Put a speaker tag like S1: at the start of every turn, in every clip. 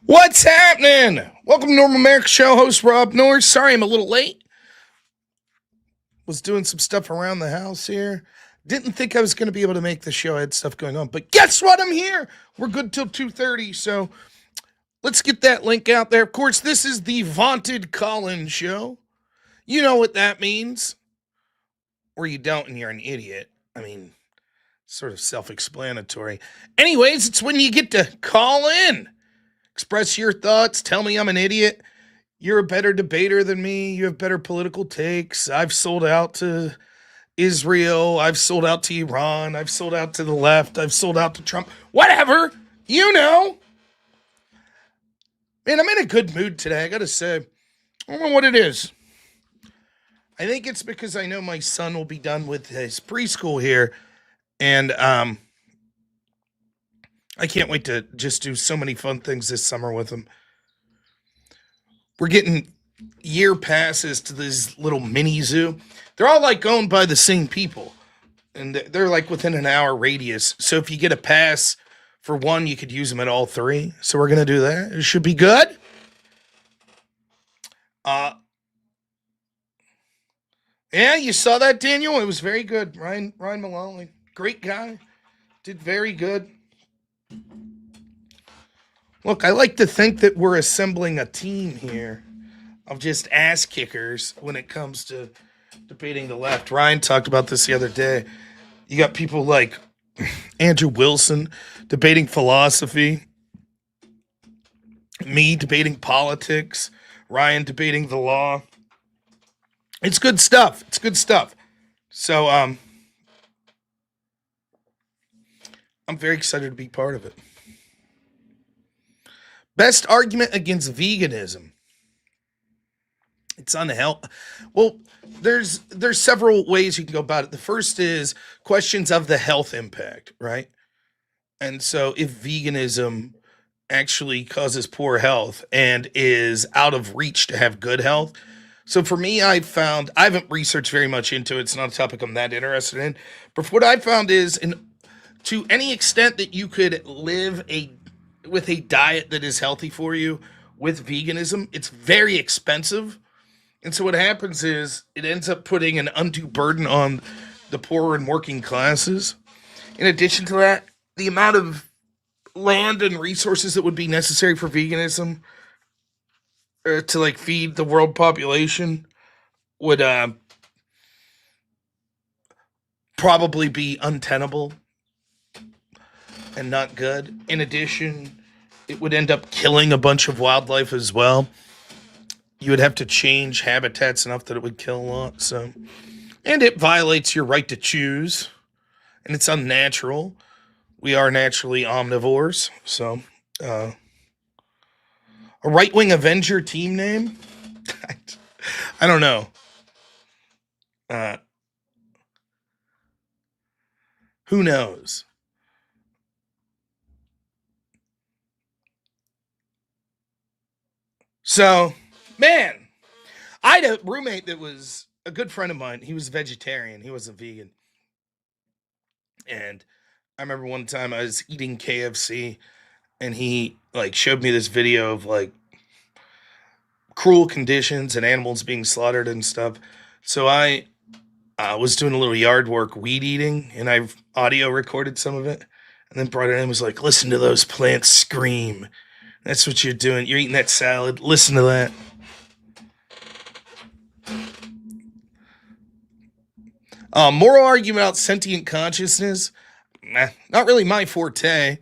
S1: What's happening? Welcome to Normal America Show. Host robnoerr. Sorry I'm a little late. Was doing some stuff around the house here. Didn't think I was going to be able to make the show. I had stuff going on. But guess what? I'm here. We're good till 2:30. So let's get that link out there. Of course, this is the vaunted Colin Show. You know what that means. Or you don't and you're an idiot. I mean, sort of self-explanatory. Anyways, it's when you get to call in. Express your thoughts. Tell me I'm an idiot. You're a better debater than me. You have better political takes. I've sold out to Israel. I've sold out to Iran. I've sold out to the left. I've sold out to Trump. Whatever. You know. Man, I'm in a good mood today. I got to say. I don't know what it is. I think it's because I know my son will be done with his preschool here. And I can't wait to just do so many fun things this summer with him. We're getting year passes to this little mini zoo. They're all like owned by the same people. And they're like within an hour radius. So if you get a pass for one, you could use them at all three. So we're going to do that. It should be good. Yeah, you saw that, Daniel? It was very good. Ryan Maloney. Great guy. Did very good. Look, I like to think that we're assembling a team here of just ass kickers when it comes to debating the left. Ryan talked about this the other day. You got people like Andrew Wilson debating philosophy, me debating politics, Ryan debating the law. It's good stuff. It's good stuff. So, I'm very excited to be part of it. Best argument against veganism. It's unhealthy. Well, there's several ways you can go about it. The first is questions of the health impact, right? And so if veganism actually causes poor health and is out of reach to have good health. So for me, I haven't researched very much into it. It's not a topic I'm that interested in. But what I found is to any extent that you could live with a diet that is healthy for you with veganism, it's very expensive. And so what happens is it ends up putting an undue burden on the poorer and working classes. In addition to that, the amount of land and resources that would be necessary for veganism to like feed the world population would probably be untenable and not good. In addition, it would end up killing a bunch of wildlife as well. You would have to change habitats enough that it would kill a lot. So, and it violates your right to choose, and it's unnatural. We are naturally omnivores. So, a right-wing Avenger team name? I don't know. Who knows? So, man, I had a roommate that was a good friend of mine. He was vegetarian. He wasn't vegan. And I remember one time I was eating KFC and he like showed me this video of like cruel conditions and animals being slaughtered and stuff. So I was doing a little yard work, weed eating, and I've audio recorded some of it and then brought it in and was like, listen to those plants scream. That's what you're doing. You're eating that salad. Listen to that. Moral argument about sentient consciousness. Not really my forte.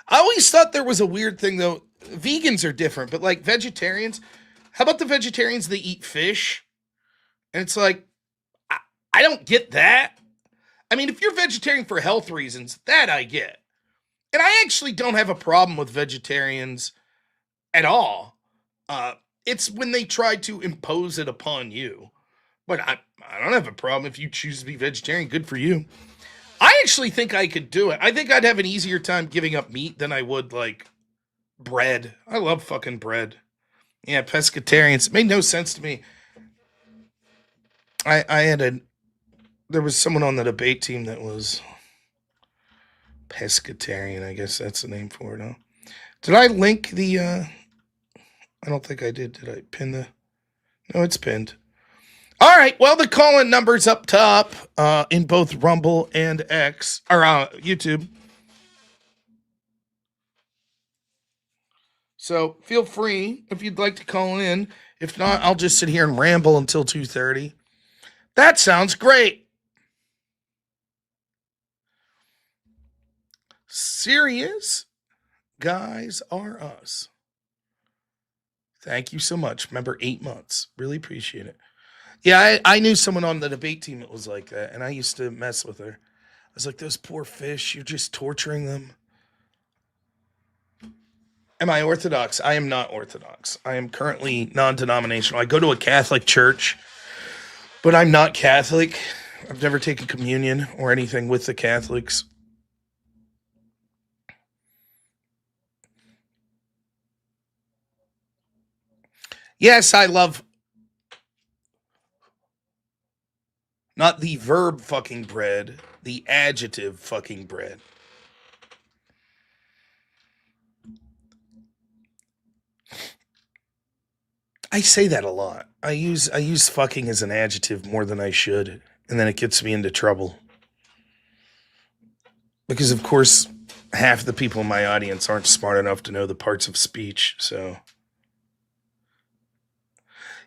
S1: I always thought there was a weird thing, though. Vegans are different, but like vegetarians, how about the vegetarians that eat fish? And it's like, I don't get that. I mean, if you're vegetarian for health reasons, that I get. And I actually don't have a problem with vegetarians at all. It's when they try to impose it upon you. But I don't have a problem if you choose to be vegetarian. Good for you. I actually think I could do it. I think I'd have an easier time giving up meat than I would, like, bread. I love fucking bread. Yeah, pescatarians. It made no sense to me. There was someone on the debate team that was Pescatarian, I guess that's the name for it, huh? Did I link the, I don't think I did. Did I pin the, no, it's pinned. All right, well, the call-in number's up top in both Rumble and X, or YouTube. So feel free if you'd like to call in. If not, I'll just sit here and ramble until 2:30. That sounds great. Serious guys are us. Thank you so much. Remember, 8 months. Really appreciate it. Yeah, I knew someone on the debate team that was like that, and I used to mess with her. I was like, those poor fish, you're just torturing them. Am I Orthodox? I am not Orthodox. I am currently non-denominational. I go to a Catholic church, but I'm not Catholic. I've never taken communion or anything with the Catholics. Yes, I love not the verb fucking bread, the adjective fucking bread. I say that a lot. I use fucking as an adjective more than I should, and then it gets me into trouble. Because of course, half the people in my audience aren't smart enough to know the parts of speech, so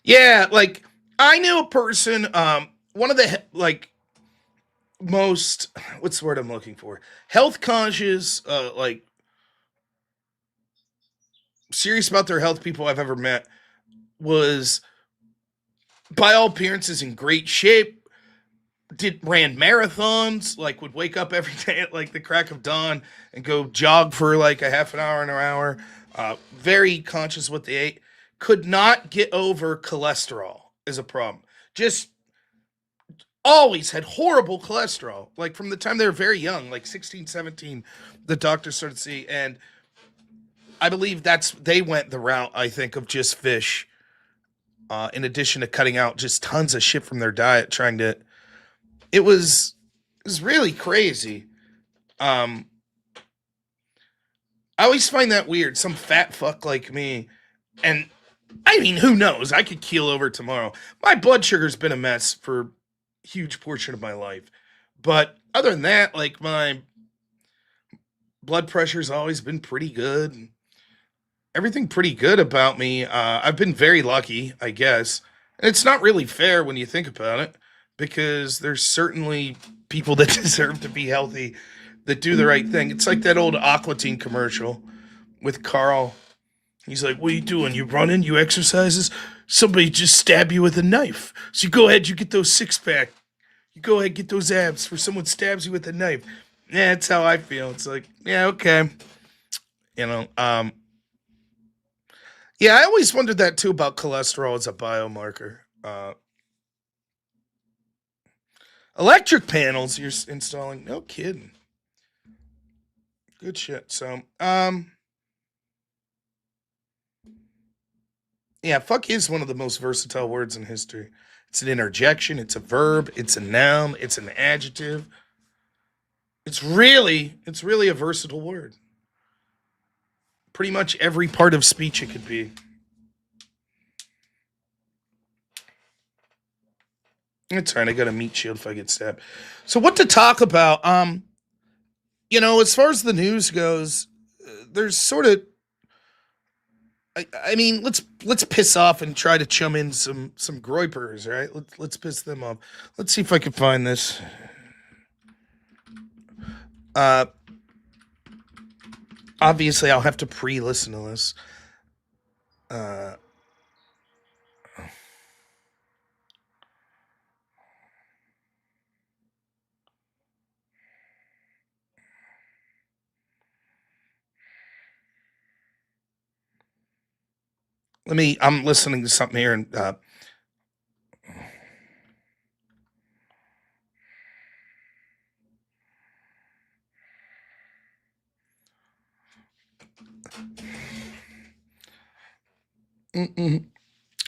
S1: yeah, like I knew a person, one of the like most what's the word I'm looking for? Health conscious, like serious about their health people I've ever met was by all appearances in great shape. Ran marathons, like would wake up every day at like the crack of dawn and go jog for like a half an hour and an hour. Very conscious what they ate. Could not get over cholesterol as a problem. Just always had horrible cholesterol. Like from the time they were very young, like 16, 17, the doctor started to see. And I believe they went the route, I think, of just fish. In addition to cutting out just tons of shit from their diet, trying to it was really crazy. Um, I always find that weird. Some fat fuck like me, and I mean, who knows? I could keel over tomorrow. My blood sugar's been a mess for a huge portion of my life, but other than that, like my blood pressure's always been pretty good. Everything pretty good about me. I've been very lucky, I guess. And it's not really fair when you think about it, because there's certainly people that deserve to be healthy that do the right thing. It's like that old Aquatine commercial with Carl. He's like, "What are you doing? You running? You exercises? Somebody just stab you with a knife. So you go ahead, you get those six pack. You go ahead, get those abs for someone stabs you with a knife." Yeah, that's how I feel. It's like, yeah, okay. You know, yeah, I always wondered that too about cholesterol as a biomarker. Electric panels you're installing? No kidding. Good shit. So, yeah, fuck is one of the most versatile words in history. It's an interjection, it's a verb, it's a noun, it's an adjective. It's really a versatile word. Pretty much every part of speech it could be. It's right. I got a meat shield if I get stabbed. So what to talk about? As far as the news goes, there's sort of. I mean, let's piss off and try to chum in some groypers, right? Let's piss them off. Let's see if I can find this. Uh, Obviously, I'll have to pre-listen to this. Uh, I'm listening to something here, and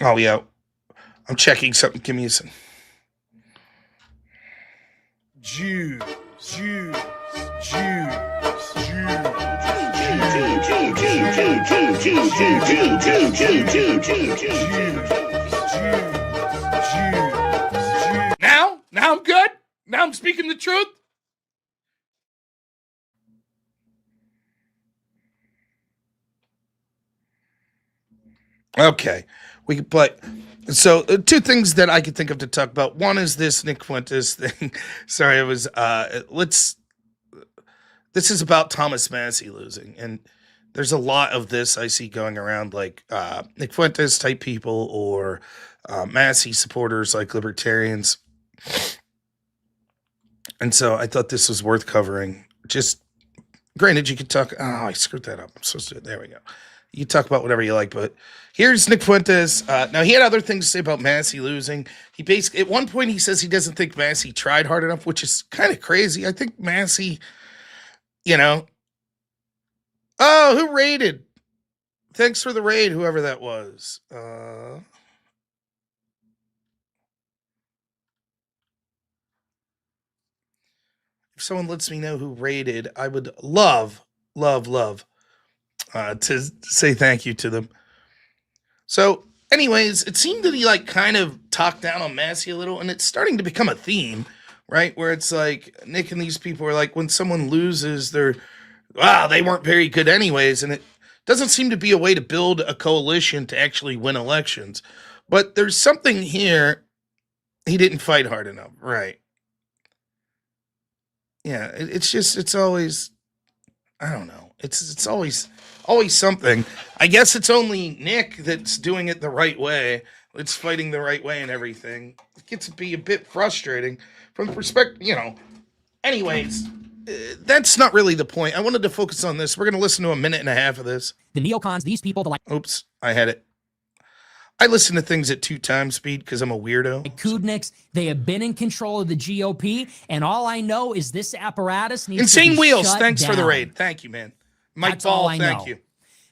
S1: oh yeah, I'm checking something. Give me a second. Jews, Jews, Jews. Now I'm good. Now I'm speaking the truth. Okay, we can play. So, two things that I could think of to talk about. One is this Nick Fuentes thing. Sorry, it was. Let's. This is about Thomas Massie losing, and there's a lot of this I see going around, like Nick Fuentes type people or Massie supporters, like libertarians. And so I thought this was worth covering. Just granted, you could talk. Oh, I screwed that up. I'm supposed to. There we go. You talk about whatever you like, but here's Nick Fuentes. Now he had other things to say about Massie losing. He basically, at one point, he says he doesn't think Massie tried hard enough, which is kind of crazy. I think Massie, you know. Oh, who raided? Thanks for the raid, whoever that was. If someone lets me know who raided, I would love to say thank you to them. So, anyways, it seemed that he like kind of talked down on Massie a little, and it's starting to become a theme, right? Where it's like Nick and these people are like, when someone loses, they weren't very good anyways, and it doesn't seem to be a way to build a coalition to actually win elections. But there's something here. He didn't fight hard enough, right? Yeah, it's always, I don't know. It's always something. I guess it's only Nick that's doing it the right way. It's fighting the right way and everything. It gets to be a bit frustrating from the perspective, Anyways, that's not really the point. I wanted to focus on this. We're going to listen to a minute and a half of this.
S2: The neocons, these people,
S1: Oops, I had it. I listen to things at 2x speed because I'm a weirdo.
S2: Kudniks, they have been in control of the GOP, and all I know is this apparatus needs
S1: Insane
S2: to be
S1: Wheels,
S2: shut
S1: thanks
S2: down.
S1: for the raid. Thank you, man. Mike
S2: That's
S1: Ball,
S2: all I
S1: thank
S2: know.
S1: you.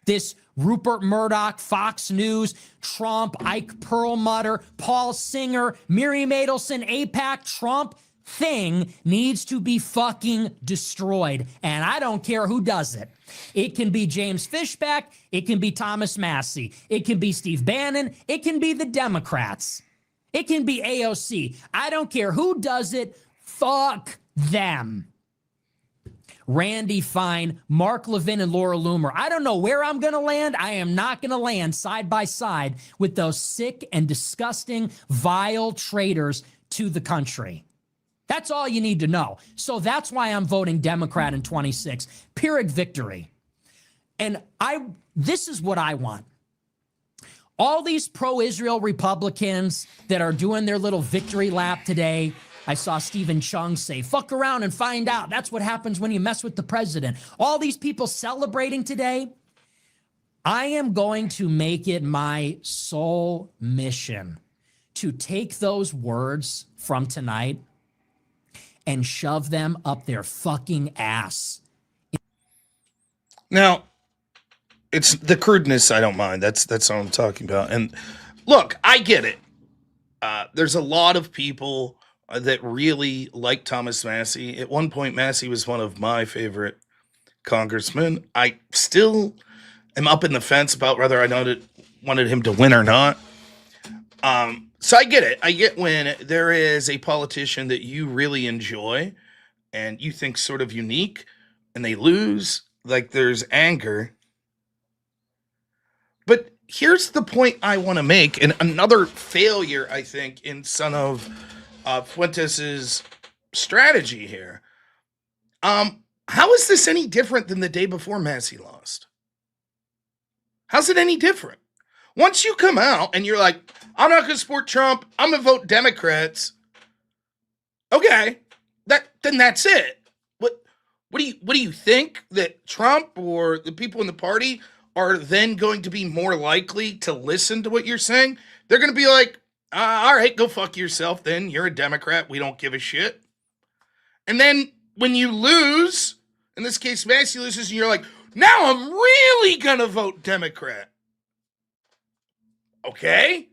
S2: This Rupert Murdoch, Fox News, Trump, Ike Perlmutter, Paul Singer, Miriam Adelson, AIPAC, Trump thing needs to be fucking destroyed. And I don't care who does it. It can be James Fishback. It can be Thomas Massie. It can be Steve Bannon. It can be the Democrats. It can be AOC. I don't care who does it. Fuck them. Randy Fine, Mark Levin, and Laura Loomer. I don't know where I'm going to land. I am not going to land side by side with those sick and disgusting, vile traitors to the country. That's all you need to know. So that's why I'm voting Democrat in 26. Pyrrhic victory. And this is what I want. All these pro-Israel Republicans that are doing their little victory lap today, I saw Stephen Chung say, fuck around and find out. That's what happens when you mess with the president. All these people celebrating today, I am going to make it my sole mission to take those words from tonight and shove them up their fucking ass.
S1: Now, it's the crudeness I don't mind. That's what I'm talking about. And look, I get it. There's a lot of people that really like Thomas Massie. At one point, Massie was one of my favorite congressmen. I still am up in the fence about whether I wanted him to win or not. So I get it. I get when there is a politician that you really enjoy and you think sort of unique and they lose, like there's anger. But here's the point I want to make, and another failure, I think, in some of Fuentes' strategy here. How is this any different than the day before Massie lost? How's it any different? Once you come out and you're like, I'm not going to support Trump, I'm going to vote Democrats. Okay, then that's it. What do you think that Trump or the people in the party are then going to be more likely to listen to what you're saying? They're going to be like, all right, go fuck yourself then. You're a Democrat. We don't give a shit. And then when you lose, in this case, Massie loses, and you're like, now I'm really going to vote Democrat. Okay.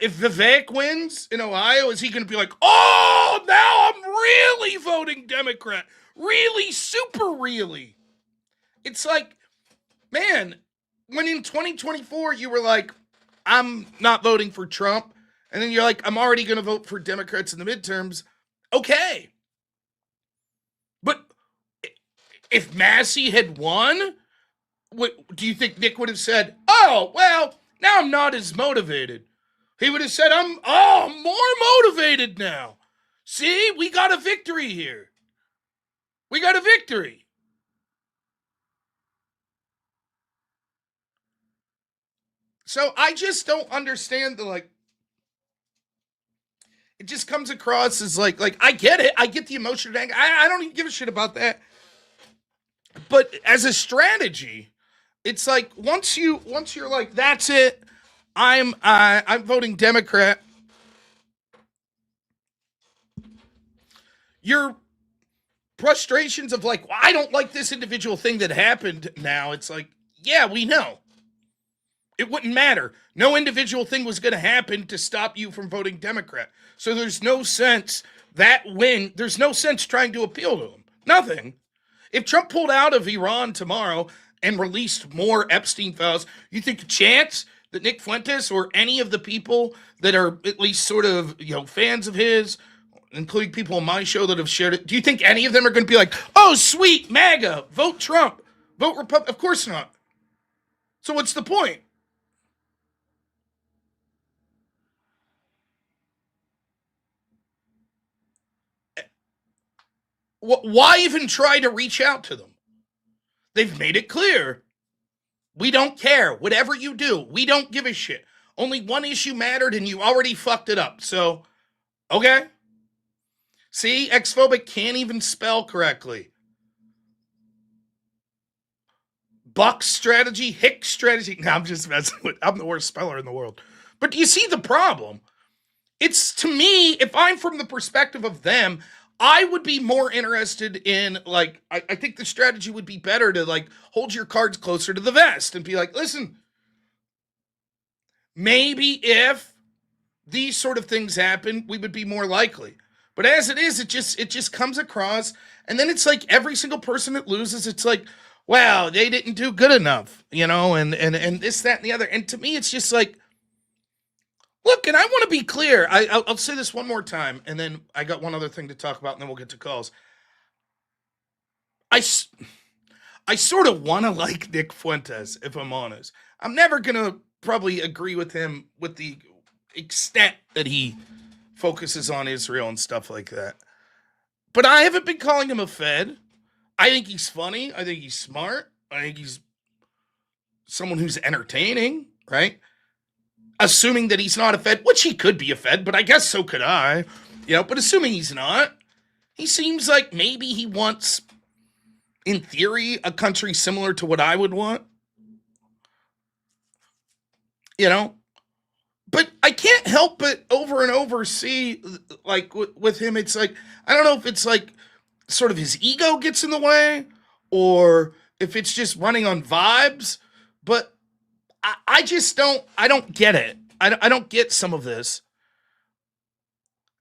S1: If Vivek wins in Ohio, is he going to be like, oh, now I'm really voting Democrat? really super really. It's like, man, when in 2024 you were like, I'm not voting for Trump, and then you're like, I'm already going to vote for Democrats in the midterms. Okay. But if Massie had won, do you think Nick would have said, oh, well, now I'm not as motivated? He would have said, I'm more motivated now. See, we got a victory here. We got a victory. So I just don't understand the, like, it just comes across as like I get it. I get the emotion. I don't even give a shit about that. But as a strategy, it's like once you're like, that's it, I'm voting Democrat. Your frustrations of like, well, I don't like this individual thing that happened now. It's like, yeah, we know. It wouldn't matter. No individual thing was going to happen to stop you from voting Democrat. So there's no sense there's no sense trying to appeal to him. Nothing. If Trump pulled out of Iran tomorrow and released more Epstein files, you think a chance that Nick Fuentes or any of the people that are at least sort of, fans of his, including people on my show that have shared it, do you think any of them are going to be like, oh, sweet, MAGA, vote Trump, vote Republican? Of course not. So what's the point? Why even try to reach out to them? They've made it clear. We don't care. Whatever you do, we don't give a shit. Only one issue mattered and you already fucked it up. So, okay. See, Xphobic can't even spell correctly. Buck strategy, Hick strategy. No, I'm just messing with, I'm the worst speller in the world. But do you see the problem? It's, to me, if I'm from the perspective of them, I would be more interested in, like, I think the strategy would be better to, like, hold your cards closer to the vest and be like, listen, maybe if these sort of things happen, we would be more likely. But as it is, it just comes across, and then it's like every single person that loses, it's like, wow, they didn't do good enough, and this, that, and the other. And to me, it's just like, look, and I want to be clear. I'll say this one more time, and then I got one other thing to talk about, and then we'll get to calls. I sort of want to like Nick Fuentes, if I'm honest. I'm never going to probably agree with him with the extent that he focuses on Israel and stuff like that. But I haven't been calling him a Fed. I think he's funny. I think he's smart. I think he's someone who's entertaining, right? Assuming that he's not a Fed, which he could be a Fed, but I guess so could I. But assuming he's not, he seems like maybe he wants, in theory, a country similar to what I would want. But I can't help but over and over see, like, with him, it's like, I don't know if it's like sort of his ego gets in the way or if it's just running on vibes, but I just don't get it. I don't get some of this.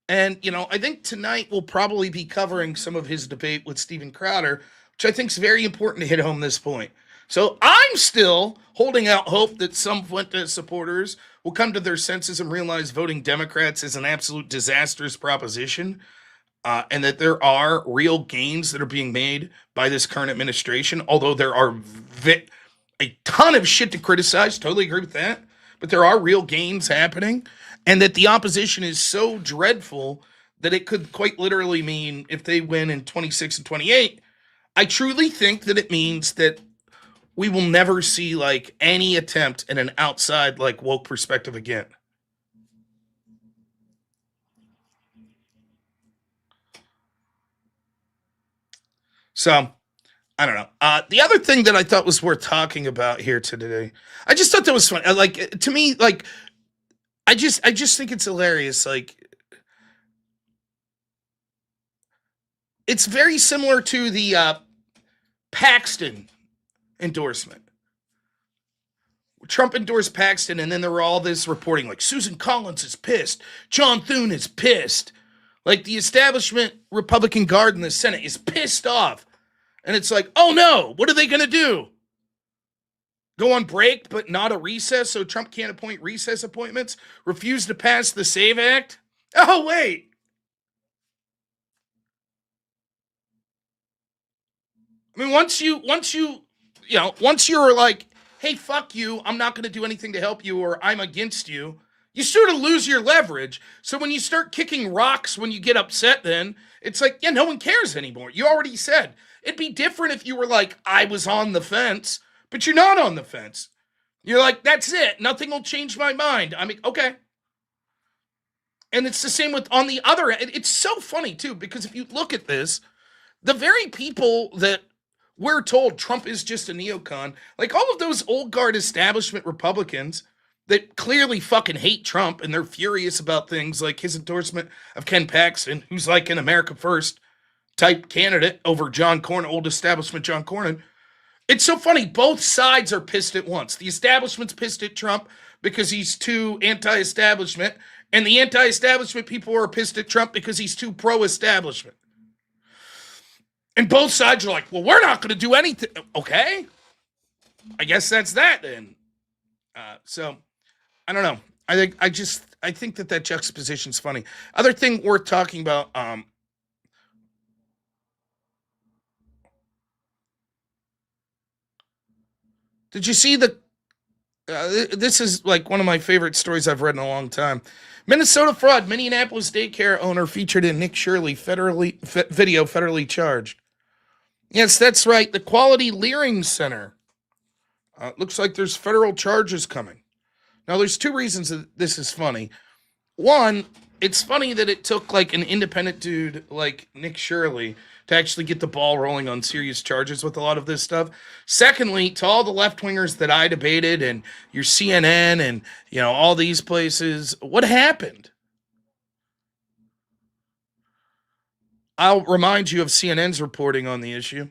S1: And, I think tonight we'll probably be covering some of his debate with Steven Crowder, which I think is very important to hit home this point. So I'm still holding out hope that some Fuentes supporters will come to their senses and realize voting Democrats is an absolute disastrous proposition, and that there are real gains that are being made by this current administration, although there are a ton of shit to criticize. Totally agree with that. But there are real gains happening, and that the opposition is so dreadful that it could quite literally mean, if they win in 26 and 28, I truly think that it means that we will never see, like, any attempt at an outside, like, woke perspective again. So, I don't know. The other thing that I thought was worth talking about here today, I just thought that was fun. Like, to me, like, I just think it's hilarious. Like, it's very similar to the Paxton endorsement. Trump endorsed Paxton, and then there were all this reporting, like, Susan Collins is pissed, John Thune is pissed. Like the establishment Republican Guard in the Senate is pissed off. And it's like, oh no, what are they going to do? Go on break, but not a recess, so Trump can't appoint recess appointments? Refuse to pass the SAVE Act? Oh, wait. I mean, once you're like, hey, fuck you, I'm not going to do anything to help you, or I'm against you, you sort of lose your leverage. So when you start kicking rocks when you get upset, then it's like, yeah, no one cares anymore. You already said. It'd be different if you were like, I was on the fence, but you're not on the fence. You're like, that's it. Nothing will change my mind. I mean, okay. And it's the same with on the other end. It's so funny, too, because if you look at this, the very people that we're told Trump is just a neocon, like all of those old guard establishment Republicans that clearly fucking hate Trump and they're furious about things like his endorsement of Ken Paxton, who's like an America First type candidate over John Cornyn, old establishment John Cornyn. It's so funny. Both sides are pissed at once. The establishment's pissed at Trump because he's too anti-establishment, and the anti-establishment people are pissed at Trump because he's too pro-establishment. And both sides are like, well, we're not going to do anything. Okay. I guess that's that then. So, I don't know. I think that juxtaposition's funny. Other thing worth talking about, did you see this is like one of my favorite stories I've read in a long time. Minnesota fraud. Minneapolis daycare owner featured in Nick Shirley video federally charged. Yes, that's right. The Quality Leering Center. Looks like there's federal charges coming. Now, there's two reasons that this is funny. One, it's funny that it took like an independent dude like Nick Shirley to actually get the ball rolling on serious charges with a lot of this stuff. Secondly, to all the left-wingers that I debated and your CNN and, all these places, what happened? I'll remind you of CNN's reporting on the issue.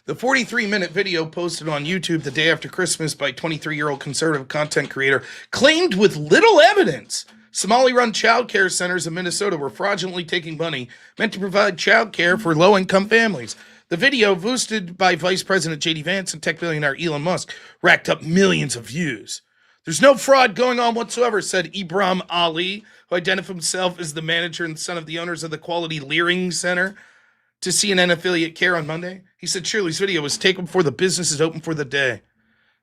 S1: The 43-minute video posted on YouTube the day after Christmas by 23-year-old conservative content creator claimed with little evidence Somali-run child care centers in Minnesota were fraudulently taking money meant to provide child care for low-income families. The video, boosted by Vice President J.D. Vance and tech billionaire Elon Musk, racked up millions of views. There's no fraud going on whatsoever, said Ibrahim Ali, who identified himself as the manager and son of the owners of the Quality Leering Center, to CNN affiliate Care on Monday. He said Shirley's video was taken before the business is open for the day.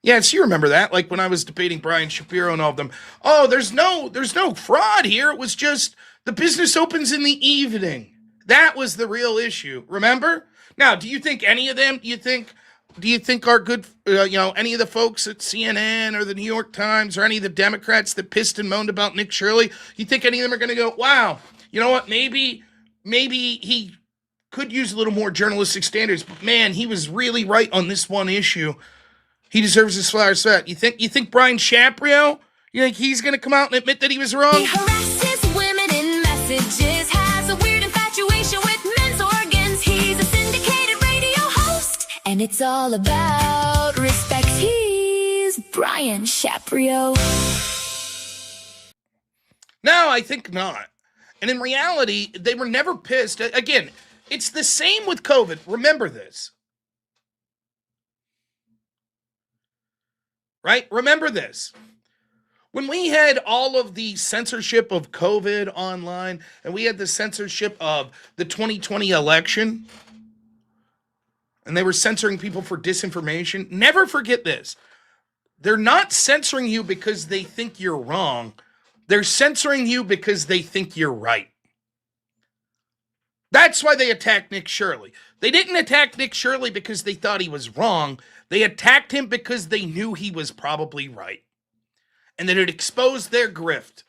S1: Yes, you remember that, like when I was debating Brian Shapiro and all of them. Oh, there's no fraud here. It was just the business opens in the evening. That was the real issue. Remember? Now, do you think any of them, do you think are good, any of the folks at CNN or the New York Times or any of the Democrats that pissed and moaned about Nick Shirley, you think any of them are going to go, wow, you know what, maybe he could use a little more journalistic standards, but man, he was really right on this one issue. He deserves his flowers for that. You think Brian Shapiro, you think he's going to come out and admit that he was wrong?
S3: He harasses women in messages, has a weird infatuation with men's organs. He's a syndicated radio host, and it's all about respect. He's Brian Shapiro.
S1: No, I think not. And in reality, they were never pissed. Again, it's the same with COVID. Remember this. Right? Remember this. When we had all of the censorship of COVID online, and we had the censorship of the 2020 election, and they were censoring people for disinformation, never forget this. They're not censoring you because they think you're wrong. They're censoring you because they think you're right. That's why they attacked Nick Shirley. They didn't attack Nick Shirley because they thought he was wrong. They attacked him because they knew he was probably right. And that it exposed their grift.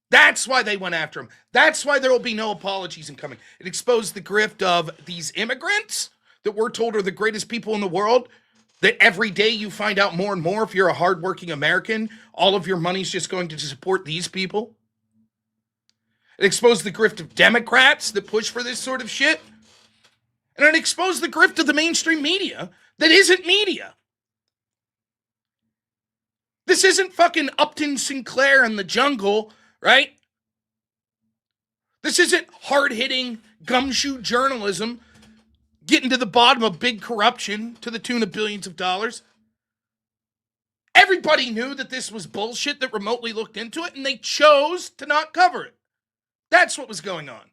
S1: That's why they went after him. That's why there will be no apologies incoming. It exposed the grift of these immigrants that we're told are the greatest people in the world. That every day you find out more and more if you're a hardworking American, all of your money's just going to support these people. It exposed the grift of Democrats that push for this sort of shit. And it exposed the grift of the mainstream media that isn't media. This isn't fucking Upton Sinclair in the jungle, right? This isn't hard-hitting gumshoe journalism getting to the bottom of big corruption to the tune of billions of dollars. Everybody knew that this was bullshit that remotely looked into it, and they chose to not cover it. That's what was going on.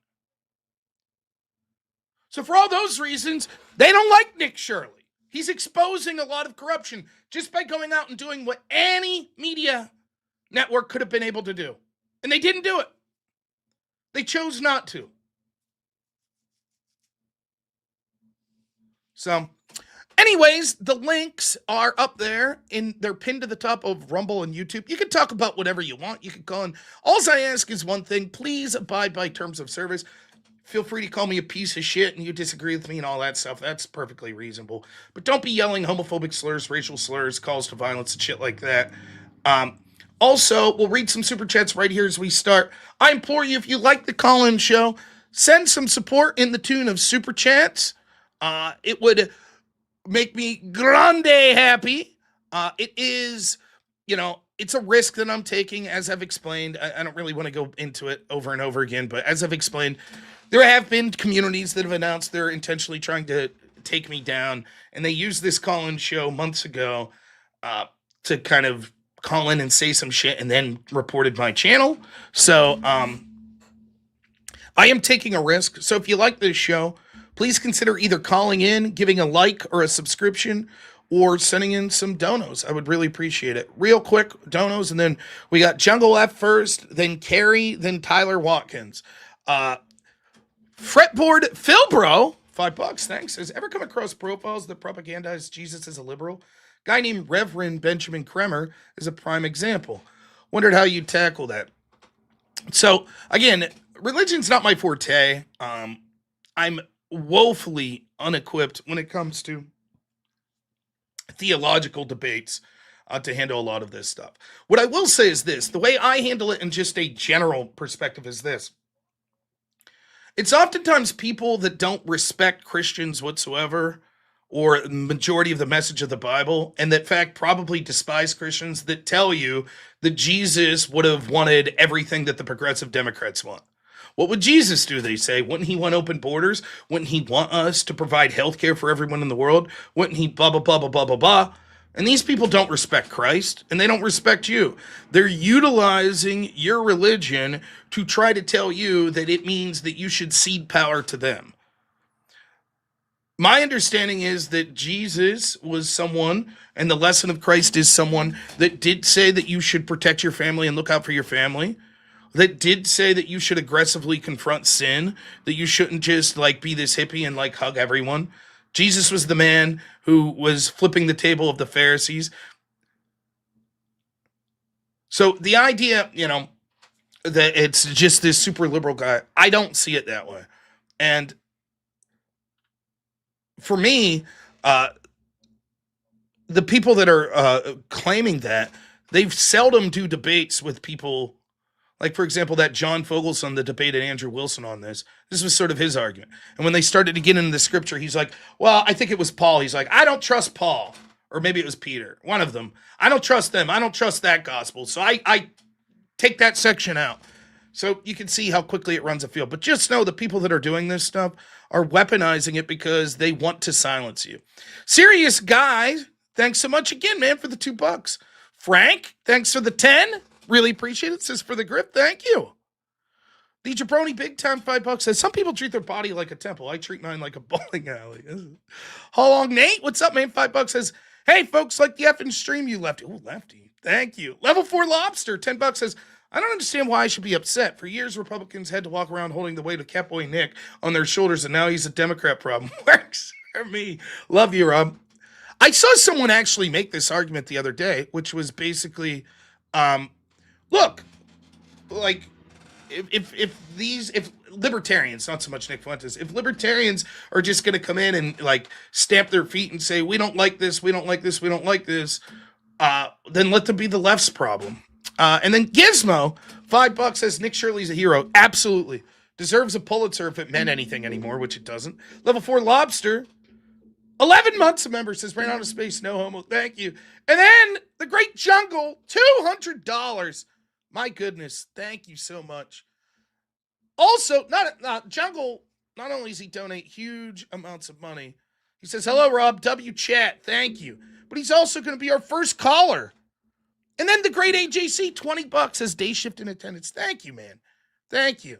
S1: So for all those reasons, they don't like Nick Shirley. He's exposing a lot of corruption just by going out and doing what any media network could have been able to do. And they didn't do it. They chose not to. So, anyways, the links are up there, and they're pinned to the top of Rumble and YouTube. You can talk about whatever you want. You can call in. All I ask is one thing. Please abide by terms of service. Feel free to call me a piece of shit and you disagree with me and all that stuff. That's perfectly reasonable. But don't be yelling homophobic slurs, racial slurs, calls to violence, and shit like that. Also, we'll read some super chats right here as we start. I implore you, if you like the call-in show, send some support in the tune of super chats. It would make me grande happy. It is, it's a risk that I'm taking, as I've explained. I don't really want to go into it over and over again, but as I've explained, there have been communities that have announced they're intentionally trying to take me down, and they used this call-in show months ago to kind of call in and say some shit and then reported my channel. So I am taking a risk. So if you like this show, please consider either calling in, giving a like or a subscription, or sending in some donos. I would really appreciate it. Real quick, donos, and then we got Jungle F first, then Carrie, then Tyler Watkins. Fretboard Philbro, $5, thanks. Has ever come across profiles that propagandize Jesus as a liberal? Guy named Reverend Benjamin Kremer is a prime example. Wondered how you'd tackle that. So, again, religion's not my forte. I'm woefully unequipped when it comes to theological debates to handle a lot of this stuff. What I will say is this. The way I handle it in just a general perspective is this. It's oftentimes people that don't respect Christians whatsoever, or the majority of the message of the Bible, and that fact probably despise Christians, that tell you that Jesus would have wanted everything that the progressive Democrats want. What would Jesus do, they say? Wouldn't he want open borders? Wouldn't he want us to provide health care for everyone in the world? Wouldn't he blah, blah, blah, blah, blah, blah, blah? And these people don't respect Christ, and they don't respect you. They're utilizing your religion to try to tell you that it means that you should cede power to them. My understanding is that Jesus was someone, and the lesson of Christ is someone that did say that you should protect your family and look out for your family, that did say that you should aggressively confront sin, that you shouldn't just be this hippie and hug everyone. Jesus was the man who was flipping the table of the Pharisees. So the idea, that it's just this super liberal guy, I don't see it that way. And for me, the people that are claiming that, they've seldom do debates with people. Like, for example, that John Fogelson that debated Andrew Wilson on this. This was sort of his argument. And when they started to get into the scripture, he's like, well, I think it was Paul. He's like, I don't trust Paul. Or maybe it was Peter. One of them. I don't trust them. I don't trust that gospel. So I take that section out. So you can see how quickly it runs afield. But just know the people that are doing this stuff are weaponizing it because they want to silence you. Serious Guy, thanks so much again, man, for the $2. Frank, thanks for the 10. Really appreciate it. Says for the grip. Thank you. The Jabroni Big Time $5 says some people treat their body like a temple. I treat mine like a bowling alley. How long, Nate? What's up, man? $5 says, hey, folks, like the effing stream you lefty. Oh, lefty. Thank you. Level 4 Lobster $10 says, I don't understand why I should be upset. For years, Republicans had to walk around holding the weight of Catboy Nick on their shoulders, and now he's a Democrat problem. Works for me. Love you, Rob. I saw someone actually make this argument the other day, which was basically, look, if libertarians, not so much Nick Fuentes, if libertarians are just going to come in and stamp their feet and say, we don't like this, we don't like this, we don't like this, then let them be the left's problem. And then Gizmo, $5 says Nick Shirley's a hero. Absolutely. Deserves a Pulitzer if it meant anything anymore, which it doesn't. Level 4 Lobster, 11 months a member, says Ran Out of Space, no homo. Thank you. And then the Great Jungle, $200. My goodness. Thank you so much. Also, Jungle, not only does he donate huge amounts of money, he says, hello, Rob, W chat, thank you. But he's also going to be our first caller. And then the great AJC, $20, says day shift in attendance. Thank you, man. Thank you.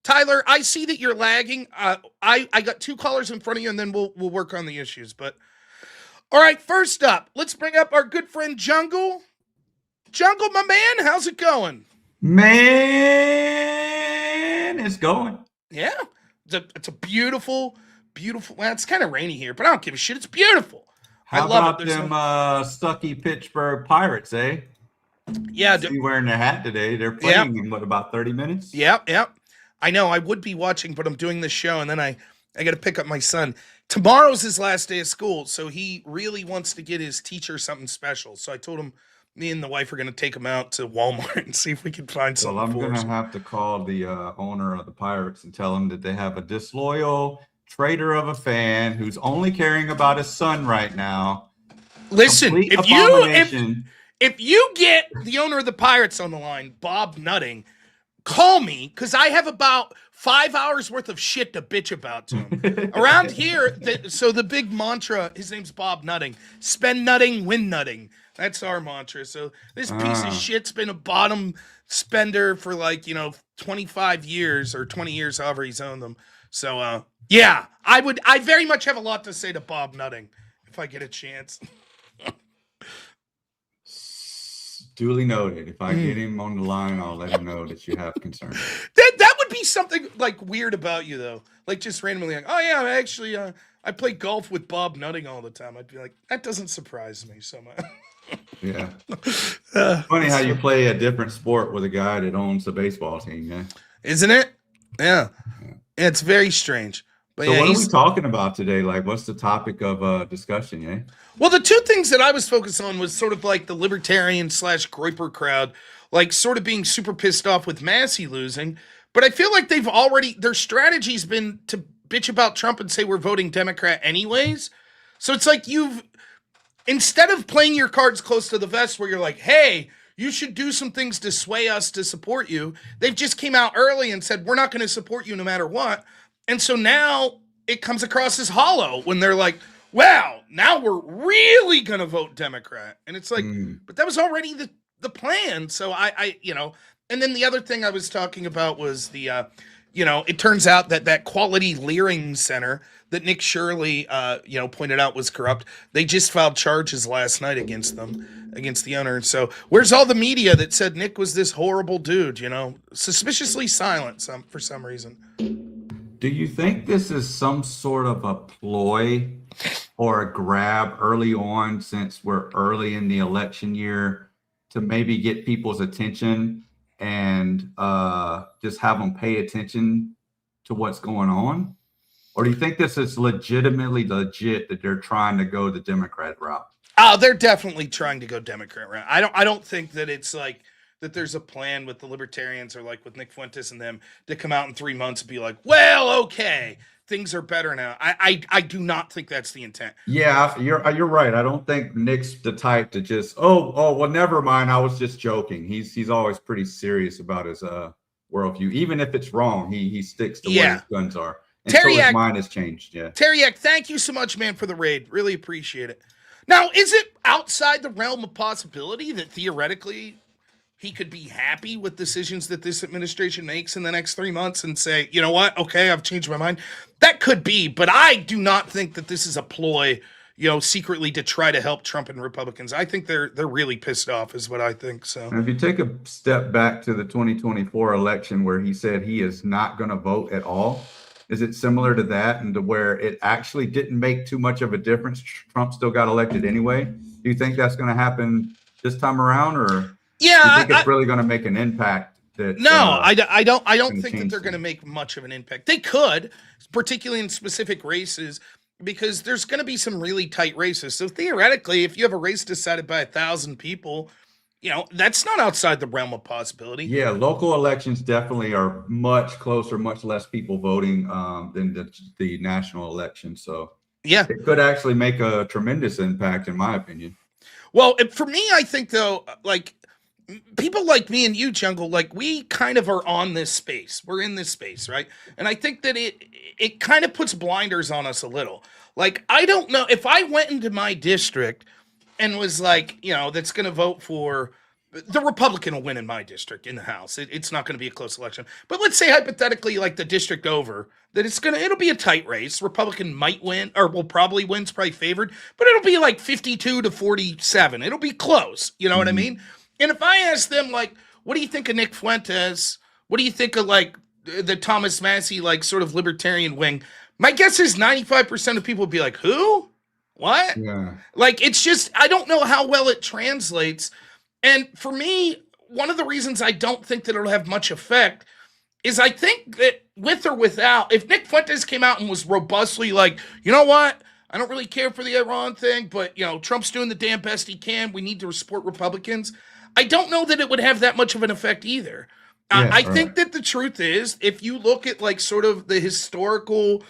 S1: Tyler, I see that you're lagging. I got 2 callers in front of you, and then we'll work on the issues. But all right, first up, let's bring up our good friend Jungle. Jungle, my man, how's it going?
S4: Man, it's going.
S1: Yeah, it's a beautiful. Well, it's kind of rainy here, but I don't give a shit. It's beautiful.
S4: How
S1: I love
S4: about them sucky Pittsburgh Pirates, eh?
S1: Yeah,
S4: See wearing their hat today. They're playing in about 30 minutes?
S1: Yep. I know. I would be watching, but I'm doing this show, and then I got to pick up my son. Tomorrow's his last day of school, so he really wants to get his teacher something special. So I told him me and the wife are going to take him out to Walmart and see if we can find something.
S4: Well, I'm going to have to call the owner of the Pirates and tell him that they have a disloyal traitor of a fan who's only caring about his son right now.
S1: Listen,
S4: Complete
S1: if you get the owner of the Pirates on the line, Bob Nutting, call me, because I have about 5 hours worth of shit to bitch about to him. Around here, so the big mantra, his name's Bob Nutting, spend nutting, win nutting. That's our mantra. So this piece of shit's been a bottom spender for 25 years or 20 years, however he's owned them. So, yeah, I very much have a lot to say to Bob Nutting if I get a chance.
S4: Duly noted. If I get him on the line, I'll let him know that you have concerns.
S1: That would be something weird about you, though. Just randomly, oh yeah, actually, I play golf with Bob Nutting all the time. I'd be like, that doesn't surprise me so much.
S4: Yeah. Funny how you play a different sport with a guy that owns a baseball team, yeah?
S1: Isn't it? Yeah. It's very strange. But
S4: so
S1: yeah,
S4: what are we talking about today? What's the topic of discussion, yeah?
S1: Well, the 2 things that I was focused on was sort of the libertarian / Groyper crowd, sort of being super pissed off with Massie losing. But I feel like their strategy's been to bitch about Trump and say we're voting Democrat anyways. So it's instead of playing your cards close to the vest where you're like, hey, you should do some things to sway us to support you, they've just came out early and said, we're not going to support you no matter what. And so now it comes across as hollow when they're like, wow, now we're really going to vote Democrat. And it's but that was already the plan. So I and then the other thing I was talking about was the, it turns out that Quality Leering Center that Nick Shirley, pointed out was corrupt. They just filed charges last night against the owner. So where's all the media that said Nick was this horrible dude, suspiciously silent for some reason.
S4: Do you think this is some sort of a ploy or a grab early on, since we're early in the election year, to maybe get people's attention and just have them pay attention to what's going on? Or do you think this is legitimately legit that they're trying to go the Democrat route?
S1: Oh, they're definitely trying to go Democrat route. I don't think that it's that there's a plan with the libertarians or with Nick Fuentes and them to come out in 3 months and be like, well, okay, things are better now. I do not think that's the intent.
S4: Yeah, you're right. I don't think Nick's the type to just, well, never mind, I was just joking. He's always pretty serious about his worldview. Even if it's wrong, he sticks to where his guns are. And so his mind has changed, yeah.
S1: Terriac, thank you so much, man, for the raid. Really appreciate it. Now, is it outside the realm of possibility that theoretically he could be happy with decisions that this administration makes in the next 3 months and say, you know what? Okay, I've changed my mind. That could be, but I do not think that this is a ploy, secretly to try to help Trump and Republicans. I think they're really pissed off is what I think. So
S4: and if you take a step back to the 2024 election where he said he is not going to vote at all, is it similar to that, and to where it actually didn't make too much of a difference? Trump still got elected anyway. Do you think that's going to happen this time around, or
S1: yeah,
S4: do you think it's really going to make an impact?
S1: I don't think that they're going to make much of an impact. They could, particularly in specific races, because there's going to be some really tight races. So theoretically, if you have a race decided by 1,000 people, that's not outside the realm of possibility.
S4: Yeah, local elections definitely are much closer, much less people voting than the national election. So
S1: Yeah.
S4: It could actually make a tremendous impact, in my opinion.
S1: Well, for me, I think though, like people like me and you, Jungle, like we kind of are on this space. We're in this space, right? And I think that it kind of puts blinders on us a little. Like I don't know if I went into my district and was like, that's going to vote for the Republican will win in my district in the House. It's not going to be a close election. But let's say hypothetically, like the district over, that it'll be a tight race. Republican might win, or will probably win. It's probably favored, but it'll be like 52 to 47. It'll be close. You know what I mean? And if I ask them, like, what do you think of Nick Fuentes? What do you think of like the Thomas Massie, like sort of libertarian wing? My guess is 95% of people would be like, who? What?
S4: Yeah.
S1: Like, it's just, I don't know how well it translates. And for me, one of the reasons I don't think that it'll have much effect is I think that with or without, if Nick Fuentes came out and was robustly like, you know what? I don't really care for the Iran thing, but, Trump's doing the damn best he can. We need to support Republicans. I don't know that it would have that much of an effect either. I think that the truth is, if you look at like sort of the historical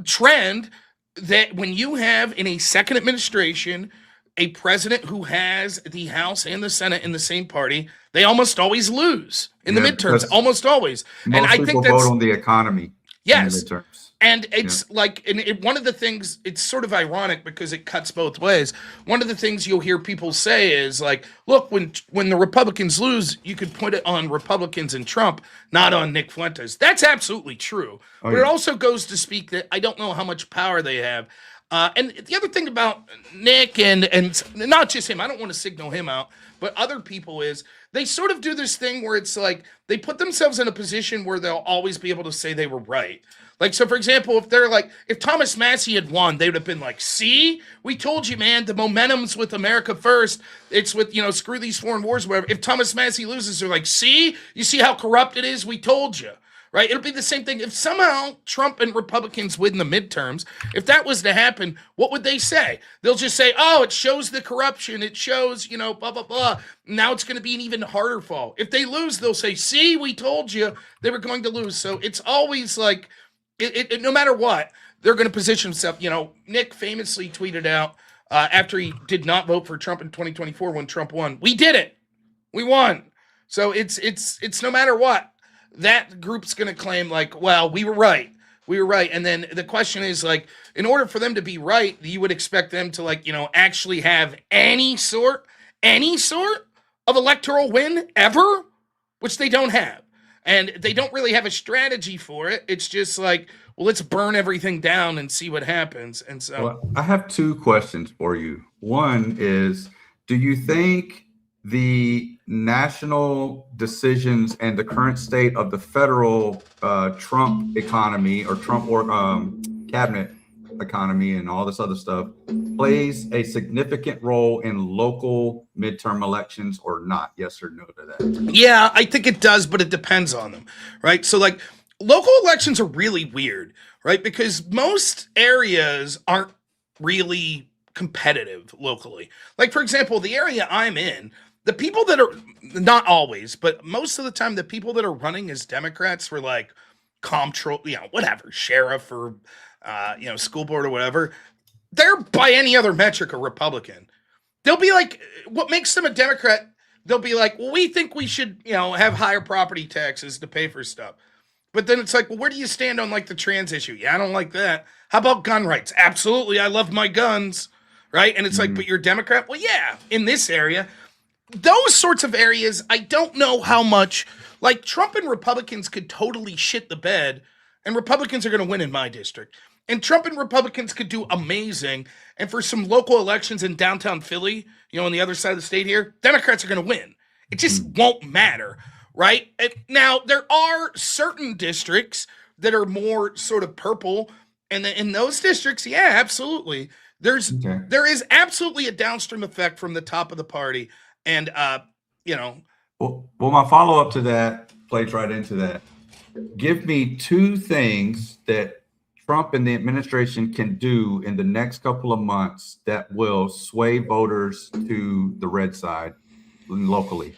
S1: trend, that when you have in a second administration a president who has the House and the Senate in the same party, they almost always lose in the midterms, almost always.
S4: Most
S1: and I
S4: people
S1: think that's
S4: vote on the economy.
S1: yes.
S4: In the midterms.
S1: And it's like, one of the things, it's sort of ironic because it cuts both ways. One of the things you'll hear people say is like, look, when the Republicans lose, you could put it on Republicans and Trump, not on Nick Fuentes. That's absolutely true. But it also goes to speak that I don't know how much power they have. And the other thing about Nick and not just him, I don't want to signal him out, but other people is they sort of do this thing where it's like they put themselves in a position where they'll always be able to say they were right. Like, so for example, if Thomas Massie had won, they would have been like, see, we told you, man, the momentum's with America first. It's with, screw these foreign wars, whatever. If Thomas Massie loses, they're like, see, you see how corrupt it is? We told you. Right? It'll be the same thing. If somehow Trump and Republicans win the midterms, if that was to happen, what would they say? They'll just say, oh, it shows the corruption. It shows, blah, blah, blah. Now it's going to be an even harder fall. If they lose, they'll say, see, we told you they were going to lose. So it's always like, no matter what, they're going to position themselves. Nick famously tweeted out after he did not vote for Trump in 2024 when Trump won, we did it. We won. So it's no matter what. That group's going to claim like, well, we were right. We were right. And then the question is like, in order for them to be right, you would expect them to like, actually have any sort of electoral win ever, which they don't have. And they don't really have a strategy for it. It's just like, well, let's burn everything down and see what happens. And so
S4: well, I have two questions for you. One is, do you think the national decisions and the current state of the federal Trump economy or Trump cabinet economy and all this other stuff plays a significant role in local midterm elections or not? Yes or no to that?
S1: Yeah, I think it does, but it depends on them, right? So like local elections are really weird, right? Because most areas aren't really competitive locally. Like, for example, the area I'm in, the people that are, not always, but most of the time, the people that are running as Democrats for like comptroller, whatever, sheriff or, school board or whatever, they're by any other metric a Republican. They'll be like, what makes them a Democrat? They'll be like, well, we think we should, have higher property taxes to pay for stuff. But then it's like, well, where do you stand on like the trans issue? Yeah, I don't like that. How about gun rights? Absolutely. I love my guns. Right. And it's like, but you're a Democrat? Well, yeah, in this area. Those sorts of areas, I don't know how much, like Trump and Republicans could totally shit the bed, and Republicans are going to win in my district. And Trump and Republicans could do amazing. And for some local elections in downtown Philly, on the other side of the state here, Democrats are going to win. It just won't matter, right? And now, there are certain districts that are more sort of purple, and in those districts, yeah, absolutely. There is absolutely a downstream effect from the top of the party. And,
S4: Well, my follow-up to that plays right into that. Give me two things that Trump and the administration can do in the next couple of months that will sway voters to the red side locally.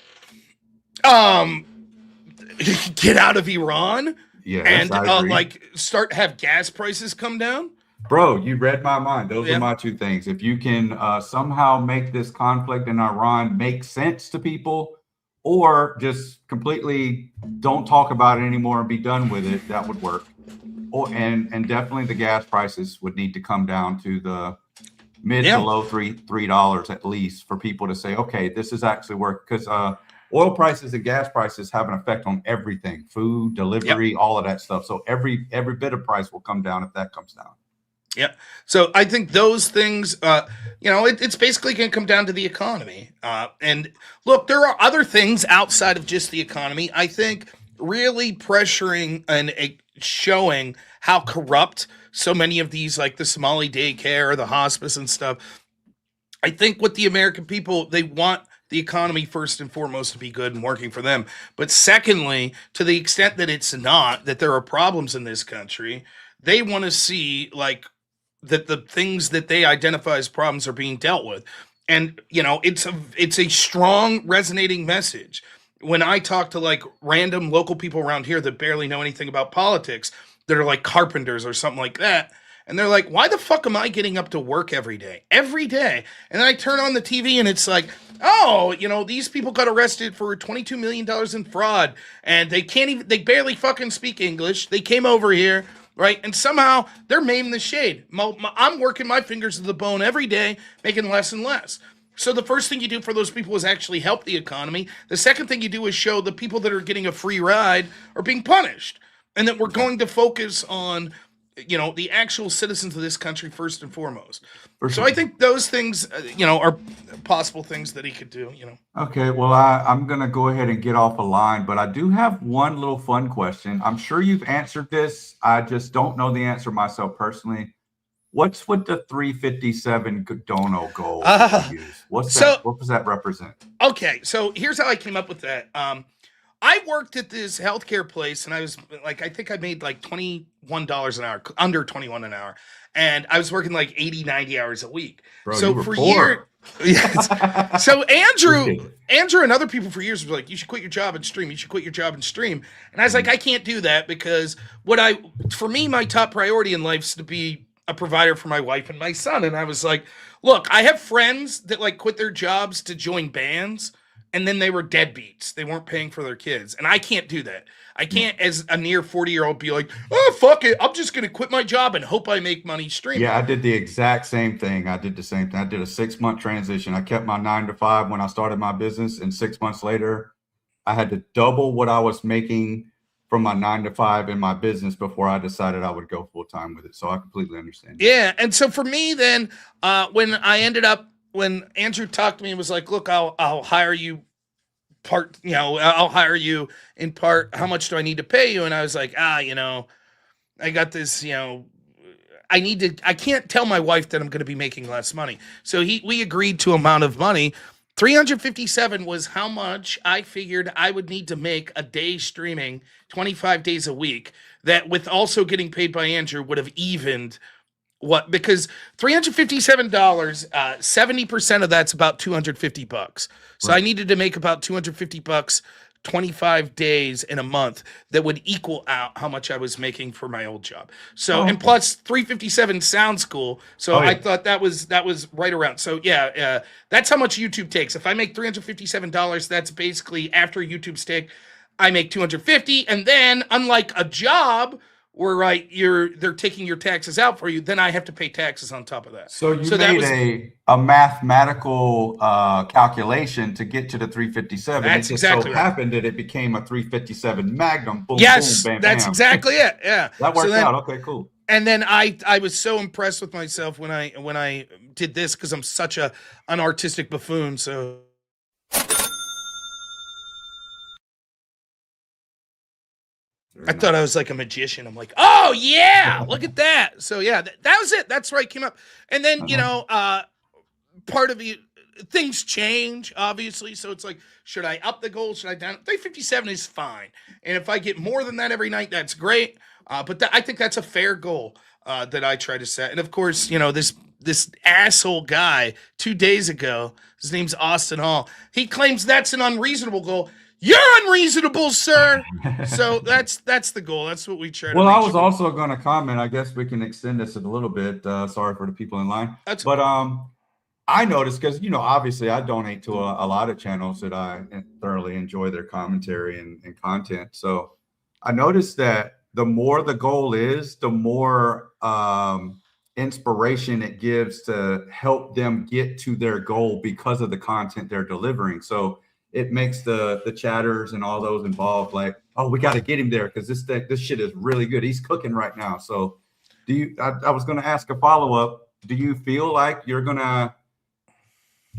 S1: Get out of Iran.
S4: Yes,
S1: and
S4: I agree.
S1: like have gas prices come down.
S4: Bro, you read my mind. Those
S1: Yeah.
S4: are my two things. If you can somehow make this conflict in Iran make sense to people, or just completely don't talk about it anymore and be done with it, that would work. Or and definitely the gas prices would need to come down to the mid to
S1: Yeah.
S4: low $3 at least for people to say, okay, this is actually work, because oil prices and gas prices have an effect on everything, food, delivery, all of that stuff. So every bit of price will come down if that comes down.
S1: Yeah. So I think those things, it's basically going to come down to the economy. And look, there are other things outside of just the economy. I think really pressuring and showing how corrupt so many of these, like the Somali daycare, the hospice and stuff. I think what the American people, they want the economy first and foremost to be good and working for them. But secondly, to the extent that it's not, that there are problems in this country, they want to see like that the things that they identify as problems are being dealt with. And it's a strong resonating message. When I talk to like random local people around here that barely know anything about politics, that are like carpenters or something like that, and they're like, why the fuck am I getting up to work every day? Every day. And then I turn on the TV and it's like, oh, these people got arrested for $22 million in fraud and they barely fucking speak English. They came over here, right? And somehow they're maimed the shade. I'm working my fingers to the bone every day, making less and less. So the first thing you do for those people is actually help the economy. The second thing you do is show the people that are getting a free ride are being punished, and that we're going to focus on, the actual citizens of this country first and foremost. So I think those things, are possible things that he could do,
S4: Okay, well, I'm going to go ahead and get off a line, but I do have one little fun question. I'm sure you've answered this. I just don't know the answer myself personally. What's with the 357 dono goal that you use? What does that represent?
S1: Okay, so here's how I came up with that. I worked at this healthcare place, and I was like, I think I made like $21 an hour, under 21 an hour, and I was working like 80, 90 hours a week.
S4: Bro,
S1: so
S4: you were
S1: for
S4: poor.
S1: years, so Andrew and other people for years were like, you should quit your job and stream. You should quit your job and stream. And I was like, I can't do that because for me, my top priority in life is to be a provider for my wife and my son. And I was like, look, I have friends that like quit their jobs to join bands, and then they were deadbeats. They weren't paying for their kids. And I can't do that. I can't, as a near 40-year-old, be like, oh, fuck it. I'm just going to quit my job and hope I make money streaming.
S4: Yeah, I did the exact same thing. I did the same thing. I did a 6-month transition. I kept my 9 to 5 when I started my business. And 6 months later, I had to double what I was making from my 9 to 5 in my business before I decided I would go full time with it. So I completely understand.
S1: Yeah. And so for me, then, when Andrew talked to me and was like, look, I'll hire you I'll hire you in part. How much do I need to pay you? And I was like, I got this, I can't tell my wife that I'm going to be making less money. So we agreed to amount of money. 357 was how much I figured I would need to make a day streaming 25 days a week, that with also getting paid by Andrew would have evened because $357, 70% of that's about $250. So I needed to make about $250 25 days in a month that would equal out how much I was making for my old job. So, and plus 357 sounds cool. So I thought that was right around. So yeah, that's how much YouTube takes. If I make $357, that's basically after YouTube's take, I make $250. And then unlike a job where they're taking your taxes out for you, then I have to pay taxes on top of that.
S4: So you made a mathematical calculation to get to the 357.
S1: That's exactly
S4: so happened that it became a 357 Magnum. Boom,
S1: yes,
S4: boom, bam,
S1: that's
S4: bam.
S1: Exactly it. Yeah,
S4: that worked out. Okay, cool.
S1: And then I was so impressed with myself when I did this, because I'm such an artistic buffoon. So. I thought I was like a magician. I'm like, oh yeah, look at that. So yeah, that was it. That's where I came up. And then, part of it, things change, obviously. So it's like, should I up the goal? Should I down? 357 is fine. And if I get more than that every night, that's great. But I think that's a fair goal that I try to set. And of course, this asshole guy 2 days ago, his name's Austin Hall. He claims that's an unreasonable goal. You're unreasonable, sir. So that's the goal. That's what we try to
S4: Well, I
S1: reach
S4: was
S1: for.
S4: also going to comment. I guess we can extend this a little bit. Sorry for the people in line,
S1: That's
S4: but I noticed because obviously I donate to a lot of channels that I thoroughly enjoy their commentary and content. So I noticed that the more the goal is, the more inspiration it gives to help them get to their goal because of the content they're delivering. So it makes the chatters and all those involved like, oh, we got to get him there because this shit is really good. He's cooking right now. So I was going to ask a follow-up. Do you feel like you're going to,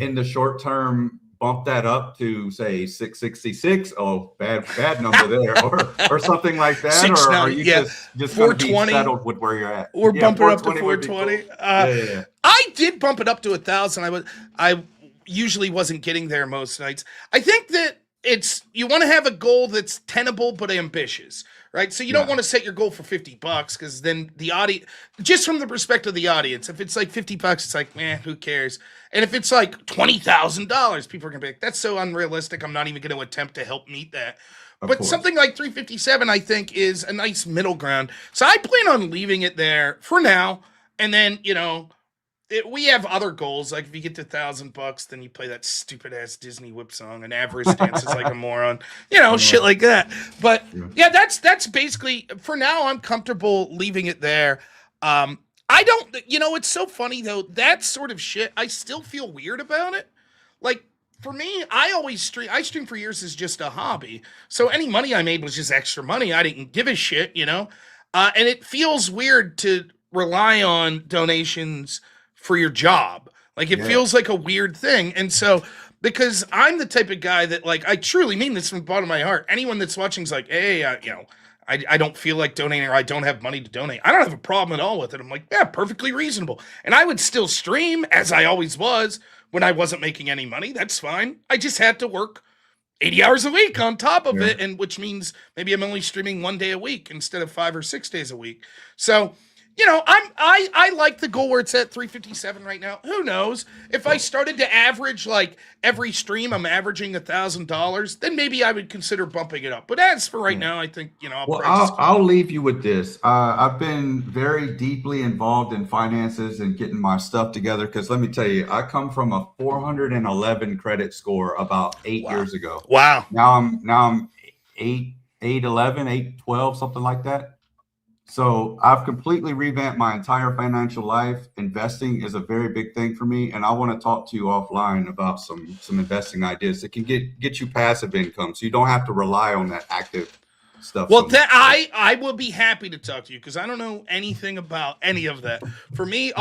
S4: in the short term, bump that up to say 666? Oh, bad number there, or something like that, or are you just going to be settled with where you're at?
S1: We're bumping up to 420.
S4: Cool. Yeah.
S1: I did bump it up to 1,000. I usually wasn't getting there most nights. I think that you want to have a goal that's tenable but ambitious, right? So you don't want to set your goal for $50 because then the audience, just from the perspective of the audience, if it's like $50, it's like, man, who cares? And if it's like $20,000, people are gonna be like, that's so unrealistic. I'm not even going to attempt to help meet that. But something like 357, I think, is a nice middle ground. So I plan on leaving it there for now, and then we have other goals. Like if you get to $1,000, then you play that stupid ass Disney whip song and avarice dances like a moron, shit like that. But yeah, that's basically, for now, I'm comfortable leaving it there. I don't, it's so funny though, that sort of shit, I still feel weird about it. Like for me, I stream for years as just a hobby. So any money I made was just extra money. I didn't give a shit, and it feels weird to rely on donations for your job. Like it feels like a weird thing. And so, because I'm the type of guy that, like, I truly mean this from the bottom of my heart. Anyone that's watching is like, hey, I don't feel like donating, or I don't have money to donate. I don't have a problem at all with it. I'm like, yeah, perfectly reasonable. And I would still stream as I always was when I wasn't making any money. That's fine. I just had to work 80 hours a week on top of it. And which means maybe I'm only streaming 1 day a week instead of 5 or 6 days a week. So, I like the goal where it's at 357 right now. Who knows? If I started to average, like, every stream, I'm averaging $1,000, then maybe I would consider bumping it up. But as for right now, I think,
S4: I'll leave you with this. I've been very deeply involved in finances and getting my stuff together. Because let me tell you, I come from a 411 credit score about 8 years ago.
S1: Wow.
S4: Now I'm 811, 812, something like that. So I've completely revamped my entire financial life. Investing is a very big thing for me, and I want to talk to you offline about some investing ideas that can get you passive income, so you don't have to rely on that active stuff.
S1: Well, I will be happy to talk to you because I don't know anything about any of that. For me,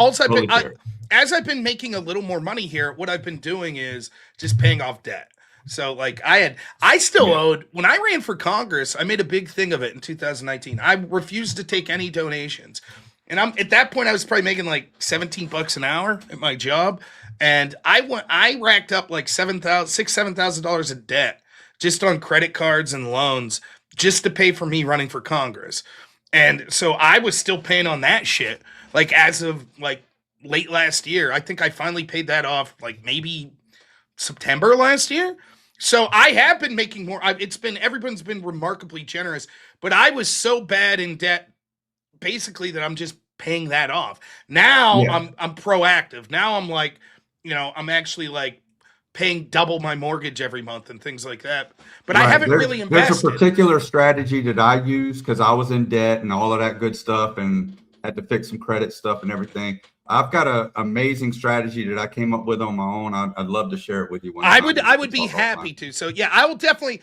S1: as I've been making a little more money here, what I've been doing is just paying off debt. So like I still owed, when I ran for Congress, I made a big thing of it in 2019. I refused to take any donations. And at that point I was probably making like $17 an hour at my job. And I racked up like $7,000 in debt just on credit cards and loans just to pay for me running for Congress. And so I was still paying on that shit. Like as of like late last year, I think I finally paid that off like maybe September last year. So I have been making more. Everyone's been remarkably generous, but I was so bad in debt basically that I'm just paying that off. Now I'm proactive. Now I'm like, I'm actually like paying double my mortgage every month and things like that. But I haven't really invested.
S4: There's a particular strategy that I use because I was in debt and all of that good stuff and had to fix some credit stuff and everything. I've got an amazing strategy that I came up with on my own. I'd love to share it with you.
S1: I would be happy to. So yeah, I'll definitely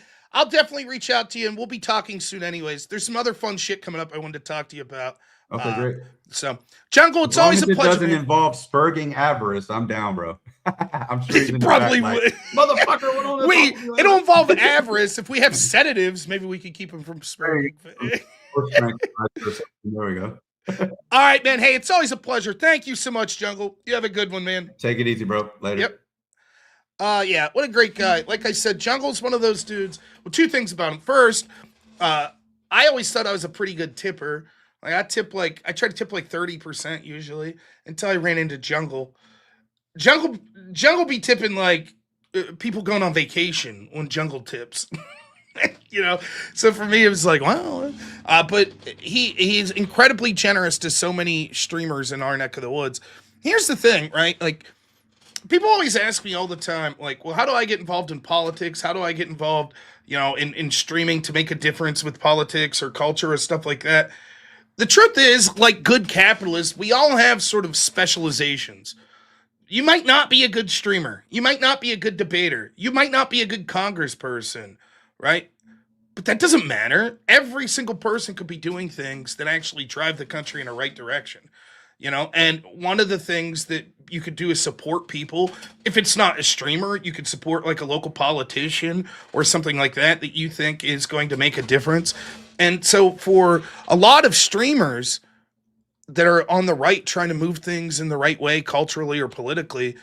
S1: reach out to you, and we'll be talking soon anyways. There's some other fun shit coming up I wanted to talk to you about.
S4: Okay, great.
S1: So Jungle, it's always a pleasure.
S4: It doesn't involve spurging avarice. I'm down, bro. I'm sure
S1: it probably would.
S4: Motherfucker,
S1: it'll involve avarice. If we have sedatives, maybe we could keep him from spurging.
S4: There we go.
S1: All right, man. Hey, it's always a pleasure. Thank you so much, Jungle. You have a good one, man.
S4: Take it easy, bro. Later.
S1: Yep. Yeah, what a great guy. Like I said, Jungle's one of those dudes. Well, two things about him. First, I always thought I was a pretty good tipper. Like I try to tip like 30% usually until I ran into Jungle. Jungle be tipping like people going on vacation when Jungle tips. So for me, it was like, well, but he's incredibly generous to so many streamers in our neck of the woods. Here's the thing, right? Like, people always ask me all the time, like, well, how do I get involved in politics? How do I get involved, in streaming to make a difference with politics or culture or stuff like that? The truth is, like good capitalists, we all have sort of specializations. You might not be a good streamer. You might not be a good debater. You might not be a good congressperson, right? But that doesn't matter. Every single person could be doing things that actually drive the country in a right direction. And one of the things that you could do is support people. If it's not a streamer, you could support like a local politician or something like that you think is going to make a difference. And so for a lot of streamers that are on the right trying to move things in the right way culturally or politically,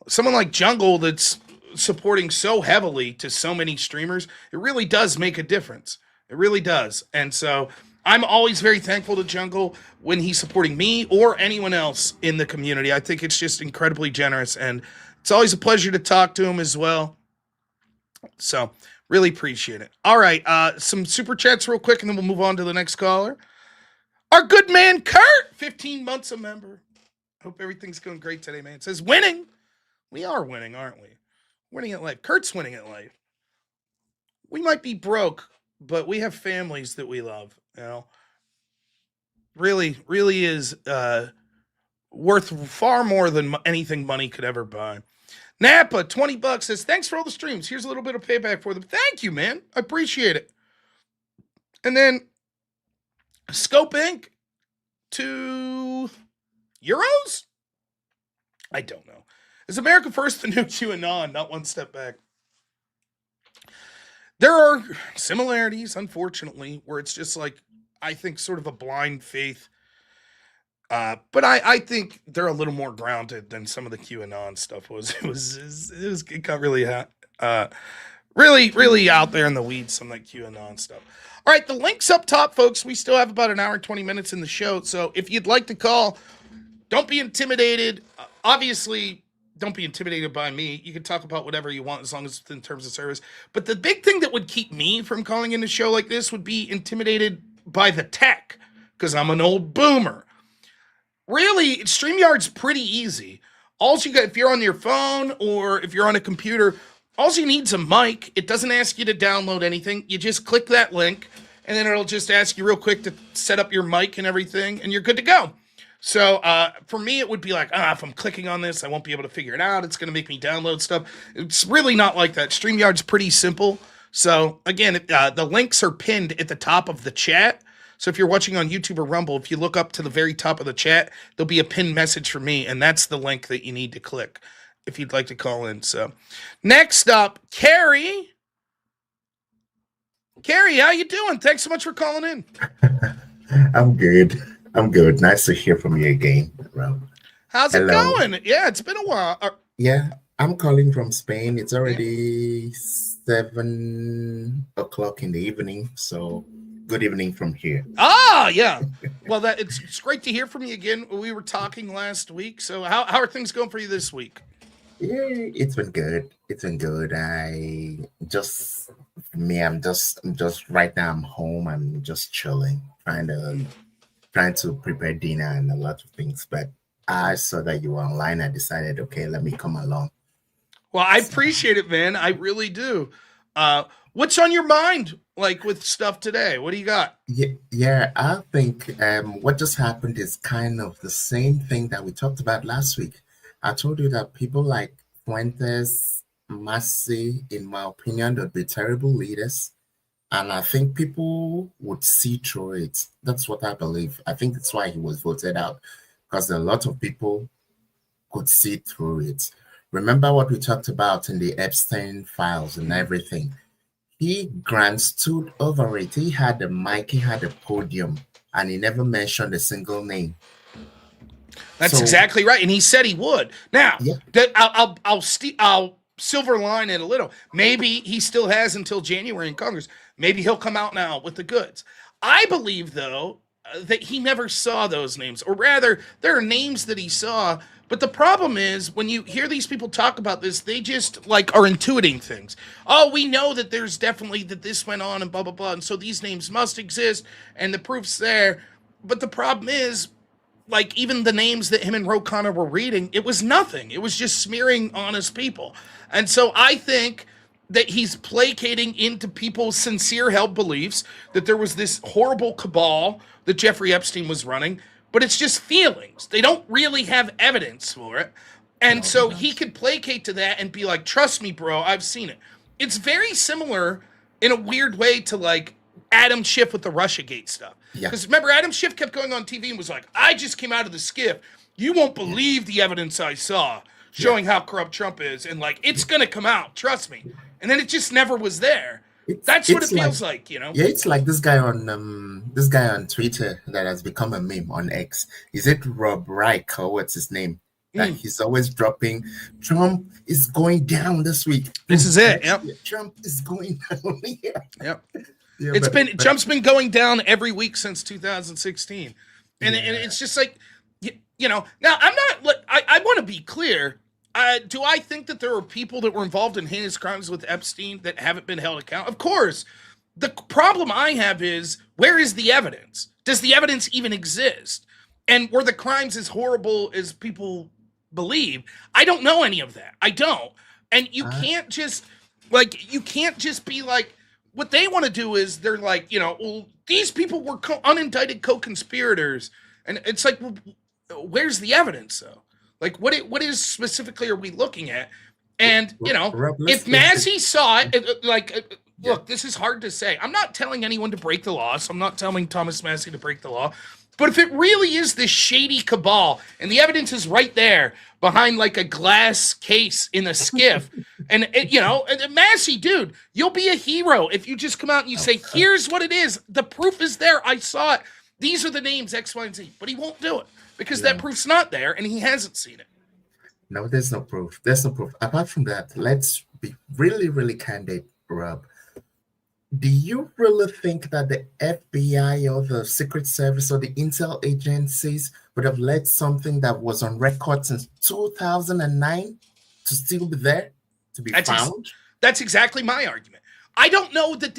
S1: someone like Jungle that's supporting so heavily to so many streamers, it really does make a difference. It really does. And so I'm always very thankful to Jungle when he's supporting me or anyone else in the community. I think it's just incredibly generous, and it's always a pleasure to talk to him as well. So really appreciate it. All right, some super chats real quick, and then we'll move on to the next caller. Our good man Kurt, 15 months a member. Hope everything's going great today, man. It says winning. We are winning, aren't we? Winning at life. Kurt's winning at life. We might be broke, but we have families that we love. Really, really is worth far more than anything money could ever buy. Napa, $20 says, thanks for all the streams. Here's a little bit of payback for them. Thank you, man. I appreciate it. And then Scope Inc. €2. I don't know. Is America First the new QAnon? Not one step back. There are similarities, unfortunately, where it's just like, I think, sort of a blind faith. But I think they're a little more grounded than some of the QAnon stuff was. It got really hot. Really, really out there in the weeds, some of that QAnon stuff. All right, the link's up top, folks. We still have about an hour and 20 minutes in the show. So if you'd like to call, don't be intimidated. Obviously, don't be intimidated by me. You can talk about whatever you want as long as it's in terms of service. But the big thing that would keep me from calling in a show like this would be intimidated by the tech, because I'm an old boomer. Really, StreamYard's pretty easy. All you got, if you're on your phone or if you're on a computer, all you need is a mic. It doesn't ask you to download anything. You just click that link, and then it'll just ask you real quick to set up your mic and everything, and you're good to go. So for me, it would be like, if I'm clicking on this, I won't be able to figure it out. It's going to make me download stuff. It's really not like that. StreamYard's pretty simple. So again, the links are pinned at the top of the chat. So if you're watching on YouTube or Rumble, if you look up to the very top of the chat, there'll be a pinned message for me, and that's the link that you need to click if you'd like to call in. So next up, Carrie. Carrie, how you doing? Thanks so much for calling in.
S5: I'm good. Nice to hear from you again, Rob.
S1: How's it going? Yeah, it's been a while.
S5: Yeah, I'm calling from Spain. It's already 7 o'clock in the evening, so good evening from here.
S1: Yeah. Well, it's great to hear from you again. We were talking last week, so how are things going for you this week?
S5: Yeah, it's been good. I'm just right now I'm home. I'm just chilling, trying to prepare dinner and a lot of things. But I saw that you were online. I decided, okay, let me come along.
S1: Well, I appreciate it, man. I really do. What's on your mind, like with stuff today? What do you got?
S5: Yeah, I think what just happened is kind of the same thing that we talked about last week. I told you that people like Fuentes, Massie, in my opinion, would be terrible leaders. And I think people would see through it. That's what I believe. I think that's why he was voted out, because a lot of people could see through it. Remember what we talked about in the Epstein files and everything. He stood over it. He had the mic, he had the podium, and he never mentioned a single name.
S1: That's exactly right, and he said he would. Now, I'll silver line it a little. Maybe he still has until January in Congress. Maybe he'll come out now with the goods. I believe, though, that he never saw those names, or rather, there are names that he saw, But the problem is when you hear these people talk about this, they just like are intuiting things. Oh, we know that there's definitely that this went on and blah blah blah, and so these names must exist and the proof's there. But the problem is, like, even the names that him and Ro Khanna were reading, it was nothing. It was just smearing honest people. And so I think that he's placating into people's sincere held beliefs that there was this horrible cabal that Jeffrey Epstein was running, but it's just feelings. They don't really have evidence for it. And so he could placate to that and be like, trust me, bro, I've seen it. It's very similar in a weird way to like Adam Schiff with the Russiagate stuff. Because remember, Adam Schiff kept going on TV and was like, I just came out of the skiff. You won't believe the evidence I saw showing how corrupt Trump is. And like, it's going to come out. Trust me. And then it just never was there. That's what it feels like, you know?
S5: Yeah, it's like this guy on Twitter that has become a meme on X. Is it Rob Reich or what's his name? That he's always dropping. Trump is going down this week.
S1: This is it. Yep.
S5: Trump is going down here.
S1: Yep.
S5: Yeah,
S1: Trump's been going down every week since 2016. And it's just like, you know, now I want to be clear. Do I think that there are people that were involved in heinous crimes with Epstein that haven't been held accountable? Of course. The problem I have is, where is the evidence? Does the evidence even exist? And were the crimes as horrible as people believe? I don't know any of that. I don't. And you can't just be like, what they want to do is they're like, you know, well, these people were unindicted co-conspirators. And it's like, well, where's the evidence though? Like, what is specifically are we looking at? And, you know, if Massie saw it, look, this is hard to say. I'm not telling anyone to break the law, so I'm not telling Thomas Massie to break the law. But if it really is this shady cabal, and the evidence is right there behind, like, a glass case in a skiff, and, you know, Massie, dude, you'll be a hero if you just come out and you say, here's what it is. The proof is there. I saw it. These are the names, X, Y, and Z. But he won't do it. Because that proof's not there, and he hasn't seen it.
S5: No, there's no proof. There's no proof. Apart from that, let's be really, really candid, Rob. Do you really think that the FBI or the Secret Service or the intel agencies would have let something that was on record since 2009 to still be there, to be found?
S1: That's exactly my argument. I don't know that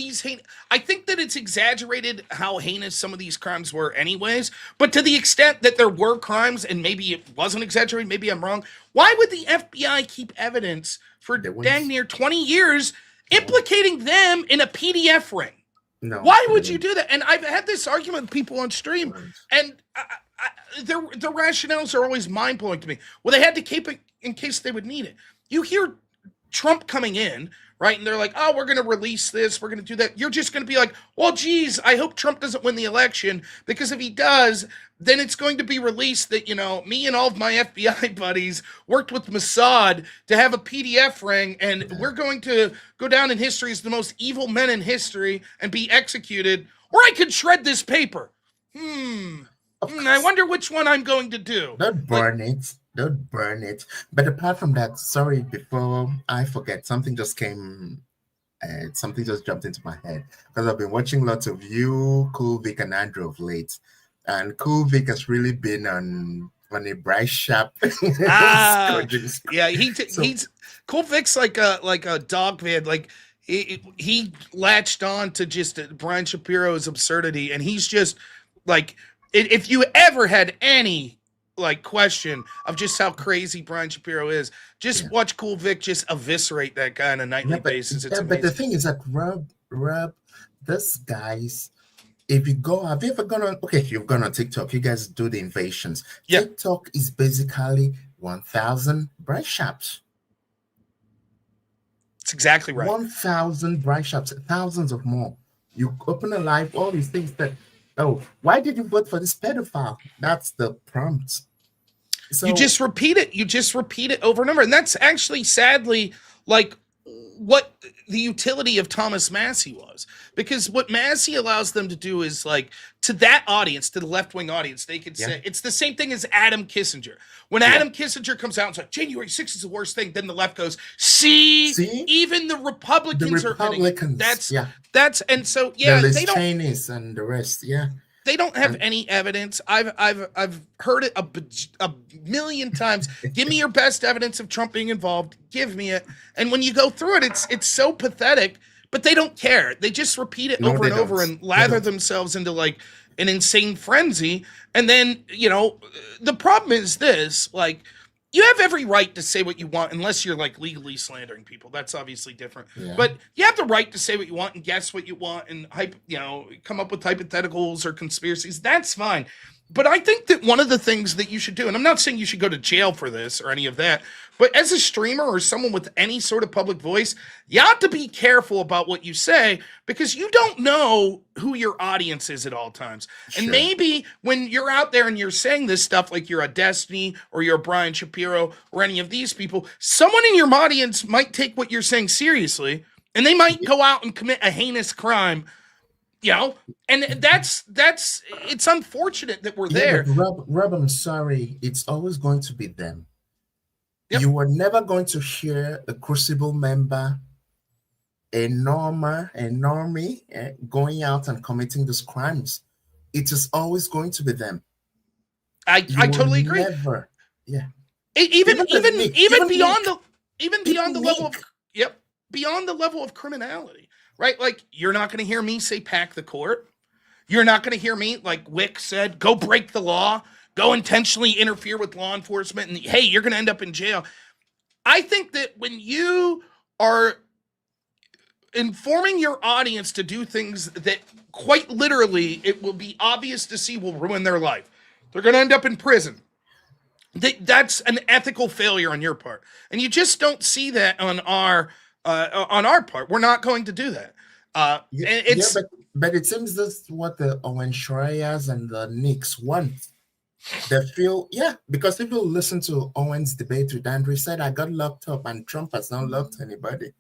S1: I think that it's exaggerated how heinous some of these crimes were anyways, but to the extent that there were crimes, and maybe it wasn't exaggerated, maybe I'm wrong, why would the FBI keep evidence for dang near 20 years implicating them in a PDF ring? No. Why would you do that? And I've had this argument with people on stream, and their rationales are always mind-blowing to me. Well, they had to keep it in case they would need it. You hear Trump coming in, right? And they're like, oh, we're going to release this. We're going to do that. You're just going to be like, well, geez, I hope Trump doesn't win the election, because if he does, then it's going to be released that, you know, me and all of my FBI buddies worked with Mossad to have a PDF ring, and we're going to go down in history as the most evil men in history and be executed. Or I could shred this paper. I wonder which one I'm going to do.
S5: Don't burn it. Don't burn it. But apart from that, sorry, before I forget, something just jumped into my head, because I've been watching lots of you, Cool Vic, and Andrew of late. And Cool Vic has really been on a bright sharp.
S1: Yeah, he's Cool Vic's like a dog man. Like he latched on to just Brian Shapiro's absurdity, and he's just like, if you ever had any like question of just how crazy Brian Shapiro is, just watch Cool Vic just eviscerate that guy on a nightly basis. It's amazing.
S5: But the thing is that Rob, this guys, if you go, have you ever gone on? Okay, you've gone on TikTok. You guys do the invasions. Yeah. TikTok is basically 1,000 bright shops.
S1: It's exactly right.
S5: 1,000 bright shops, thousands of more. You open a live, all these things that. Oh, why did you vote for this pedophile? That's the prompt. So
S1: you just repeat it. You just repeat it over and over. And that's actually, sadly, like what the utility of Thomas Massie was. Because what Massie allows them to do is, like, to that audience, to the left-wing audience, they could say, it's the same thing as Adam Kissinger. When Adam Kissinger comes out and says, January 6th is the worst thing, then the left goes, see? Even the Republicans are admitting it. That's, and so,
S5: the Liz Cheney's and the rest,
S1: They don't have
S5: And
S1: any evidence. I've heard it a million times. Give me your best evidence of Trump being involved. Give me it. And when you go through it, it's so pathetic. But they don't care. They just repeat it
S5: no,
S1: over
S5: they
S1: and over
S5: don't.
S1: and
S5: They
S1: lather
S5: don't.
S1: themselves into like an insane frenzy. And then the problem is this: like, you have every right to say what you want, unless you're like legally slandering people. That's obviously different.
S5: Yeah.
S1: But you have the right to say what you want and guess what you want and come up with hypotheticals or conspiracies. That's fine. But I think that one of the things that you should do, and I'm not saying you should go to jail for this or any of that, but as a streamer or someone with any sort of public voice, you ought to be careful about what you say because you don't know who your audience is at all times. And
S5: Sure.
S1: maybe when you're out there and you're saying this stuff like you're a Destiny or you're a Brian Shapiro or any of these people, someone in your audience might take what you're saying seriously and they might go out and commit a heinous crime. And that's it's unfortunate that we're
S5: Yeah,
S1: there.
S5: but Rob, I'm sorry. It's always going to be them.
S1: Yep.
S5: You are never going to hear a Crucible member, a normie, going out and committing these crimes. It is always going to be them.
S1: I
S5: You will
S1: totally agree.
S5: never, yeah.
S1: Even
S5: Even Nick,
S1: even
S5: even
S1: beyond
S5: Nick,
S1: beyond the
S5: even
S1: level of
S5: Nick.
S1: beyond the level of criminality, right? Like you're not going to hear me say pack the court. You're not going to hear me, like Wick said, go break the law, go intentionally interfere with law enforcement, and hey, you're going to end up in jail. I think that when you are informing your audience to do things that quite literally it will be obvious to see will ruin their life, they're going to end up in prison. That's an ethical failure on your part, and you just don't see that on our part. We're not going to do that.
S5: Yeah,
S1: And it's
S5: but it seems that's what the Owen Schroyers and the Knicks want. They feel, yeah, because people listen to Owen's debate with Andrew, said, I got locked up and Trump has not locked anybody.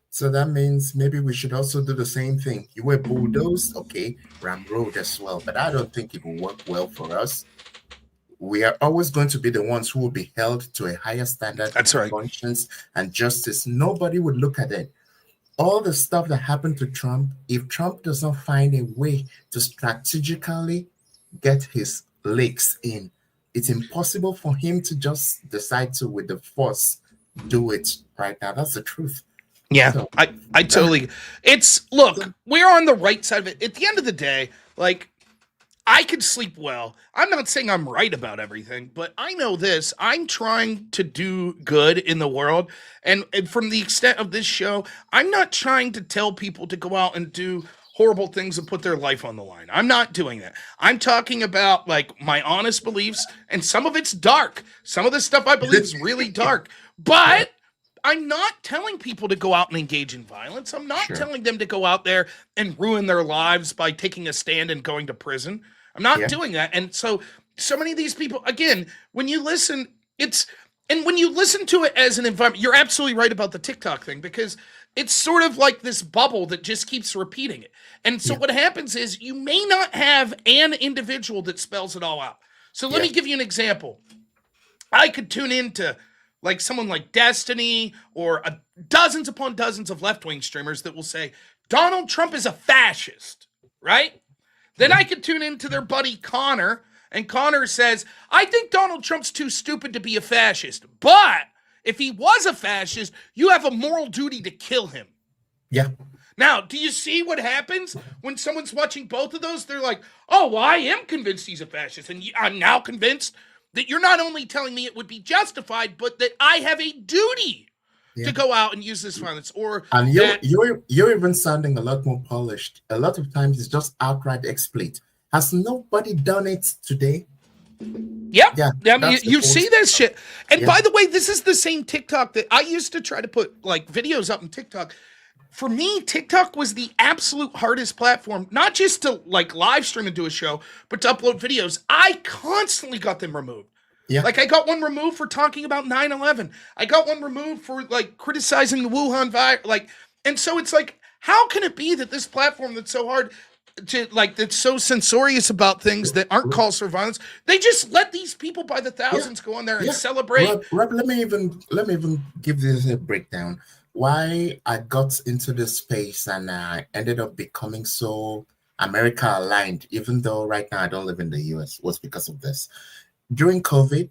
S5: So that means maybe we should also do the same thing. You were bulldozed, okay, Ram Road as well. But I don't think it will work well for us. We are always going to be the ones who will be held to a higher standard
S1: That's
S5: of
S1: right.
S5: conscience and justice. Nobody would look at it. All the stuff that happened to Trump, if Trump does not find a way to strategically get his leaks in, it's impossible for him to just decide to, with the force, do it right now. That's the truth.
S1: Yeah,
S5: So,
S1: I totally. Look, we're on the right side of it. At the end of the day, like, I could sleep well. I'm not saying I'm right about everything, but I know this. I'm trying to do good in the world. And from the extent of this show, I'm not trying to tell people to go out and do horrible things and put their life on the line. I'm not doing that. I'm talking about like my honest beliefs, and some of it's dark. Some of the stuff I believe is really dark. But I'm not telling people to go out and engage in violence. I'm not
S5: Sure.
S1: telling them to go out there and ruin their lives by taking a stand and going to prison. I'm not
S5: Yeah.
S1: doing that. And so many of these people, again, when you listen, when you listen to it as an environment, you're absolutely right about the TikTok thing because it's sort of like this bubble that just keeps repeating it. And so
S5: Yeah.
S1: what happens is you may not have an individual that spells it all out. So let
S5: Yeah.
S1: me give you an example. I could tune into like someone like Destiny or dozens upon dozens of left-wing streamers that will say Donald Trump is a fascist, right? Then I could tune into their buddy Connor, and Connor says, I think Donald Trump's too stupid to be a fascist, but if he was a fascist, you have a moral duty to kill him.
S5: Yeah.
S1: Now, do you see what happens when someone's watching both of those? They're like, oh, well, I am convinced he's a fascist, and I'm now convinced that you're not only telling me it would be justified, but that I have a duty to go out and use this violence. Or
S5: And
S1: that,
S5: you're even sounding a lot more polished. A lot of times it's just outright expletive. Has nobody done it today?
S1: yep.
S5: Yeah,
S1: I mean,
S5: that's the
S1: you see
S5: point.
S1: this shit. And
S5: Yeah.
S1: by the way, this is the same TikTok that I used to try to put like videos up in TikTok. For me, TikTok was the absolute hardest platform, not just to like live stream and do a show, but to upload videos. I constantly got them removed.
S5: Yeah.
S1: Like I got one removed for talking about 9/11. I got one removed for like criticizing the Wuhan virus. Like, and so it's like, how can it be that this platform that's so hard to like, that's so censorious about things that aren't calls for violence, they just let these people by the thousands go on there and
S5: Yeah.
S1: celebrate?
S5: Rob, let me even give this a breakdown. Why I got into this space and I ended up becoming so America aligned, even though right now I don't live in the US, was because of this. During COVID,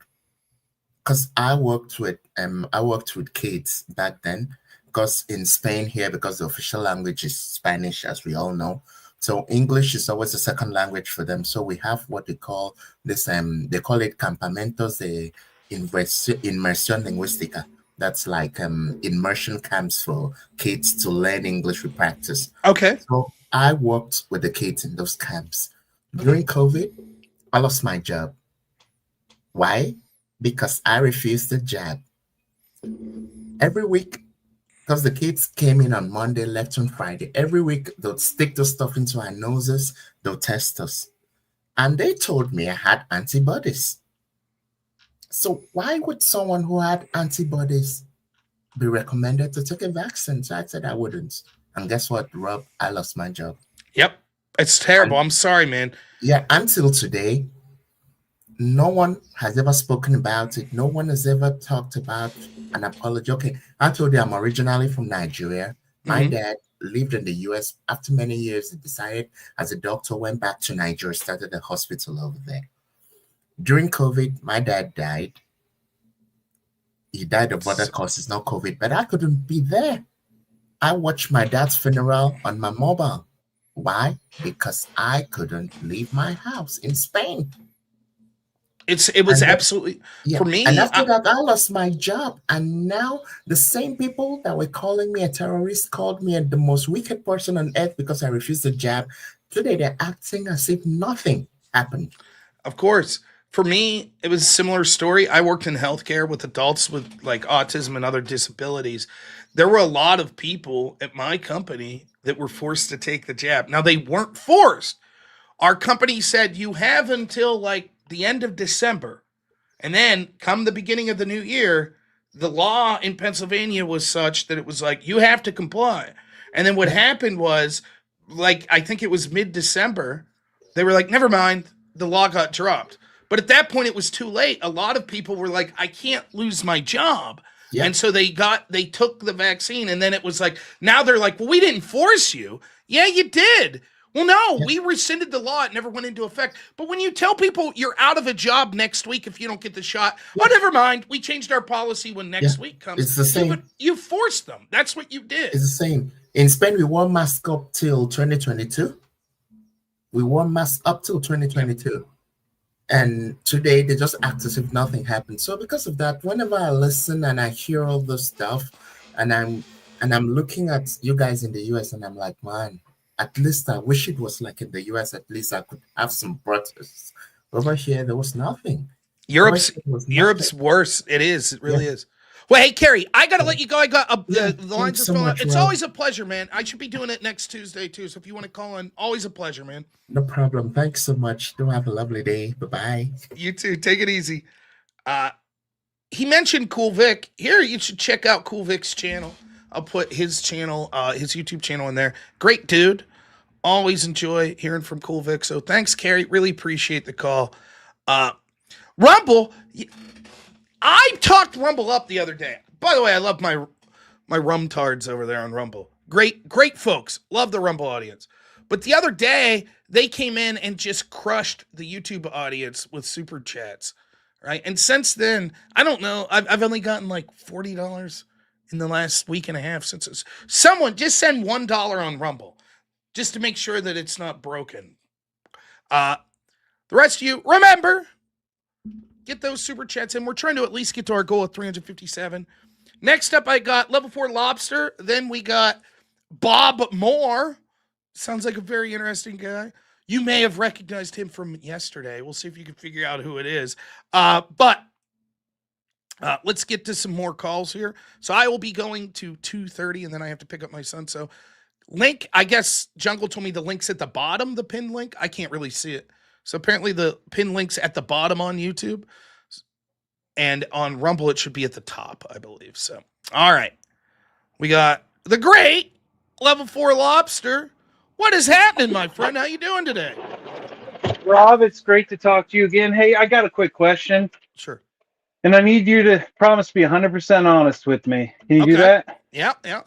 S5: because I worked with kids back then, because in Spain here, because the official language is Spanish, as we all know. So English is always a second language for them. So we have what they call this they call it campamentos de inmersión lingüística. That's like immersion camps for kids to learn English with practice.
S1: Okay.
S5: So I worked with the kids in those camps. During COVID, I lost my job. Why? Because I refused the jab. Every week, because the kids came in on Monday, left on Friday. Every week, they'll stick the stuff into our noses, they'll test us. And they told me I had antibodies. So why would someone who had antibodies be recommended to take a vaccine? So I said I wouldn't. And guess what, Rob? I lost my job.
S1: Yep. It's terrible. I'm sorry, man.
S5: Yeah, until today, no one has ever spoken about it. No one has ever talked about an apology. Okay, I told you I'm originally from Nigeria. My dad lived in the US. After many years, he decided as a doctor, went back to Nigeria, started a hospital over there. During COVID, my dad died. He died of other causes, not COVID, but I couldn't be there. I watched my dad's funeral on my mobile. Why? Because I couldn't leave my house in Spain.
S1: It was absolutely for me.
S5: And after that, I lost my job. And now the same people that were calling me a terrorist called me the most wicked person on earth because I refused the jab. Today, they're acting as if nothing happened.
S1: Of course. For me, it was a similar story. I worked in healthcare with adults with like autism and other disabilities. There were a lot of people at my company that were forced to take the jab. Now, they weren't forced. Our company said you have until like the end of December. And then come the beginning of the new year, the law in Pennsylvania was such that it was like, you have to comply. And then what happened was, like, I think it was mid-December, they were like, never mind, the law got dropped. But at that point, it was too late. A lot of people were like, I can't lose my job. Yeah. And so they took the vaccine. And then it was like, now they're like, well, we didn't force you. Yeah, you did. Well, no, we rescinded the law. It never went into effect. But when you tell people you're out of a job next week if you don't get the shot, oh, never mind. We changed our policy when next week comes.
S5: It's the same.
S1: You forced them. That's what you did.
S5: It's the same. In Spain, we wore masks up till 2022. We wore masks up till 2022. And today, they just act as if nothing happened. So because of that, whenever I listen and I hear all this stuff, and I'm looking at you guys in the US, and I'm like, man, at least I wish it was like in the US. At least I could have some protests. Over here, there was nothing.
S1: Europe's worse. It is. It really is. Well, hey, Carrie, I got to let you go. I got the lines are filling up. It's always a pleasure, man. I should be doing it next Tuesday, too. So if you want to call in, always a pleasure, man.
S5: No problem. Thanks so much. Do have a lovely day. Bye-bye.
S1: You too. Take it easy. He mentioned Cool Vic. Here, you should check out Cool Vic's channel. I'll put his channel, his YouTube channel in there. Great dude. Always enjoy hearing from Cool Vic. So thanks, Carrie. Really appreciate the call. Rumble. I talked Rumble up the other day. By the way, I love my rumtards over there on Rumble. Great folks. Love the Rumble audience. But the other day, they came in and just crushed the YouTube audience with super chats, right? And since then, I don't know. I've only gotten like $40 in the last week and a half since it's... Someone just send $1 on Rumble just to make sure that it's not broken. The rest of you, remember... Get those super chats in. We're trying to at least get to our goal of 357. Next up, I got level 4 Lobster. Then we got Bob Moore. Sounds like a very interesting guy. You may have recognized him from yesterday. We'll see if you can figure out who it is. But let's get to some more calls here. So I will be going to 2:30, and then I have to pick up my son. So link, I guess Jungle told me the link's at the bottom, the pinned link. I can't really see it. So apparently the pin link's at the bottom on YouTube. And on Rumble, it should be at the top, I believe. So, all right. We got the great level 4 Lobster. What is happening, my friend? How you doing today?
S6: Rob, it's great to talk to you again. Hey, I got a quick question.
S1: Sure.
S6: And I need you to promise to be 100% honest with me. Can you do that?
S1: Yeah.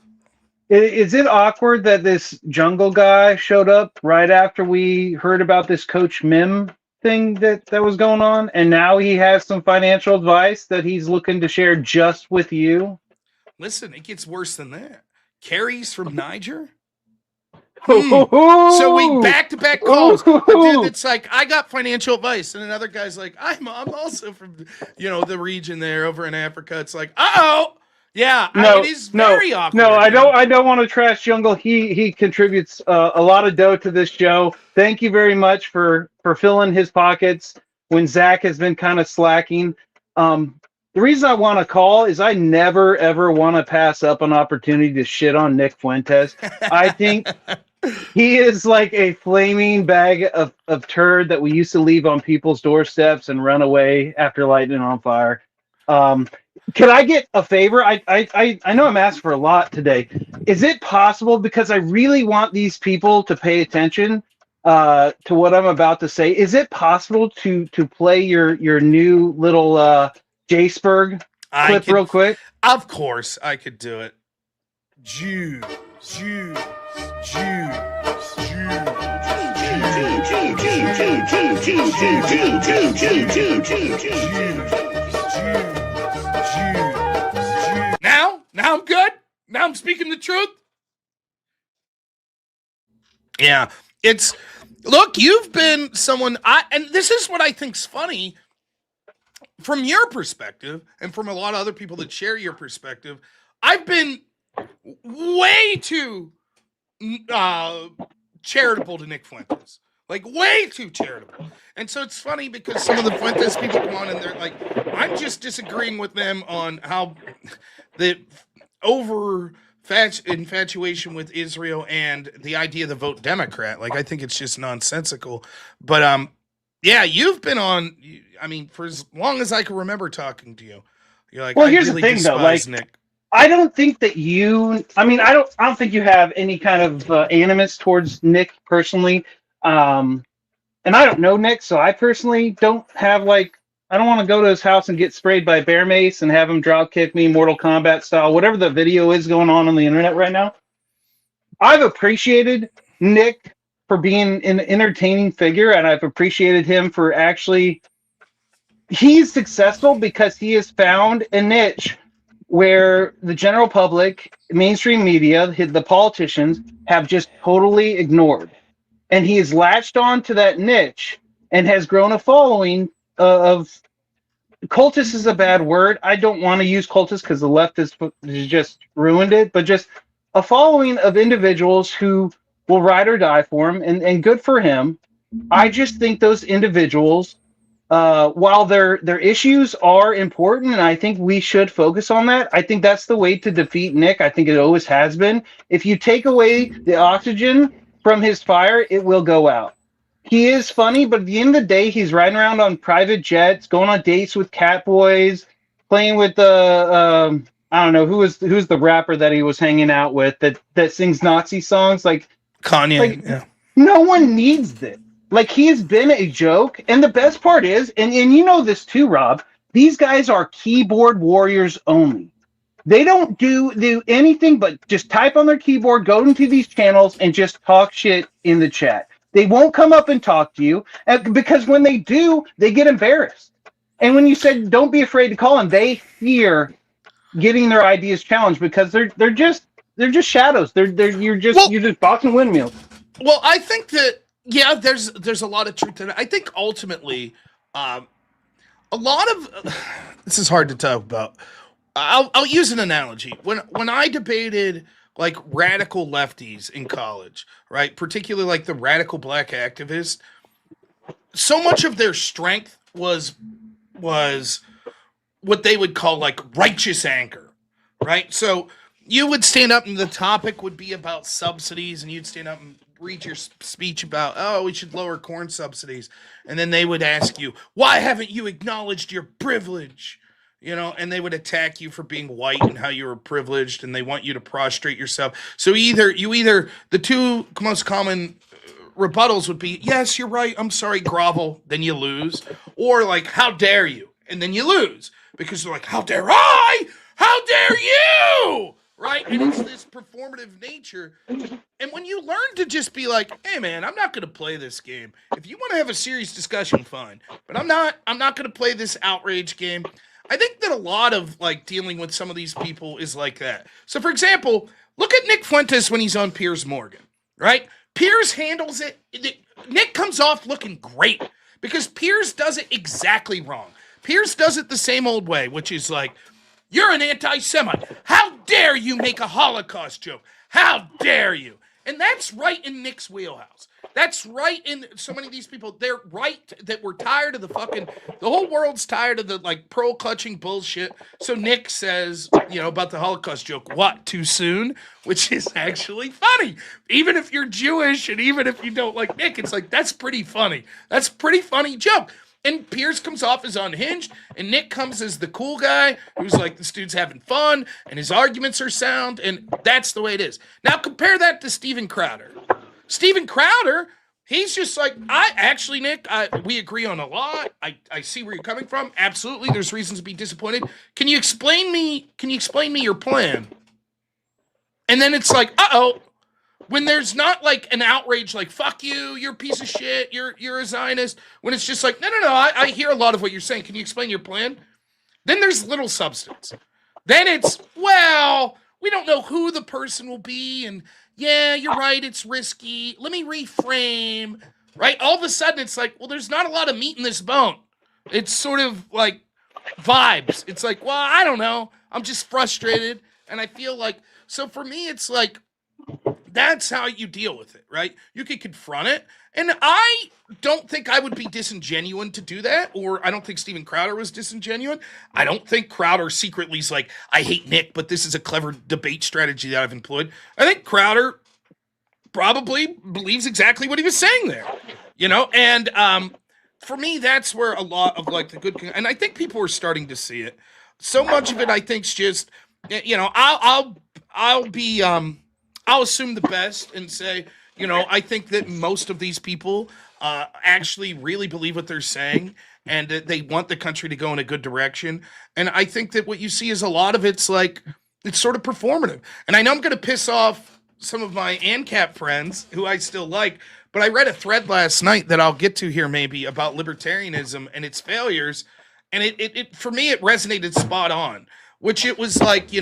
S6: Is it awkward that this jungle guy showed up right after we heard about this Coach Mim thing that was going on, and now he has some financial advice that he's looking to share just with you?
S1: Listen, it gets worse than that. Carrie's from Niger. So we back-to-back calls. A dude that's like, I got financial advice, and another guy's like, I'm also from, the region there over in Africa. It's like, yeah, it is very awkward.
S6: No, I don't want to trash Jungle. He contributes a lot of dough to this show. Thank you very much for filling his pockets when Zach has been kind of slacking. The reason I want to call is I never ever want to pass up an opportunity to shit on Nick Fuentes. I think he is like a flaming bag of turd that we used to leave on people's doorsteps and run away after lighting it on fire. Could I get a favor? I know I'm asking for a lot today. Is it possible, because I really want these people to pay attention to what I'm about to say, is it possible to play your new little Jaceberg clip real quick?
S1: Of course, I could do it. Jews. Now I'm good. Now I'm speaking the truth. Yeah, look, you've been someone, and this is what I think's funny from your perspective, and from a lot of other people that share your perspective. I've been way too charitable to Nick Fuentes. Like, way too charitable. And so it's funny because some of the Fuentes people come on and they're like, I'm just disagreeing with them on how the infatuation with Israel and the idea to vote Democrat. Like, I think it's just nonsensical. But yeah, you've been on, for as long as I can remember talking to you. You're like,
S6: well, here's the thing though, like, Nick. I don't think that I don't think you have any kind of animus towards Nick personally. And I don't know Nick, so I personally don't have I don't want to go to his house and get sprayed by bear mace and have him drop kick me Mortal Kombat style, whatever the video is going on the internet right now. I've appreciated Nick for being an entertaining figure, and I've appreciated him for he's successful because he has found a niche where the general public, mainstream media, the politicians have just totally ignored. And he has latched on to that niche and has grown a following of cultists is a bad word. I don't want to use cultists because the left has just ruined it, but just a following of individuals who will ride or die for him, and good for him. I just think those individuals, while their issues are important, and I think we should focus on that, I think that's the way to defeat Nick. I think it always has been. If you take away the oxygen from his fire, it will go out. He is funny, but at the end of the day, he's riding around on private jets, going on dates with cat boys, playing with the I don't know who's the rapper that he was hanging out with that sings Nazi songs, like
S1: Kanye. Yeah.
S6: No one needs this. Like, he has been a joke, and the best part is, and you know this too, Rob, these guys are keyboard warriors only. They don't do anything but just type on their keyboard, go into these channels, and just talk shit in the chat. They won't come up and talk to you, because when they do, they get embarrassed. And when you said don't be afraid to call them, they fear getting their ideas challenged because they're just shadows. You're just boxing windmills.
S1: Well, I think that there's a lot of truth to that. I think ultimately, a lot of this is hard to talk about. I'll use an analogy. When I debated like radical lefties in college, right? Particularly like the radical black activists, so much of their strength was what they would call like righteous anger, right? So you would stand up and the topic would be about subsidies, and you'd stand up and read your speech about, we should lower corn subsidies. And then they would ask you, why haven't you acknowledged your privilege? And they would attack you for being white and how you were privileged, and they want you to prostrate yourself. So either the two most common rebuttals would be, yes, you're right, I'm sorry, grovel, then you lose. Or like, how dare you? And then you lose. Because they're like, how dare I? How dare you? right? And it's this performative nature. And when you learn to just be like, hey man, I'm not going to play this game. If you want to have a serious discussion, fine. But I'm not going to play this outrage game. I think that a lot of like dealing with some of these people is like that. So for example, look at Nick Fuentes when he's on Piers Morgan, right? Piers handles it. Nick comes off looking great because Piers does it exactly wrong. Piers does it the same old way, which is like, you're an anti-Semite. How dare you make a Holocaust joke? How dare you? And that's right in Nick's wheelhouse. That's right in so many of these people. They're right that we're tired of the whole world's tired of the like pearl clutching bullshit. So Nick says, about the Holocaust joke, what, too soon? Which is actually funny. Even if you're Jewish and even if you don't like Nick, it's like, that's pretty funny. That's a pretty funny joke. And Piers comes off as unhinged, and Nick comes as the cool guy who's like, this dude's having fun, and his arguments are sound, and that's the way it is. Now compare that to Steven Crowder. Steven Crowder, he's just like, Nick, we agree on a lot. I see where you're coming from. Absolutely, there's reasons to be disappointed. Can you explain me your plan? And then it's like, when there's not like an outrage, like fuck you, you're a piece of shit, you're a Zionist. When it's just like, no, I hear a lot of what you're saying. Can you explain your plan? Then there's little substance. Then it's, well, we don't know who the person will be, and yeah, you're right, it's risky. Let me reframe, right? All of a sudden, it's like, well, there's not a lot of meat in this bone. It's sort of like vibes. It's like, well, I don't know. I'm just frustrated, and I feel like, so for me, it's like, that's how you deal with it, right? You can confront it. And I don't think I would be disingenuous to do that, or I don't think Steven Crowder was disingenuous. I don't think Crowder secretly is like, I hate Nick, but this is a clever debate strategy that I've employed. I think Crowder probably believes exactly what he was saying there, And for me, that's where a lot of like the good, and I think people are starting to see it. So much of it, I think, is just, I'll assume the best and say, I think that most of these people actually really believe what they're saying and that they want the country to go in a good direction. And I think that what you see is a lot of it's like, it's sort of performative. And I know I'm going to piss off some of my ANCAP friends who I still like, but I read a thread last night that I'll get to here maybe about libertarianism and its failures. And it for me, it resonated spot on, which it was like,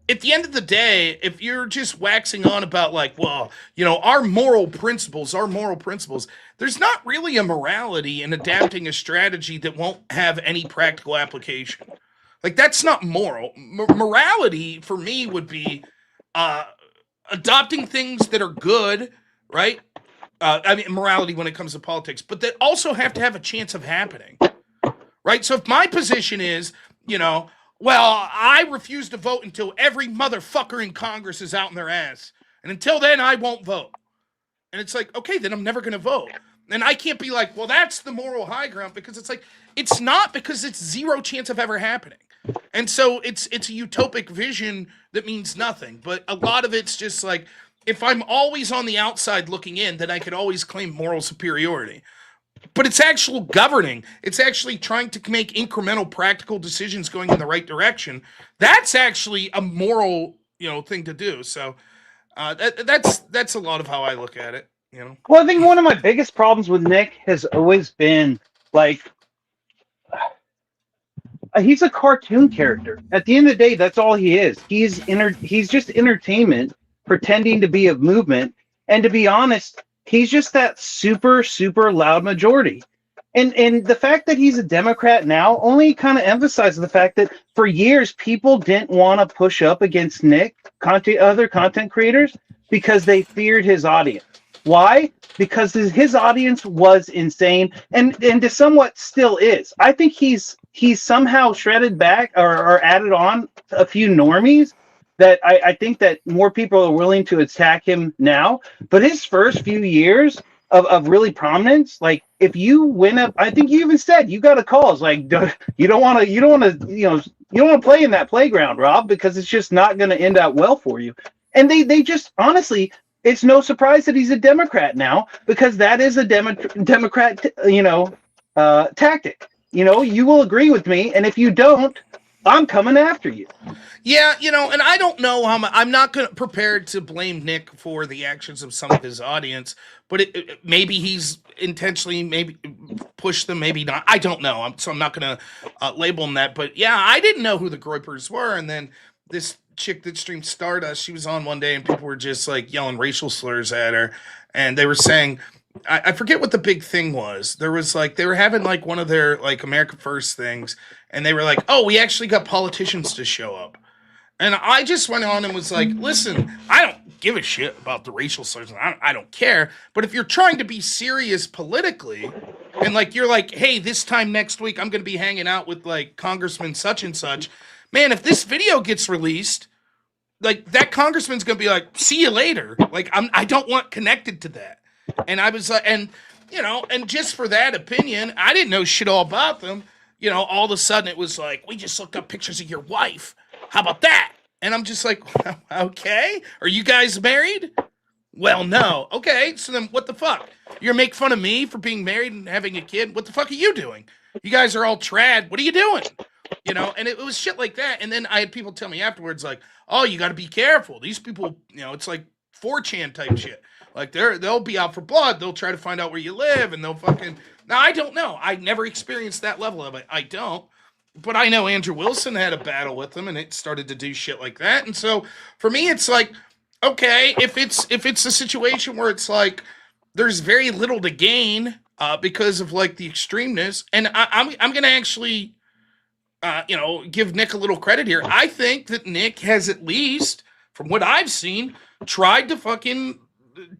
S1: at the end of the day, if you're just waxing on about like, well, our moral principles, there's not really a morality in adapting a strategy that won't have any practical application. Like, that's not moral. Morality for me would be adopting things that are good, right? Morality when it comes to politics, but that also have to have a chance of happening, right? So if my position is, well, I refuse to vote until every motherfucker in Congress is out in their ass. And until then, I won't vote. And it's like, okay, then I'm never going to vote. And I can't be like, well, that's the moral high ground, because it's like, it's not, because it's zero chance of ever happening. And so it's a utopic vision that means nothing. But a lot of it's just like, if I'm always on the outside looking in, then I could always claim moral superiority. But it's actual governing. It's actually trying to make incremental, practical decisions going in the right direction. That's actually a moral, thing to do. So that's a lot of how I look at it.
S6: Well, I think one of my biggest problems with Nick has always been like, he's a cartoon character. At the end of the day, that's all he is. He's just entertainment, pretending to be a movement. And to be honest, he's just that super, super loud majority. And the fact that he's a Democrat now only kind of emphasizes the fact that for years, people didn't want to push up against Nick, other content creators, because they feared his audience. Why? Because his audience was insane and to somewhat still is. I think he's somehow shredded back or added on a few normies that I think that more people are willing to attack him now. But his first few years of really prominence, like if you win up, I think you even said you got a call. It's like you don't want to play in that playground, Rob, because it's just not going to end out well for you. And they just honestly, it's no surprise that he's a Democrat now, because that is a Democrat tactic. You will agree with me, and if you don't, I'm coming after you.
S1: Yeah, and I don't know how much. I'm not prepared to blame Nick for the actions of some of his audience, but maybe he's intentionally maybe pushed them, maybe not. I don't know. So I'm not going to label him that. But yeah, I didn't know who the Groypers were, and then this chick that streamed Stardust, she was on one day, and people were just like yelling racial slurs at her, and they were saying, I forget what the big thing was. There was like they were having like one of their like America First things, and they were like, "Oh, we actually got politicians to show up." And I just went on and was like, listen, I don't give a shit about the racial slurs. I don't care. But if you're trying to be serious politically, and like you're like, hey, this time next week, I'm going to be hanging out with like Congressman such and such. Man, if this video gets released, like that congressman's going to be like, see you later. Like, I don't want connected to that. And I was like, and just for that opinion, I didn't know shit all about them. All of a sudden it was like, we just looked up pictures of your wife. How about that? And I'm just like, okay. Are you guys married? Well, no. Okay, so then what the fuck? You're gonna make fun of me for being married and having a kid? What the fuck are you doing? You guys are all trad. What are you doing? And it was shit like that. And then I had people tell me afterwards, like, oh, you got to be careful. These people, it's like 4chan type shit. Like they'll be out for blood. They'll try to find out where you live, and they'll fucking. Now I don't know. I never experienced that level of it. I don't. But I know Andrew Wilson had a battle with them, and it started to do shit like that. And so for me, it's like, okay, if it's a situation where it's like there's very little to gain because of like the extremeness, and I'm gonna actually give Nick a little credit here. I think that Nick has, at least from what I've seen, tried to fucking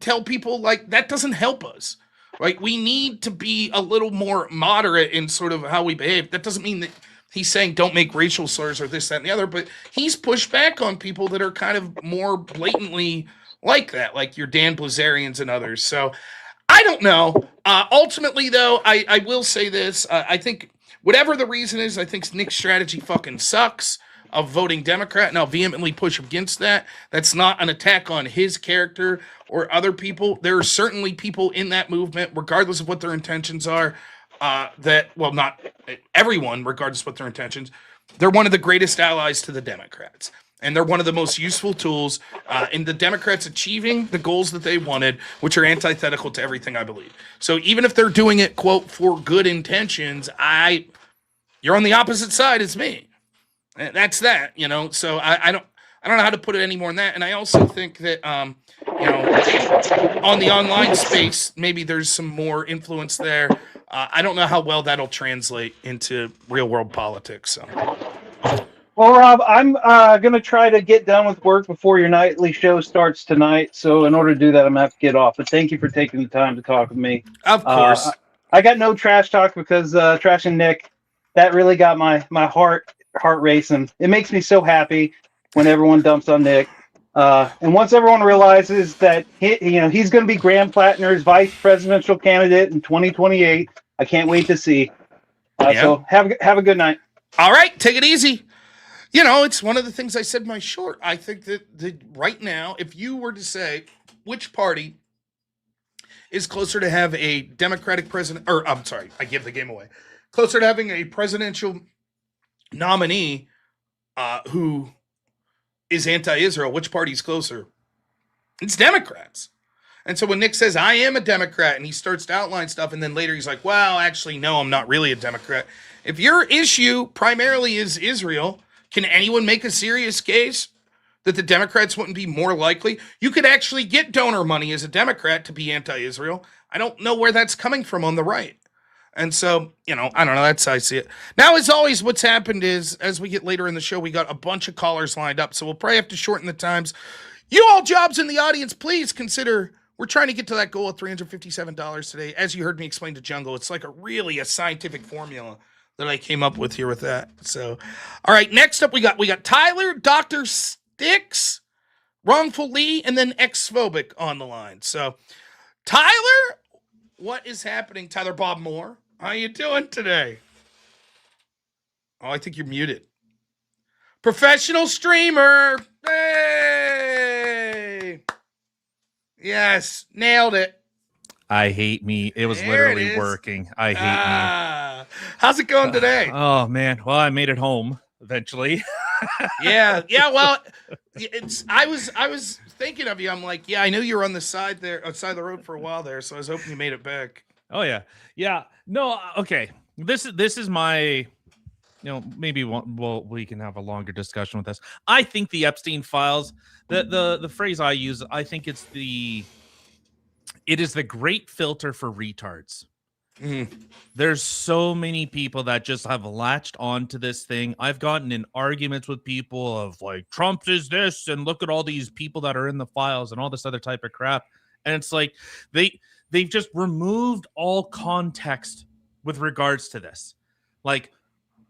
S1: tell people like that doesn't help us. Like we need to be a little more moderate in sort of how we behave. That doesn't mean that he's saying don't make racial slurs or this, that, and the other, but he's pushed back on people that are kind of more blatantly like that, like your Dan Blazarians and others. So I don't know. Ultimately, though, I will say this. I think whatever the reason is, I think Nick's strategy fucking sucks of voting Democrat, and I'll vehemently push against that. That's not an attack on his character or other people. There are certainly people in that movement, regardless of what their intentions are, not everyone, regardless of what their intentions, they're one of the greatest allies to the Democrats. And they're one of the most useful tools in the Democrats achieving the goals that they wanted, which are antithetical to everything I believe. So even if they're doing it, quote, for good intentions, you're on the opposite side as me. And that's that, so I don't know how to put it any more than that. And I also think that, on the online space, maybe there's some more influence there. I don't know how well that'll translate into real world politics. So.
S6: Well, Rob, I'm going to try to get done with work before your nightly show starts tonight. So in order to do that, I'm going to have to get off. But thank you for taking the time to talk with me.
S1: Of course.
S6: I got no trash talk because Trash and Nick, that really got my heart racing. It makes me so happy when everyone dumps on Nick. And once everyone realizes that he's going to be Graham Plattner's vice presidential candidate in 2028, I can't wait to see. So have a good night.
S1: All right, take it easy. It's one of the things I said in my short. I think that right now, if you were to say which party is closer to have a Democratic president, or I'm sorry, I give the game away, closer to having a presidential nominee who is anti-Israel, which party's closer? It's Democrats. And so when Nick says, I am a Democrat, and he starts to outline stuff, and then later he's like, well, actually, no, I'm not really a Democrat. If your issue primarily is Israel, can anyone make a serious case that the Democrats wouldn't be more likely? You could actually get donor money as a Democrat to be anti-Israel. I don't know where that's coming from on the right. And so, I don't know. That's how I see it. Now, as always, what's happened is, as we get later in the show, we got a bunch of callers lined up. So we'll probably have to shorten the times. You all jobs in the audience, please consider, we're trying to get to that goal of $357 today. As you heard me explain to Jungle, it's like a scientific formula that I came up with here with that. So, all right, next up we got Tyler, Dr. Sticks, Wrongful Lee, and then X-Phobic on the line. So, Tyler, what is happening? Tyler Bob Moore, how you doing today? Oh, I think you're muted. Professional streamer. Hey! Yes, nailed it.
S7: I hate me. It was literally working. I hate me.
S1: How's it going today?
S7: Oh, man. Well, I made it home. eventually.
S1: Yeah. Well, I was thinking of you. I'm like, yeah, I knew you were on the side there, outside the road for a while there, so I was hoping you made it back.
S7: Oh yeah. Yeah. No, okay. This is my, maybe we can have a longer discussion with this. I think the Epstein files, the phrase I use, I think it is the great filter for retards. There's so many people that just have latched onto this thing. I've gotten in arguments with people of like, Trump is this, and look at all these people that are in the files and all this other type of crap. And it's like they've just removed all context with regards to this. Like,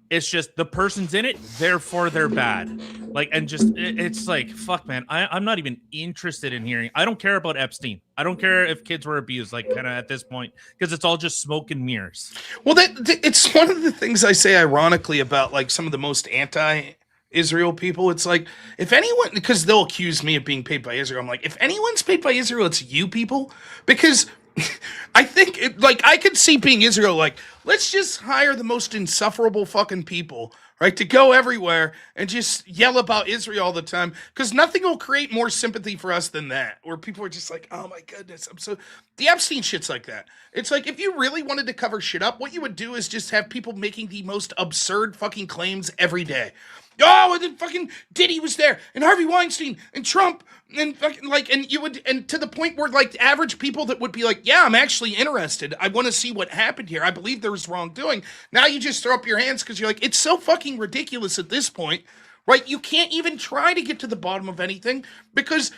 S7: it's just the person's in it, therefore they're bad. Like, and just it's like, fuck, man. I'm not even interested in hearing. I don't care about Epstein. I don't care if kids were abused, like, kind of at this point, because it's all just smoke and mirrors.
S1: Well, it's one of the things I say ironically about like some of the most anti-Israel people. It's like, if anyone, because they'll accuse me of being paid by Israel. I'm like, if anyone's paid by Israel, it's you people, because I think I could see being Israel like, let's just hire the most insufferable fucking people, right, to go everywhere and just yell about Israel all the time, because nothing will create more sympathy for us than that, where people are just like, oh my goodness, the Epstein shit's like that. It's like, if you really wanted to cover shit up, what you would do is just have people making the most absurd fucking claims every day. Oh, and then fucking Diddy was there, and Harvey Weinstein, and Trump, and fucking and to the point where like average people that would be like, yeah, I'm actually interested. I want to see what happened here. I believe there was wrongdoing. Now you just throw up your hands because you're like, it's so fucking ridiculous at this point, right? You can't even try to get to the bottom of anything because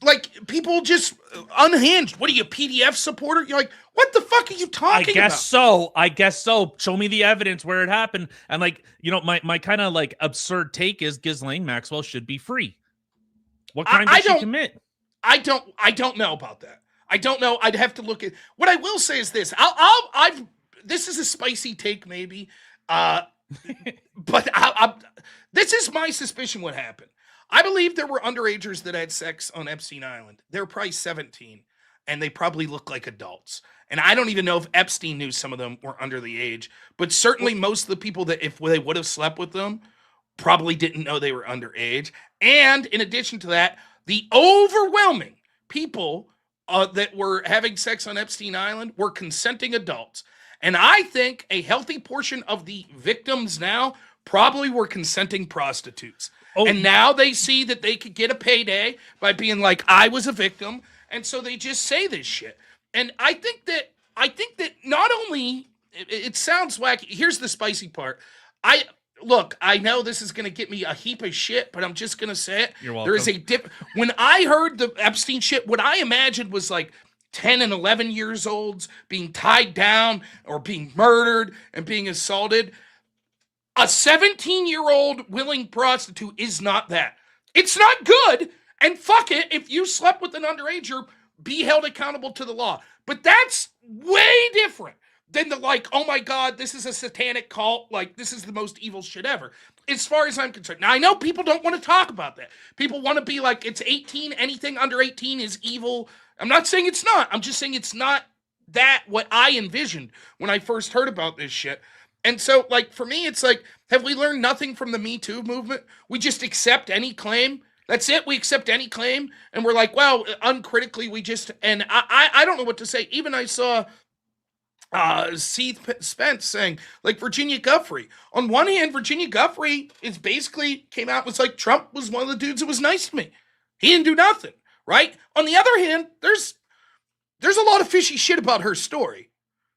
S1: like people just unhinged. What are you, a PDF supporter? You're like, what the fuck are you talking about?
S7: I guess so. Show me the evidence where it happened. And like, my kind of like absurd take is Ghislaine Maxwell should be free. What crime did she commit?
S1: I don't know about that. I don't know. I'd have to look at. What I will say is this. This is a spicy take, maybe. But this is my suspicion what happened. I believe there were underagers that had sex on Epstein Island. They were probably 17, and they probably look like adults. And I don't even know if Epstein knew some of them were under the age, but certainly most of the people that if they would have slept with them probably didn't know they were underage. And in addition to that, the overwhelming people that were having sex on Epstein Island were consenting adults. And I think a healthy portion of the victims now probably were consenting prostitutes. Oh. And now they see that they could get a payday by being like, I was a victim. And so they just say this shit. And I think that not only it sounds wacky. Here's the spicy part. I know this is going to get me a heap of shit, but I'm just going to say it.
S7: You're welcome.
S1: There is a dip. When I heard the Epstein shit, what I imagined was like 10 and 11 years olds being tied down or being murdered and being assaulted. A 17-year-old willing prostitute is not that. It's not good. And fuck it, if you slept with an underager, be held accountable to the law. But that's way different than the like, oh my God, this is a satanic cult. Like, this is the most evil shit ever. As far as I'm concerned. Now, I know people don't want to talk about that. People want to be like, it's 18. Anything under 18 is evil. I'm not saying it's not. I'm just saying it's not that what I envisioned when I first heard about this shit. And so, like, for me, it's like, have we learned nothing from the Me Too movement? We just accept any claim. That's it. We accept any claim. And we're like, well, uncritically, we just, and I don't know what to say. Even I saw Seth Spence saying, like, Virginia Giuffre. On one hand, Virginia Giuffre is basically came out and was like, Trump was one of the dudes that was nice to me. He didn't do nothing, right? On the other hand, there's a lot of fishy shit about her story.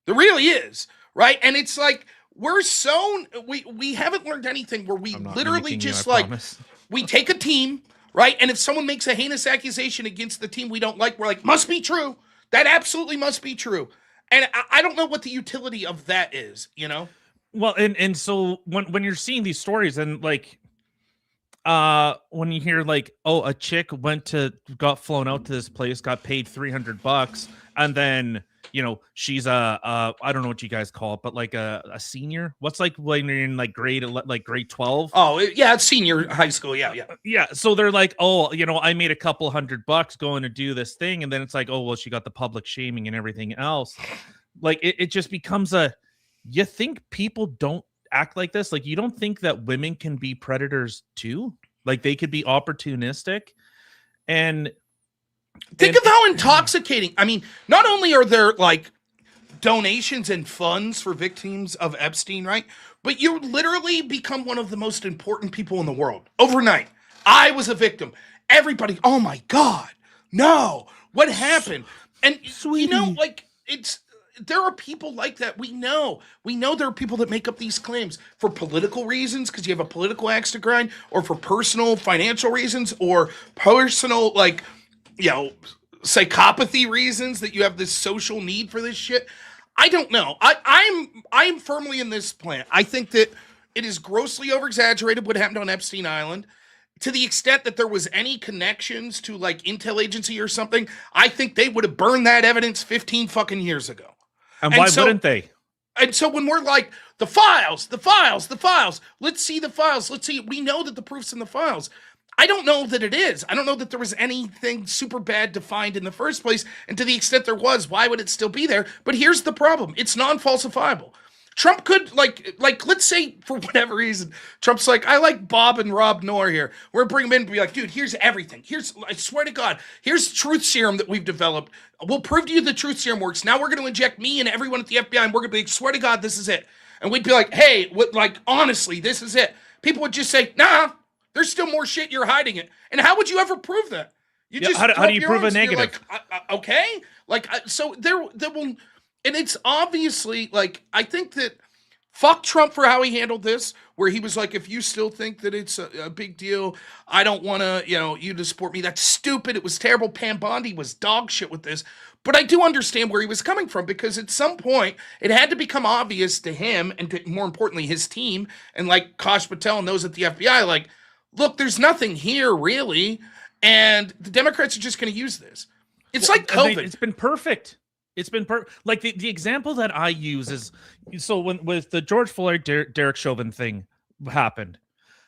S1: There really is, right? And it's like, we haven't learned anything where we literally just like, we take a team, right? And if someone makes a heinous accusation against the team we don't like, we're like, must be true. That absolutely must be true. And I don't know what the utility of that is, you know?
S7: Well, and so when you're seeing these stories and like, when you hear like, oh, a chick got flown out to this place, got paid $300, and then, you know, she's I don't know what you guys call it, but like a senior. What's like when you're in like grade 12?
S1: Oh yeah, it's senior high school. Yeah.
S7: So they're like, oh, you know, I made a couple $100 going to do this thing, and then it's like, oh well, she got the public shaming and everything else. Like it just becomes you think people don't act like this? Like, you don't think that women can be predators too? Like, they could be opportunistic? And
S1: think of how intoxicating. I mean, not only are there like donations and funds for victims of Epstein, right? But you literally become one of the most important people in the world overnight. I was a victim. Everybody, oh my God, no, what happened? And you know, like there are people like that. We know there are people that make up these claims for political reasons because you have a political axe to grind, or for personal financial reasons, or personal, like, you know, psychopathy reasons that you have this social need for this shit. I don't know. I'm firmly in this plan. I think that it is grossly over-exaggerated what happened on Epstein Island. To the extent that there was any connections to like intel agency or something, I think they would have burned that evidence 15 fucking years ago.
S7: And why wouldn't they?
S1: And so when we're like, the files, let's see the files. Let's see. We know that the proof's in the files. I don't know that it is. I don't know that there was anything super bad to find in the first place. And to the extent there was, why would it still be there? But here's the problem. It's non-falsifiable. Trump could, like, let's say for whatever reason, Trump's like, I like Bob and robnoerr here. We're gonna bring him in and be like, dude, here's everything. I swear to God, here's truth serum that we've developed. We'll prove to you the truth serum works. Now we're gonna inject me and everyone at the FBI, and we're gonna be like, swear to God, this is it. And we'd be like, hey, honestly, this is it. People would just say, nah, there's still more shit, you're hiding it. And how would you ever prove that? You just
S7: how do you prove a negative?
S1: Okay, so there will. And it's obviously, like, I think that fuck Trump for how he handled this, where he was like, if you still think that it's a big deal, I don't want to, you to support me. That's stupid. It was terrible. Pam Bondi was dog shit with this. But I do understand where he was coming from, because at some point it had to become obvious to him and to, more importantly, his team and like Kash Patel and those at the FBI, like, look, there's nothing here really. And the Democrats are just going to use this. It's like COVID.
S7: It's been perfect. It's been like the example that I use is, so when with the George Floyd Derek Chauvin thing happened,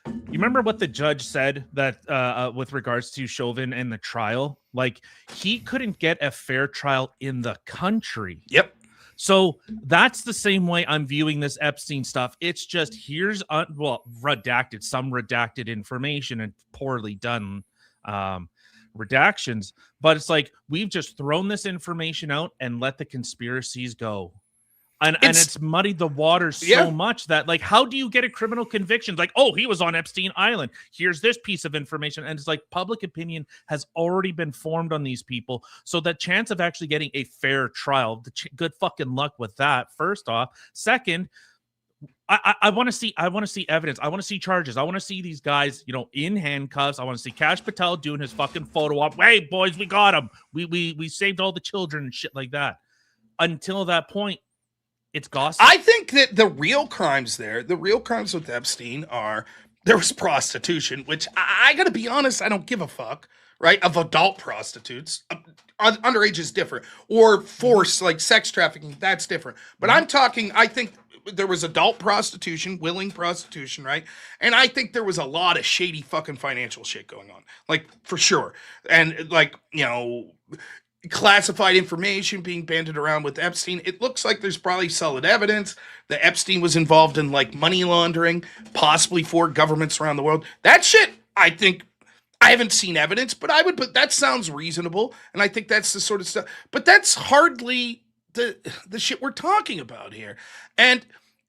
S7: you remember what the judge said that with regards to Chauvin and the trial, like he couldn't get a fair trial in the country.
S1: Yep.
S7: So that's the same way I'm viewing this Epstein stuff. It's just here's redacted, some redacted information and poorly done redactions, but it's like we've just thrown this information out and let the conspiracies go, and it's muddied the waters so much that, like, how do you get a criminal conviction? Like, oh, he was on Epstein Island, here's this piece of information, and it's like public opinion has already been formed on these people, so that chance of actually getting a fair trial, good fucking luck with that. First off, second, I want to see evidence. I want to see charges. I want to see these guys, in handcuffs. I want to see Kash Patel doing his fucking photo op. Hey, boys, we got him. We saved all the children and shit like that. Until that point, it's gossip.
S1: I think that the real crimes with Epstein are, there was prostitution, which I got to be honest, I don't give a fuck, right? Of adult prostitutes. Underage is different. Or force, like sex trafficking, that's different. But I'm talking, I think there was adult prostitution, willing prostitution, right? And I think there was a lot of shady fucking financial shit going on, like, for sure. And like, classified information being banded around with Epstein. It looks like there's probably solid evidence that Epstein was involved in like money laundering, possibly for governments around the world. That shit, I think, I haven't seen evidence, but that sounds reasonable. And I think that's the sort of stuff, but that's hardly the shit we're talking about here. And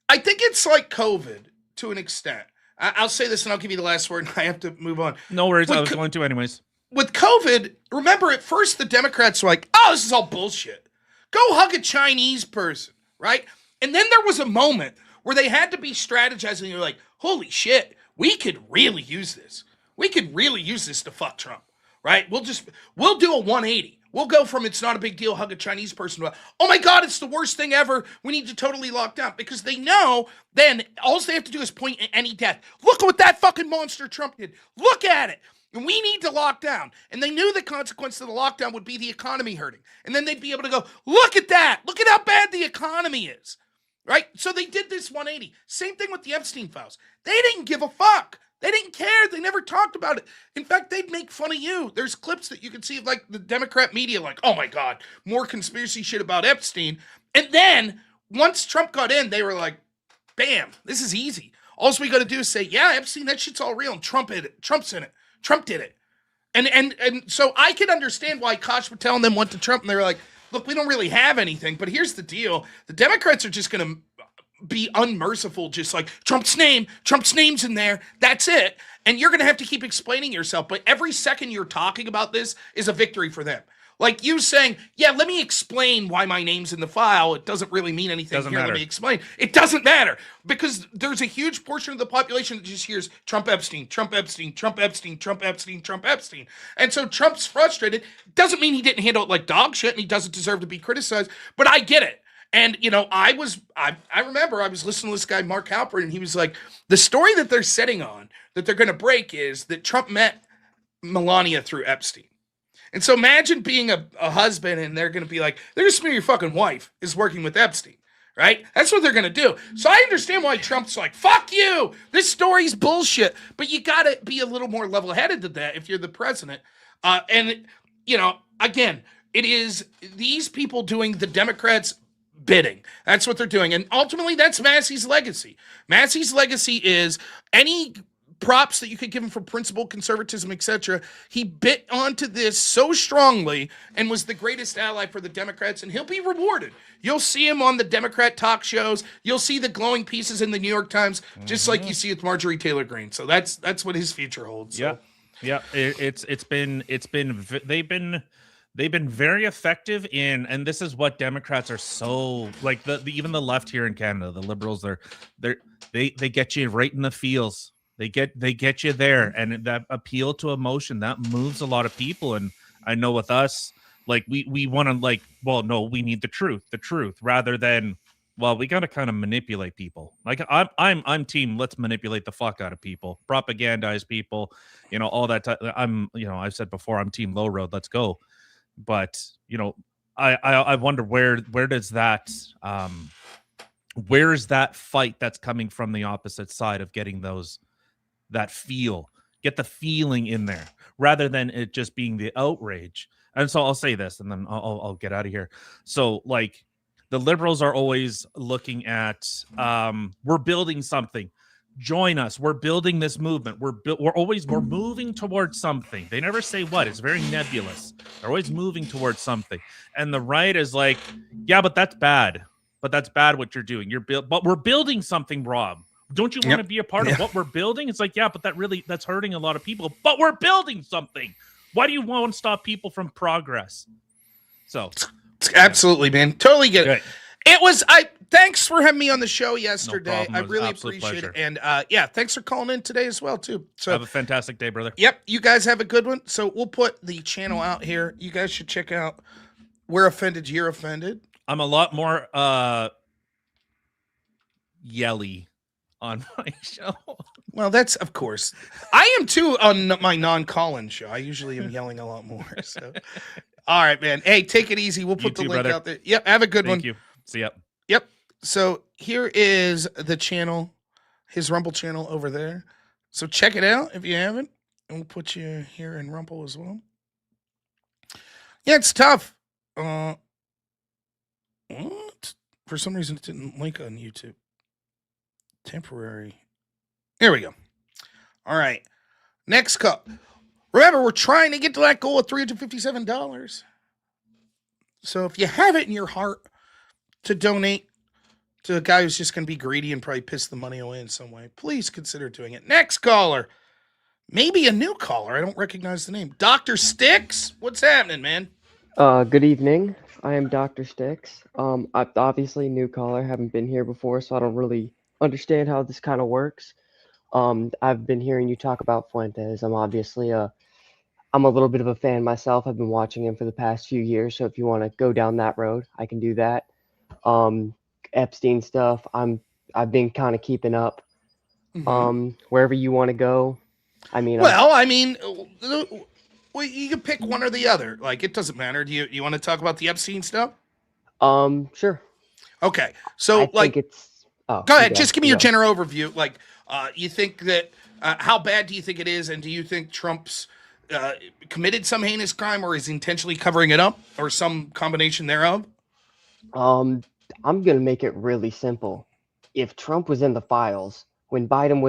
S1: I think it's like COVID to an extent. I'll say this and I'll give you the last word and I have to move on.
S7: No worries. I was going to anyways.
S1: With COVID, remember at first the Democrats were like, oh, this is all bullshit. Go hug a Chinese person, right? And then there was a moment where they had to be strategizing. You're like, holy shit, we could really use this. We could really use this to fuck Trump, right? We'll do a 180. We'll go from it's not a big deal, hug a Chinese person, to, oh my God, it's the worst thing ever. We need to totally lock down. Because they know then all they have to do is point at any death. Look what that fucking monster Trump did. Look at it. And we need to lock down. And they knew the consequence of the lockdown would be the economy hurting. And then they'd be able to go, look at that. Look at how bad the economy is. Right? So they did this 180. Same thing with the Epstein files. They didn't give a fuck. They didn't care. They never talked about it. In fact, they'd make fun of you. There's clips that you can see of like the Democrat media like, oh my God, more conspiracy shit about Epstein. And then once Trump got in, they were like, Bam. This is easy. All we got to do is say, yeah, Epstein, that shit's all real. And Trump's in it. Trump did it. And so I can understand why Koch would tell them went to Trump, and they were like, look, we don't really have anything. But here's the deal. The Democrats are just going to be unmerciful, just like Trump's name's in there. That's it. And you're going to have to keep explaining yourself. But every second you're talking about this is a victory for them. Like you saying, yeah, let me explain why my name's in the file. It doesn't really mean anything.
S7: Doesn't
S1: Here,
S7: matter.
S1: let me explain. It doesn't matter because there's a huge portion of the population that just hears Trump Epstein, Trump Epstein, Trump Epstein, Trump Epstein, Trump Epstein. And so Trump's frustrated. Doesn't mean he didn't handle it like dog shit and he doesn't deserve to be criticized. But I get it. And, you know, I remember I was listening to this guy, Mark Halpern, and he was like, the story that they're setting on, that they're going to break is that Trump met Melania through Epstein. And so imagine being a husband and they're going to be like, they're going to smear your fucking wife is working with Epstein, right? That's what they're going to do. So I understand why Trump's like, fuck you. This story's bullshit. But you got to be a little more level-headed than that if you're the president. And, you know, again, it is these people doing the Democrats' bidding. That's what they're doing. And ultimately, that's Massie's legacy. Massie's legacy is any props that you could give him for principle, conservatism, etc. He bit onto this so strongly and was the greatest ally for the Democrats, and he'll be rewarded. You'll see him on the Democrat talk shows. You'll see the glowing pieces in the New York Times, just like you see with Marjorie Taylor Greene. So that's what his future holds. So.
S7: Yeah. They've been very effective in, and this is what Democrats are so like even the left here in Canada, the Liberals, they get you right in the feels. They get you there, and that appeal to emotion that moves a lot of people. And I know with us, like we want to like, well, no, we need the truth, rather than, well, we got to kind of manipulate people. Like I'm team, let's manipulate the fuck out of people, propagandize people, you know, all that. I've said before, I'm team low road, let's go. But you know, I wonder where does that where is that fight that's coming from the opposite side of getting get the feeling in there rather than it just being the outrage. And so I'll say this and then I'll get out of here. So like the Liberals are always looking at we're building something. Join us. We're building this movement. We're moving towards something. They never say what. It's very nebulous. They're always moving towards something. And the right is like, yeah, but that's bad. But that's bad what you're doing. But we're building something, Rob. Don't you want to be a part of what we're building? It's like, yeah, but that's hurting a lot of people. But we're building something. Why do you want to stop people from progress? So
S1: absolutely, man. Totally get it. Thanks for having me on the show yesterday.
S7: No,
S1: I really appreciate it. And thanks for calling in today as well, too. So
S7: have a fantastic day, brother.
S1: Yep, you guys have a good one. So we'll put the channel out here. You guys should check out We're Offended, You're Offended.
S7: I'm a lot more yelly on my show.
S1: Well, that's of course. I am too on my non-call-in show. I usually am yelling a lot more. So, all right, man. Hey, take it easy. We'll put the link out there. Yep, have a good one.
S7: Thank you. See ya.
S1: Yep. So here is the channel, his Rumble channel over there. So check it out if you haven't, and we'll put you here in Rumble as well. Yeah, it's tough. What? For some reason, it didn't link on YouTube. Temporary. Here we go. All right. Next cup. Remember, we're trying to get to that goal of $357. So if you have it in your heart to donate to a guy who's just going to be greedy and probably piss the money away in some way, please consider doing it. Next caller. Maybe a new caller. I don't recognize the name. Dr. Sticks? What's happening, man?
S8: Good evening. I am Dr. Sticks. I'm obviously a new caller. Haven't been here before, so I don't really understand how this kind of works. I've been hearing you talk about Fuentes. I'm a little bit of a fan myself. I've been watching him for the past few years. So if you want to go down that road, I can do that. Epstein stuff, I've been kind of keeping up. Wherever you want to go. You can pick one or the other. Like, it doesn't matter. Do you want to talk about the Epstein stuff? Sure.
S1: Okay. So
S8: I think it's
S1: go ahead. Just give me your general overview. Like, you think that how bad do you think it is, and do you think Trump's committed some heinous crime, or is intentionally covering it up, or some combination thereof?
S8: I'm gonna make it really simple. if Trump was in the files when Biden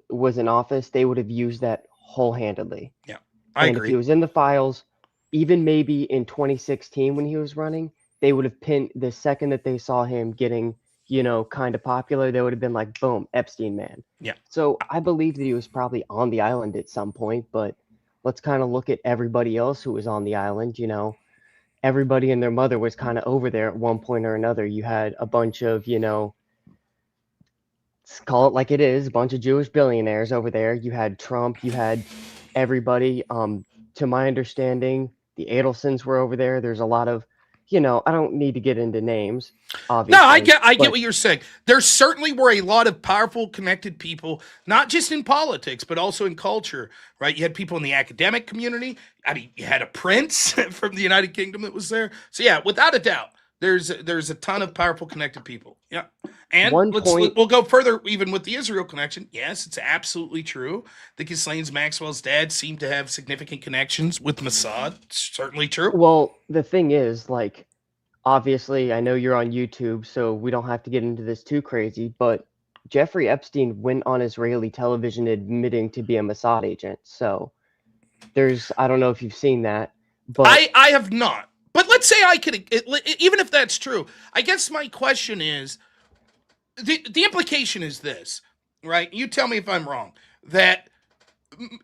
S8: was in office, they would have used that whole-handedly.
S1: Yeah, I
S8: And if
S1: agree.
S8: he was in the files, even maybe in 2016 when he was running, they would have pinned the second that they saw him getting, kind of popular, they would have been like, boom, Epstein man.
S1: Yeah.
S8: So I believe that he was probably on the island at some point, but let's kind of look at everybody else who was on the island. Everybody and their mother was kind of over there at one point or another. You had a bunch of, let's call it like it is, a bunch of Jewish billionaires over there. You had Trump, you had everybody. To my understanding, the Adelsons were over there. There's a lot of, I don't need to get into names, obviously.
S1: No, I get
S8: but
S1: what you're saying. There certainly were a lot of powerful, connected people, not just in politics, but also in culture, right? You had people in the academic community. I mean, you had a prince from the United Kingdom that was there. So yeah, without a doubt, there's a ton of powerful, connected people. Yeah. And we'll go further even with the Israel connection. Yes, it's absolutely true. The Ghislaine Maxwell's dad seemed to have significant connections with Mossad. It's certainly true.
S8: Well, the thing is, like, obviously, I know you're on YouTube, so we don't have to get into this too crazy, but Jeffrey Epstein went on Israeli television admitting to be a Mossad agent. So I don't know if you've seen that, but
S1: I have not. But let's say I could, even if that's true, I guess my question is, the implication is this, right? You tell me if I'm wrong, that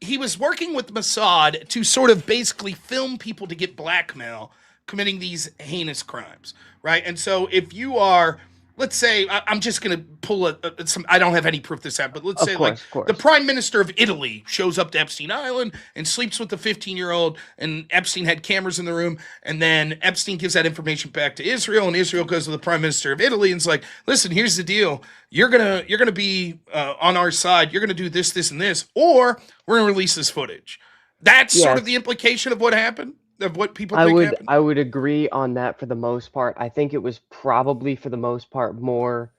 S1: he was working with Mossad to sort of basically film people to get blackmail committing these heinous crimes, right? And so if you are, let's say, I'm just going to pull some, I don't have any proof this happened, but let's say like the prime minister of Italy shows up to Epstein Island and sleeps with the 15-year-old, and Epstein had cameras in the room, and then Epstein gives that information back to Israel, and Israel goes to the prime minister of Italy and it's like, listen, here's the deal. You're gonna be on our side. You're gonna do this, this, and this, or we're gonna release this footage. That's sort of the implication of what happened. Of what people think happened?
S8: I would agree on that for the most part. I think it was probably for the most part more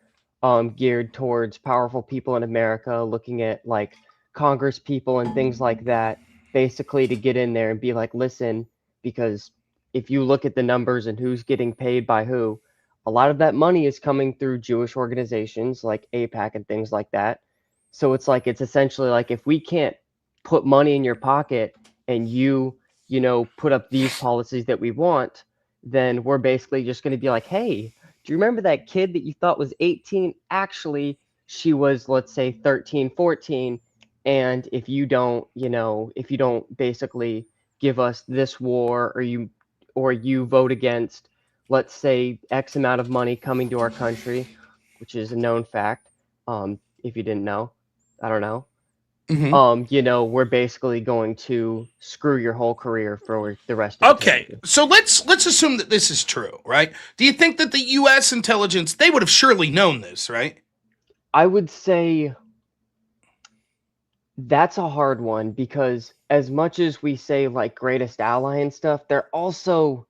S8: geared towards powerful people in America, looking at like Congress people and things like that, basically to get in there and be like, listen, because if you look at the numbers and who's getting paid by who, a lot of that money is coming through Jewish organizations like AIPAC and things like that. So it's essentially like, if we can't put money in your pocket and you put up these policies that we want, then we're basically just going to be like, hey, do you remember that kid that you thought was 18? Actually, she was, let's say, 13, 14. And if you don't basically give us this war, or you vote against, let's say, X amount of money coming to our country, which is a known fact. If you didn't know, I don't know.
S1: Mm-hmm.
S8: We're basically going to screw your whole career for the rest of
S1: eternity. So let's assume that this is true, right? Do you think that the U.S. intelligence, they would have surely known this, right?
S8: I would say that's a hard one, because as much as we say like greatest ally and stuff, they're also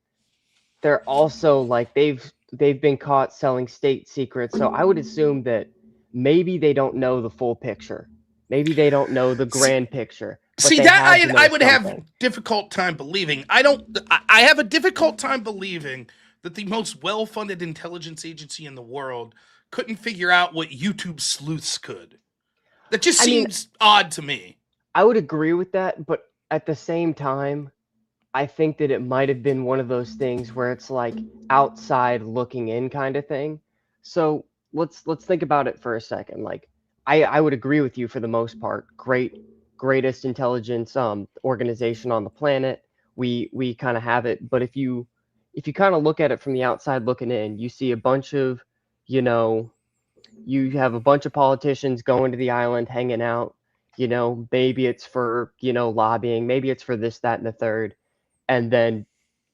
S8: like they've been caught selling state secrets. So I would assume that maybe they don't know the full picture. Maybe they don't know the grand picture.
S1: See, that I would have difficult time believing. I have a difficult time believing that the most well-funded intelligence agency in the world couldn't figure out what YouTube sleuths could. That just seems odd to me.
S8: I would agree with that, but at the same time, I think that it might have been one of those things where it's like outside looking in kind of thing. So let's think about it for a second. Like, I would agree with you for the most part. Greatest intelligence organization on the planet. We kind of have it, but if you kind of look at it from the outside looking in, you see a bunch of, you have a bunch of politicians going to the island, hanging out. Maybe it's for lobbying, maybe it's for this, that, and the third, and then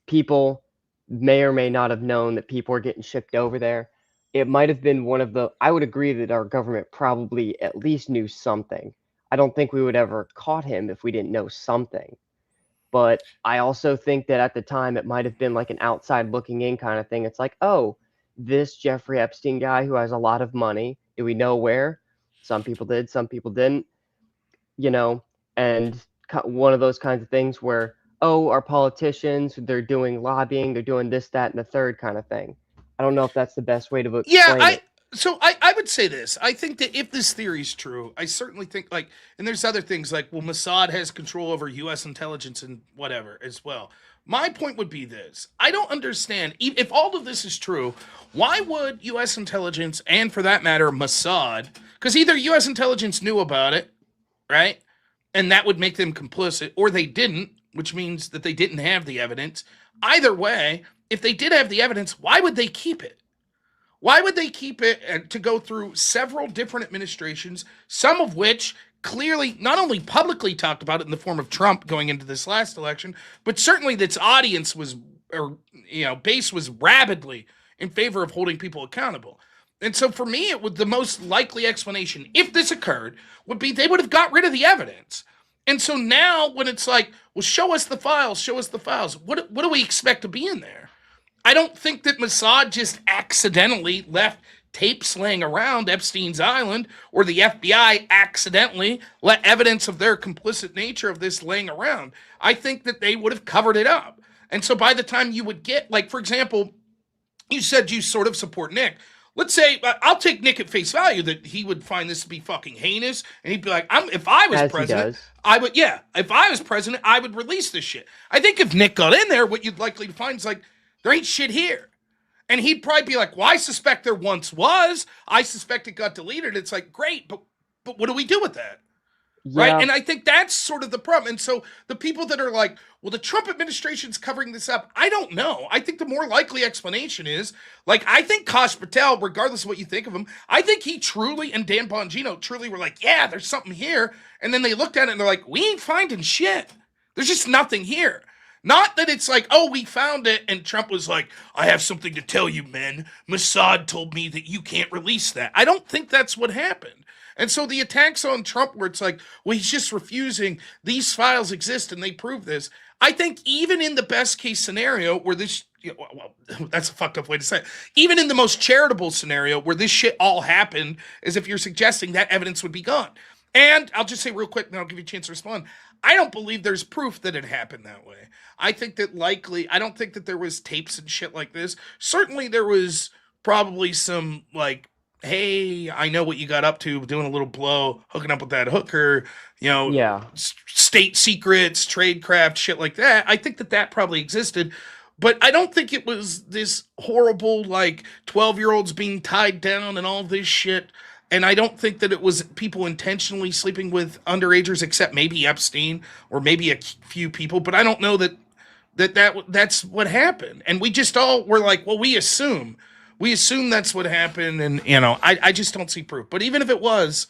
S8: people may or may not have known that people are getting shipped over there. It might have been I would agree that our government probably at least knew something. I don't think we would ever caught him if we didn't know something. But I also think that at the time it might have been like an outside looking in kind of thing. It's like, oh, this Jeffrey Epstein guy who has a lot of money, do we know where? Some people did, some people didn't, and one of those kinds of things where, oh, our politicians, they're doing lobbying, they're doing this, that, and the third kind of thing. I don't know if that's the best way to explain it.
S1: So I would say this. I think that if this theory is true, I certainly think and there's other things like, well, Mossad has control over U.S. intelligence and whatever as well. My point would be this. I don't understand. If all of this is true, why would U.S. intelligence, and for that matter, Mossad, because either U.S. intelligence knew about it, right? And that would make them complicit, or they didn't, which means that they didn't have the evidence. Either way, if they did have the evidence, why would they keep it? Why would they keep it to go through several different administrations, some of which clearly not only publicly talked about it in the form of Trump going into this last election, but certainly its audience was, base was rabidly in favor of holding people accountable. And so for me, it would the most likely explanation, if this occurred, would be they would have got rid of the evidence. And so now when it's like, well, show us the files, what do we expect to be in there? I don't think that Mossad just accidentally left tapes laying around Epstein's Island, or the FBI accidentally let evidence of their complicit nature of this laying around. I think that they would have covered it up. And so by the time you would get, like, for example, you said you sort of support Nick. Let's say, I'll take Nick at face value that he would find this to be fucking heinous, and he'd be like, if I was president, if I was president, I would release this shit. I think if Nick got in there, what you'd likely to find is like, there ain't shit here. And he'd probably be like, well, I suspect there once was. I suspect it got deleted. It's like, great, but what do we do with that? Yeah. Right? And I think that's sort of the problem. And so the people that are like, well, the Trump administration's covering this up, I don't know. I think the more likely explanation is, like, I think Kash Patel, regardless of what you think of him, I think he truly, and Dan Bongino truly were like, yeah, there's something here. And then they looked at it and they're like, we ain't finding shit. There's just nothing here. Not that it's like, oh, we found it, and Trump was like, I have something to tell you, men. Mossad told me that you can't release that. I don't think that's what happened. And so the attacks on Trump where it's like, well, he's just refusing, these files exist and they prove this. I think even in the best case scenario where this, well, that's a fucked up way to say it. Even in the most charitable scenario where this shit all happened, as if you're suggesting that evidence would be gone. And I'll just say real quick, and I'll give you a chance to respond. I don't believe there's proof that it happened that way. I think that I don't think that there was tapes and shit like this. Certainly there was probably some like, hey, I know what you got up to, doing a little blow, hooking up with that hooker, state secrets, tradecraft, shit like that. I think that probably existed. But I don't think it was this horrible, like, 12-year-olds being tied down and all this shit. And I don't think that it was people intentionally sleeping with underagers, except maybe Epstein or maybe a few people. But I don't know that's what happened. And we just all were like, well, we assume that's what happened. And, I just don't see proof. But even if it was,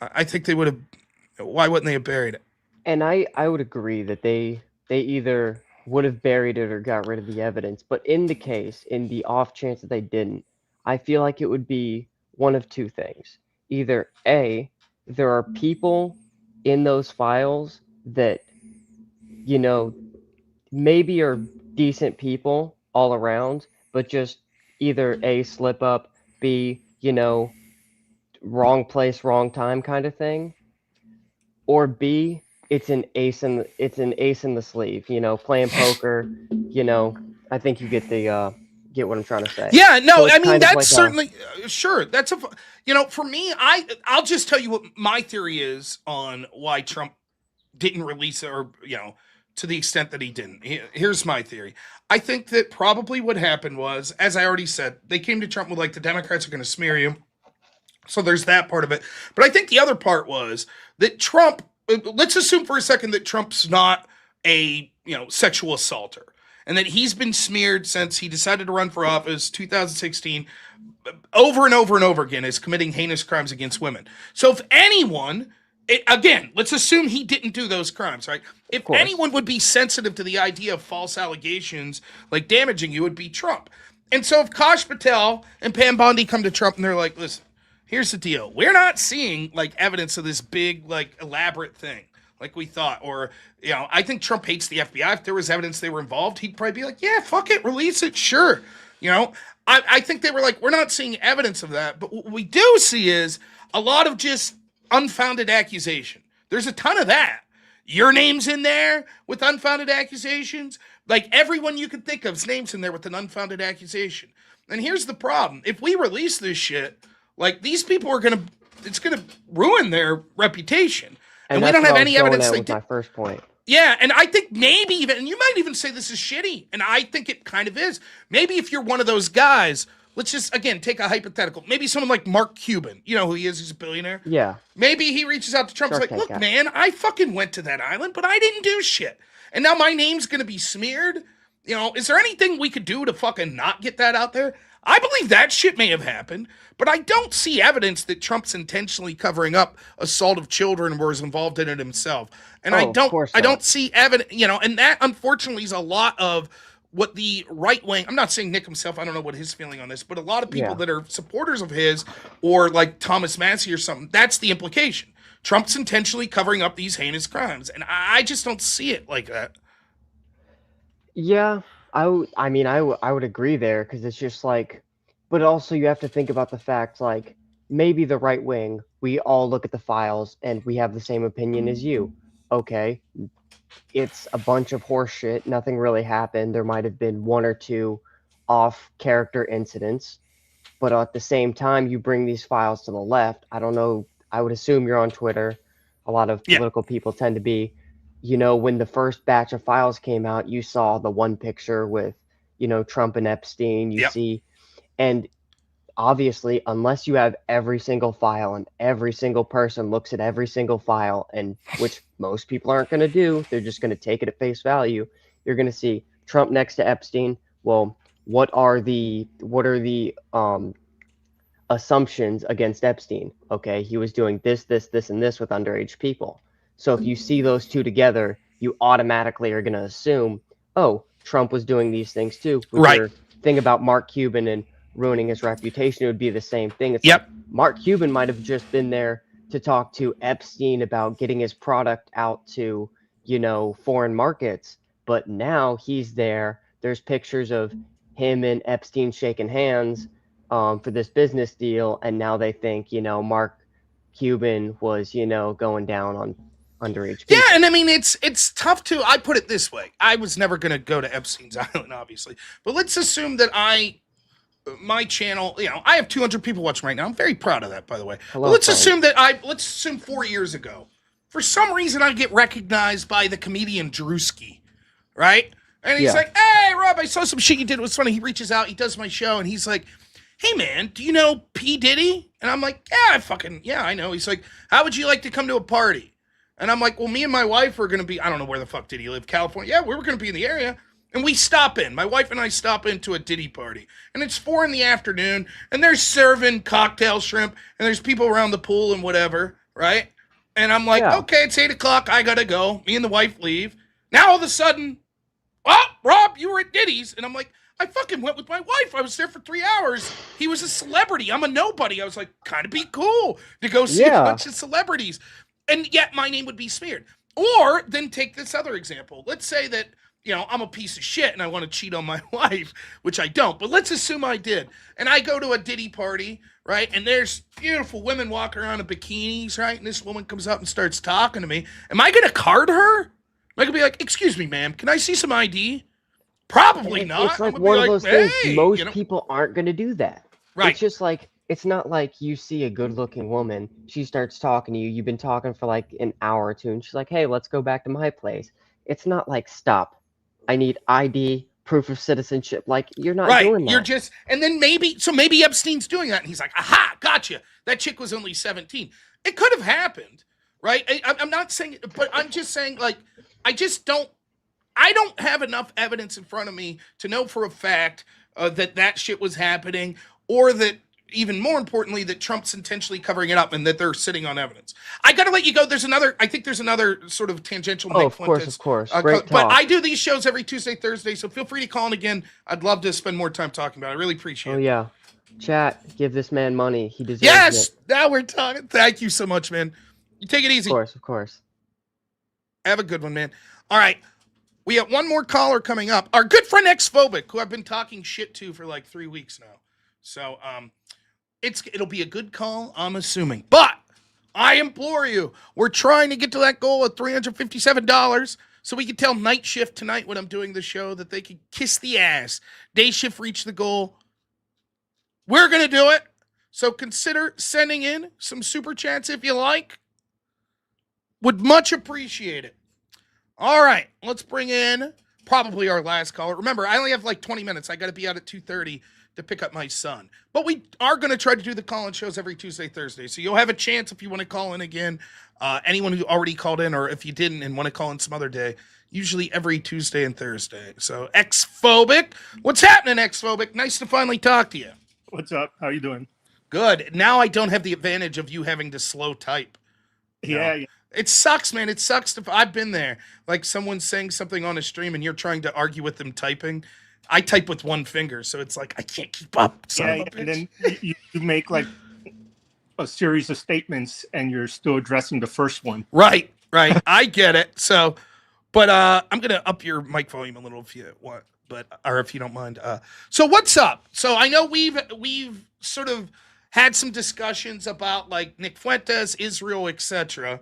S1: I think they would have, why wouldn't they have buried it?
S8: And I would agree that they either would have buried it or got rid of the evidence. But in the off chance that they didn't, I feel like it would be one of two things. Either A, there are people in those files that, maybe are decent people all around, but just either A, slip up, B, wrong place, wrong time kind of thing, or B, it's an ace in the sleeve, playing poker, I think you get what I'm trying to say.
S1: Yeah, no, so I mean, that's like certainly, sure. That's for me, I'll just tell you what my theory is on why Trump didn't release it, or, to the extent that he didn't. Here's my theory. I think that probably what happened was, as I already said, they came to Trump with like, the Democrats are going to smear you. So there's that part of it. But I think the other part was that Trump, let's assume for a second that Trump's not a, sexual assaulter, and that he's been smeared since he decided to run for office 2016 over and over and over again as committing heinous crimes against women. So if anyone, again, let's assume he didn't do those crimes, right? If anyone would be sensitive to the idea of false allegations like damaging you, it would be Trump. And so if Kash Patel and Pam Bondi come to Trump and they're like, listen, here's the deal. We're not seeing like evidence of this big, like, elaborate thing like we thought. Or, I think Trump hates the FBI. If there was evidence they were involved, he'd probably be like, yeah, fuck it, release it, sure. I think they were like, we're not seeing evidence of that. But what we do see is a lot of just unfounded accusation. There's a ton of that. Your name's in there with unfounded accusations. Like, everyone you can think of's name's in there with an unfounded accusation. And here's the problem. If we release this shit, Like, these people are it's gonna ruin their reputation. And we
S8: that's
S1: don't
S8: what
S1: have
S8: I was
S1: any
S8: going
S1: evidence
S8: at
S1: they
S8: with
S1: did.
S8: my first point.
S1: Yeah, and I think maybe even, and you might even say this is shitty, and I think it kind of is. Maybe if you're one of those guys, let's just, again, take a hypothetical. Maybe someone like Mark Cuban, you know who he is, he's a billionaire.
S8: Yeah.
S1: Maybe he reaches out to Trump,
S8: Shark
S1: like,
S8: Tank
S1: look,
S8: guy.
S1: man, I fucking went to that island, but I didn't do shit. And now my name's going to be smeared. You know, is there anything we could do to fucking not get that out there? I believe that shit may have happened, but I don't see evidence that Trump's intentionally covering up assault of children or was involved in it himself. And I
S8: of course
S1: don't
S8: not.
S1: see evidence, you know, and that unfortunately is a lot of what the right wing, I'm not saying Nick himself, I don't know what his feeling on this, but a lot of people
S8: Yeah.
S1: that are supporters of his, or like Thomas Massie or something, that's the implication. Trump's intentionally covering up these heinous crimes. And I just don't see it like that.
S8: Yeah, I would agree there because it's just like, but also you have to think about the fact like maybe the right wing, we all look at the files and we have the same opinion as you. Okay, it's a bunch of horse shit. Nothing really happened. There might have been one or two off character incidents, but at the same time, you bring these files to the left. I don't know. I would assume you're on Twitter. A lot of
S1: Yeah.
S8: political people tend to be. You know, when the first batch of files came out, you saw the one picture with, you know, Trump and Epstein. You
S1: Yep.
S8: see, and obviously, unless you have every single file and every single person looks at every single file, and which most people aren't going to do, they're just going to take it at face value. You're going to see Trump next to Epstein. Well, what are the assumptions against Epstein? Okay, he was doing this, and this with underage people. So if you see those two together, you automatically are going to assume, oh, Trump was doing these things too. With
S1: Right.
S8: your thing about Mark Cuban and ruining his reputation, it would be the same thing. It's
S1: Yep.
S8: like Mark Cuban might have just been there to talk to Epstein about getting his product out to, you know, foreign markets. But now he's there. There's pictures of him and Epstein shaking hands for this business deal. And now they think, you know, Mark Cuban was, you know, going down on underage people.
S1: Yeah, and I mean, it's tough to, I put it this way. I was never going to go to Epstein's Island, obviously. But let's assume that my channel, you know, I have 200 people watching right now. I'm very proud of that, by the way.
S8: Hello,
S1: But let's
S8: friend.
S1: assume 4 years ago, for some reason I get recognized by the comedian Drewski, right? And he's
S8: Yeah.
S1: like, hey, Rob, I saw some shit you did. It was funny. He reaches out, he does my show, and he's like, hey, man, do you know P. Diddy? And I'm like, yeah, I know. He's like, how would you like to come to a party? And I'm like, well, me and my wife are going to be, I don't know where the fuck Diddy live, California. Yeah, we were going to be in the area. And we stop in. My wife and I stop into a Diddy party. And it's 4 PM, and they're serving cocktail shrimp, and there's people around the pool and whatever, right? And I'm like,
S8: Yeah.
S1: okay, it's 8 o'clock. I got to go. Me and the wife leave. Now all of a sudden, oh, Rob, you were at Diddy's. And I'm like, I fucking went with my wife. I was there for 3 hours. He was a celebrity. I'm a nobody. I was like, kind of be cool to go see a
S8: Yeah.
S1: bunch of celebrities. And yet my name would be smeared. Or then take this other example. Let's say that, you know, I'm a piece of shit and I want to cheat on my wife, which I don't. But let's assume I did. And I go to a Diddy party, right? And there's beautiful women walking around in bikinis, right? And this woman comes up and starts talking to me. Am I going to card her? Am I going to be like, excuse me, ma'am, can I see some ID? Probably not.
S8: It's like
S1: I'm gonna
S8: one
S1: be
S8: of those
S1: like,
S8: things.
S1: "Hey,"
S8: Most
S1: you know?
S8: people aren't going to do that.
S1: Right.
S8: It's just like, it's not like you see a good looking woman. She starts talking to you. You've been talking for like an hour or two. And she's like, hey, let's go back to my place. It's not like, stop. I need ID, proof of citizenship. Like, you're not
S1: Right.
S8: doing that.
S1: You're just, and then maybe Epstein's doing that. And he's like, aha, gotcha. That chick was only 17. It could have happened, right? I'm not saying, but I'm just saying, like, I don't have enough evidence in front of me to know for a fact that shit was happening, or that, even more importantly, that Trump's intentionally covering it up and that they're sitting on evidence. I got to let you go. I think there's another sort of tangential.
S8: Oh,
S1: Nick
S8: of course,
S1: Fuentes,
S8: of course.
S1: but
S8: Great talk.
S1: I do these shows every Tuesday, Thursday, so feel free to call in again. I'd love to spend more time talking about it. I really appreciate
S8: Oh,
S1: it.
S8: yeah. Chat, give this man money. He deserves
S1: Yes,
S8: it.
S1: now we're talking. Thank you so much, man. You take it easy.
S8: Of course.
S1: Have a good one, man. All right. We have one more caller coming up. Our good friend Xphobic, who I've been talking shit to for like 3 weeks now. So it'll be a good call, I'm assuming. But I implore you, we're trying to get to that goal of $357 so we can tell Night Shift tonight when I'm doing the show that they can kiss the ass. Day Shift reached the goal. We're going to do it. So consider sending in some super chats if you like. Would much appreciate it. All right, let's bring in probably our last caller. Remember, I only have like 20 minutes. I got to be out at 2:30 to pick up my son. But we are going to try to do the call-in shows every Tuesday, Thursday. So you'll have a chance if you want to call in again. Anyone who already called in, or if you didn't and want to call in some other day, usually every Tuesday and Thursday. So X-Phobic, what's happening, X-Phobic? Nice to finally talk to you.
S9: What's up? How you doing?
S1: Good. Now I don't have the advantage of you having to slow type.
S9: Yeah, yeah.
S1: It sucks, man. It sucks. I've been there. Like someone's saying something on a stream and you're trying to argue with them typing. I type with one finger, so it's like I can't keep up.
S9: And then you make like a series of statements and you're still addressing the first one.
S1: Right. I get it. So, but I'm gonna up your mic volume a little if you want, or if you don't mind. So what's up? So I know we've sort of had some discussions about like Nick Fuentes, Israel, etc.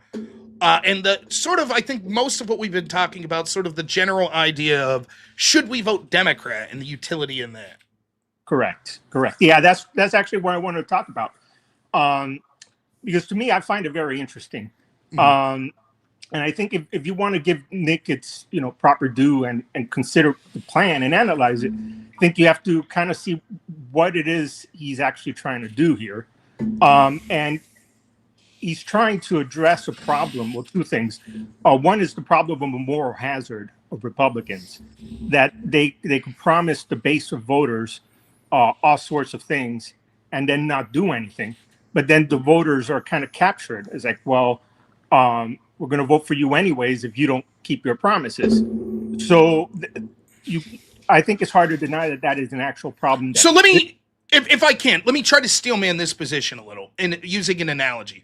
S1: And the sort of, I think most of what we've been talking about, sort of the general idea of should we vote Democrat and the utility in that.
S9: Correct. Yeah, that's actually what I wanted to talk about. Because to me, I find it very interesting. Mm-hmm. And I think if you want to give Nick its proper due and consider the plan and analyze it, I think you have to kind of see what it is he's actually trying to do here. And he's trying to address a problem, well, two things. One is the problem of a moral hazard of Republicans, that they can promise the base of voters all sorts of things and then not do anything. But then the voters are kind of captured. It's like, well, we're going to vote for you anyways if you don't keep your promises. So I think it's hard to deny that is an actual problem.
S1: So let me, if I can, let me try to steelman this position a little and using an analogy.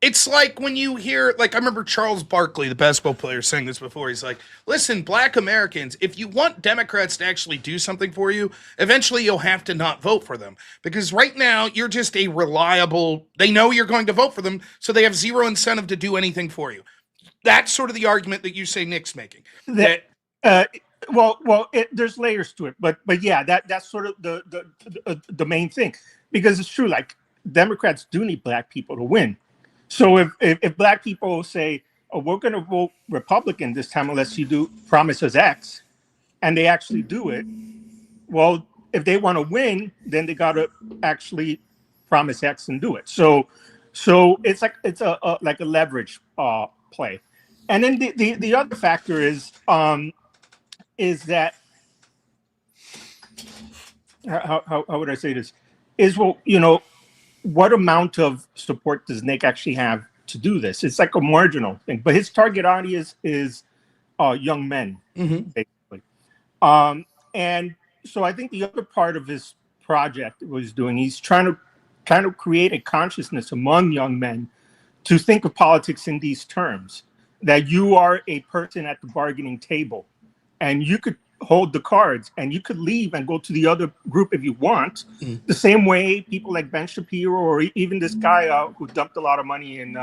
S1: It's like when you hear, like, I remember Charles Barkley, the basketball player, saying this before. He's like, listen, black Americans, if you want Democrats to actually do something for you, eventually you'll have to not vote for them. Because right now, you're just a reliable, they know you're going to vote for them, so they have zero incentive to do anything for you. That's sort of the argument that you say Nick's making.
S9: There's layers to it. But yeah, that's sort of the main thing. Because it's true, like, Democrats do need black people to win. So if black people say, oh, we're going to vote Republican this time unless you do promise us X, and they actually do it, well, if they want to win, then they got to actually promise X and do it. So it's like a leverage play. And then the other factor is that how would I say this? What amount of support does Nick actually have to do this? It's like a marginal thing, but his target audience is young men, basically. And so I think the other part of his project was doing, he's trying to kind of create a consciousness among young men to think of politics in these terms, that you are a person at the bargaining table and you could hold the cards and you could leave and go to the other group if you want. The same way people like Ben Shapiro or even this guy who dumped a lot of money in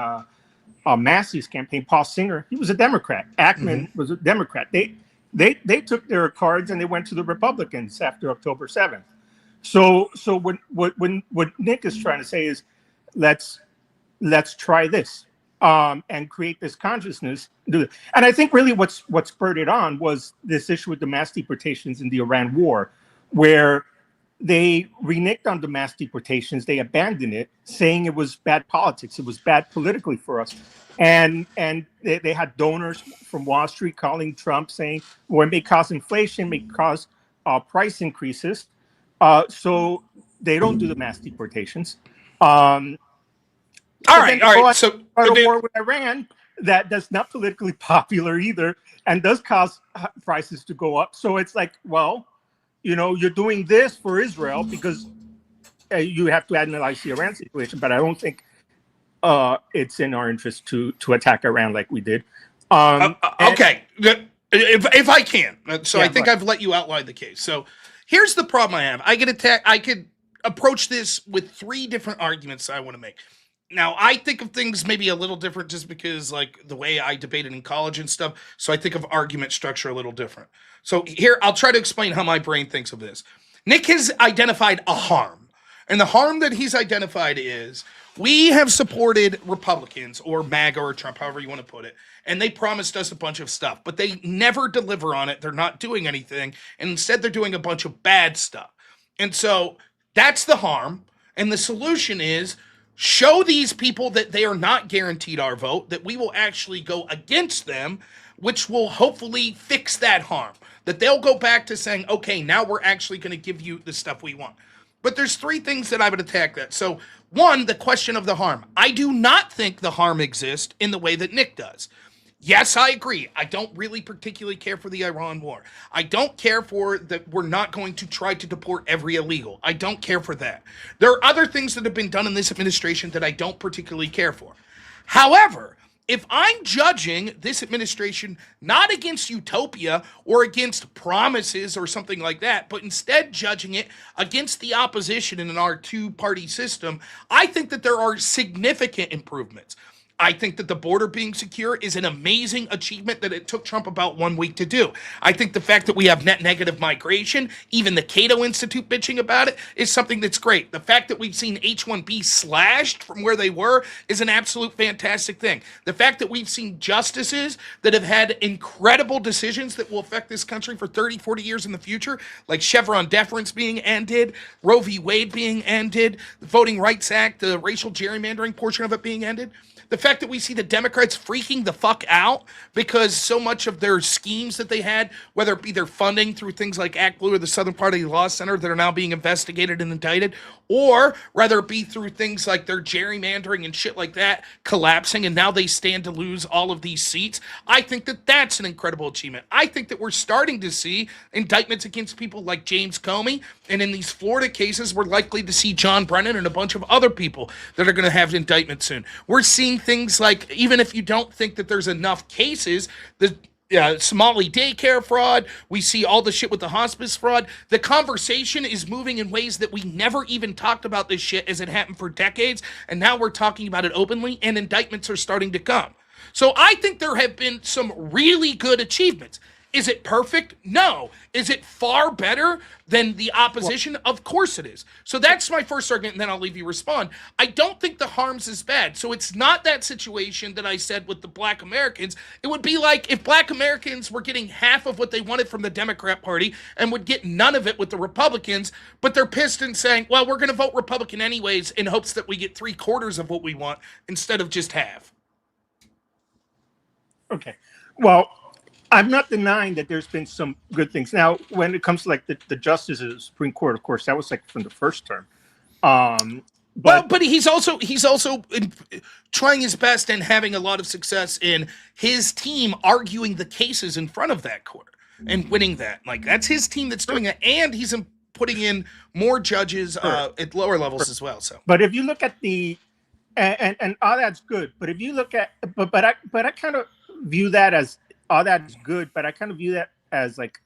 S9: Massie's campaign, Paul Singer, he was a Democrat. Ackman was a Democrat. They took their cards and they went to the Republicans after October 7th. So what Nick is trying to say is let's try this. And create this consciousness. And I think really what spurred it on was this issue with the mass deportations in the Iran war, where they reneged on the mass deportations. They abandoned it, saying it was bad politics. It was bad politically for us. And they had donors from Wall Street calling Trump saying, well, it may cause inflation, may cause price increases. So they don't do the mass deportations. All right. So a war with Iran that's not politically popular either, and does cause prices to go up. So it's like, well, you're doing this for Israel because you have to analyze the Iran situation. But I don't think it's in our interest to attack Iran like we did.
S1: Okay, if I can, so I think I've let you outline the case. So here's the problem I have. I could approach this with three different arguments I want to make. Now, I think of things maybe a little different just because, like, the way I debated in college and stuff. So I think of argument structure a little different. So here, I'll try to explain how my brain thinks of this. Nick has identified a harm. And the harm that he's identified is we have supported Republicans or MAGA or Trump, however you want to put it, and they promised us a bunch of stuff, but they never deliver on it. They're not doing anything. And instead, they're doing a bunch of bad stuff. And so that's the harm. And the solution is show these people that they are not guaranteed our vote, that we will actually go against them, which will hopefully fix that harm. That they'll go back to saying, okay, now we're actually going to give you the stuff we want. But there's three things that I would attack that. So one, the question of the harm. I do not think the harm exists in the way that Nick does. Yes, I agree. I don't really particularly care for the Iran war. I don't care for that we're not going to try to deport every illegal. I don't care for that. There are other things that have been done in this administration that I don't particularly care for. However, if I'm judging this administration not against utopia or against promises or something like that, but instead judging it against the opposition in our two-party system, I think that there are significant improvements. I think that the border being secure is an amazing achievement that it took Trump about 1 week to do. I think the fact that we have net negative migration, even the Cato Institute bitching about it, is something that's great. The fact that we've seen H-1B slashed from where they were is an absolute fantastic thing. The fact that we've seen justices that have had incredible decisions that will affect this country for 30, 40 years in the future, like Chevron deference being ended, Roe v. Wade being ended, the Voting Rights Act, the racial gerrymandering portion of it being ended. The fact that we see the Democrats freaking the fuck out because so much of their schemes that they had, whether it be their funding through things like Act Blue or the Southern Party Law Center that are now being investigated and indicted, or rather it be through things like their gerrymandering and shit like that collapsing and now they stand to lose all of these seats. I think that that's an incredible achievement. I think that we're starting to see indictments against people like James Comey, and in these Florida cases, we're likely to see John Brennan and a bunch of other people that are going to have indictments soon. We're seeing things like, even if you don't think that there's enough cases, the Somali daycare fraud, we see all the shit with the hospice fraud. The conversation is moving in ways that we never even talked about this shit as it happened for decades, and now we're talking about it openly, and indictments are starting to come. So I think there have been some really good achievements. Is it perfect? No. Is it far better than the opposition? Of course it is. So that's my first argument, and then I'll leave you respond. I don't think the harm's as bad. So it's not that situation that I said with the Black Americans. It would be like if Black Americans were getting half of what they wanted from the Democrat Party and would get none of it with the Republicans, but they're pissed and saying, well, we're going to vote Republican anyways in hopes that we get 3/4 of what we want instead of just half.
S9: Okay. Well, I'm not denying that there's been some good things. Now, when it comes to like the justices of the Supreme Court, of course, that was like from the first term.
S1: But he's also trying his best and having a lot of success in his team arguing the cases in front of that court and winning that. Like that's his team that's doing it, and he's putting in more judges at lower levels as well. So,
S9: but if you look at the and all that's good, but if you look at but I kind of view that as all that is good, but I kind of view that as like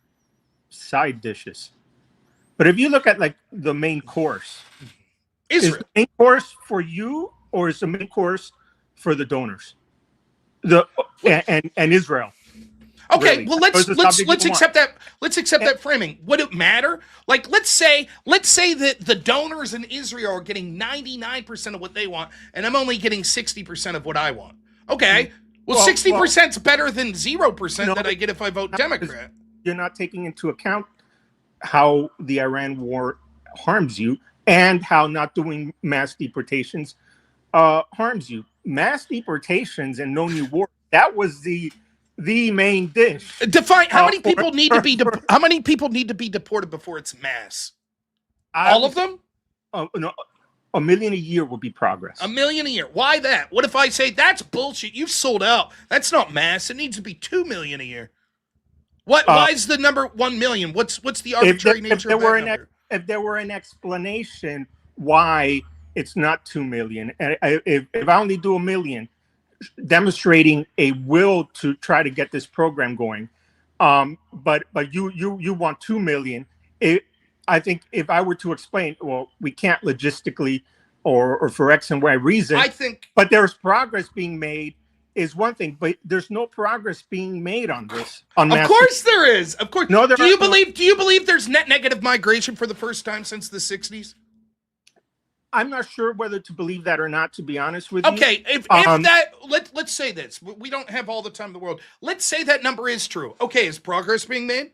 S9: side dishes. But if you look at like the main course, is the main course for you, or is the main course for the donors, and Israel?
S1: Okay,
S9: really?
S1: Well let's accept that. Let's accept that framing. Would it matter? Like let's say that the donors in Israel are getting 99% of what they want, and I'm only getting 60% of what I want. Okay. Well, 60% is better than 0% that I get if I vote Democrat.
S9: You're not taking into account how the Iran war harms you and how not doing mass deportations harms you. Mass deportations and no new war, that was the main dish.
S1: Define how many people need to be how many people need to be deported before it's mass? All of them?
S9: No. 1 million a year would be progress.
S1: 1 million a year. Why that? What if I say that's bullshit? You've sold out. That's not mass. It needs to be 2 million a year. Why is the number 1 million? What's the arbitrary nature of that number?
S9: If there were an explanation why it's not 2 million, and if I only do 1 million, demonstrating a will to try to get this program going, but you want 2 million. I think if I were to explain, well, we can't logistically or for X and Y reason. But there's progress being made is one thing, but there's no progress being made on this.
S1: Of course there is. Of course.
S9: No,
S1: do you believe there's net negative migration for the first time since the 60s?
S9: I'm not sure whether to believe that or not, to be honest with you.
S1: Okay, if that let's say this. We don't have all the time in the world. Let's say that number is true. Okay, is progress being made?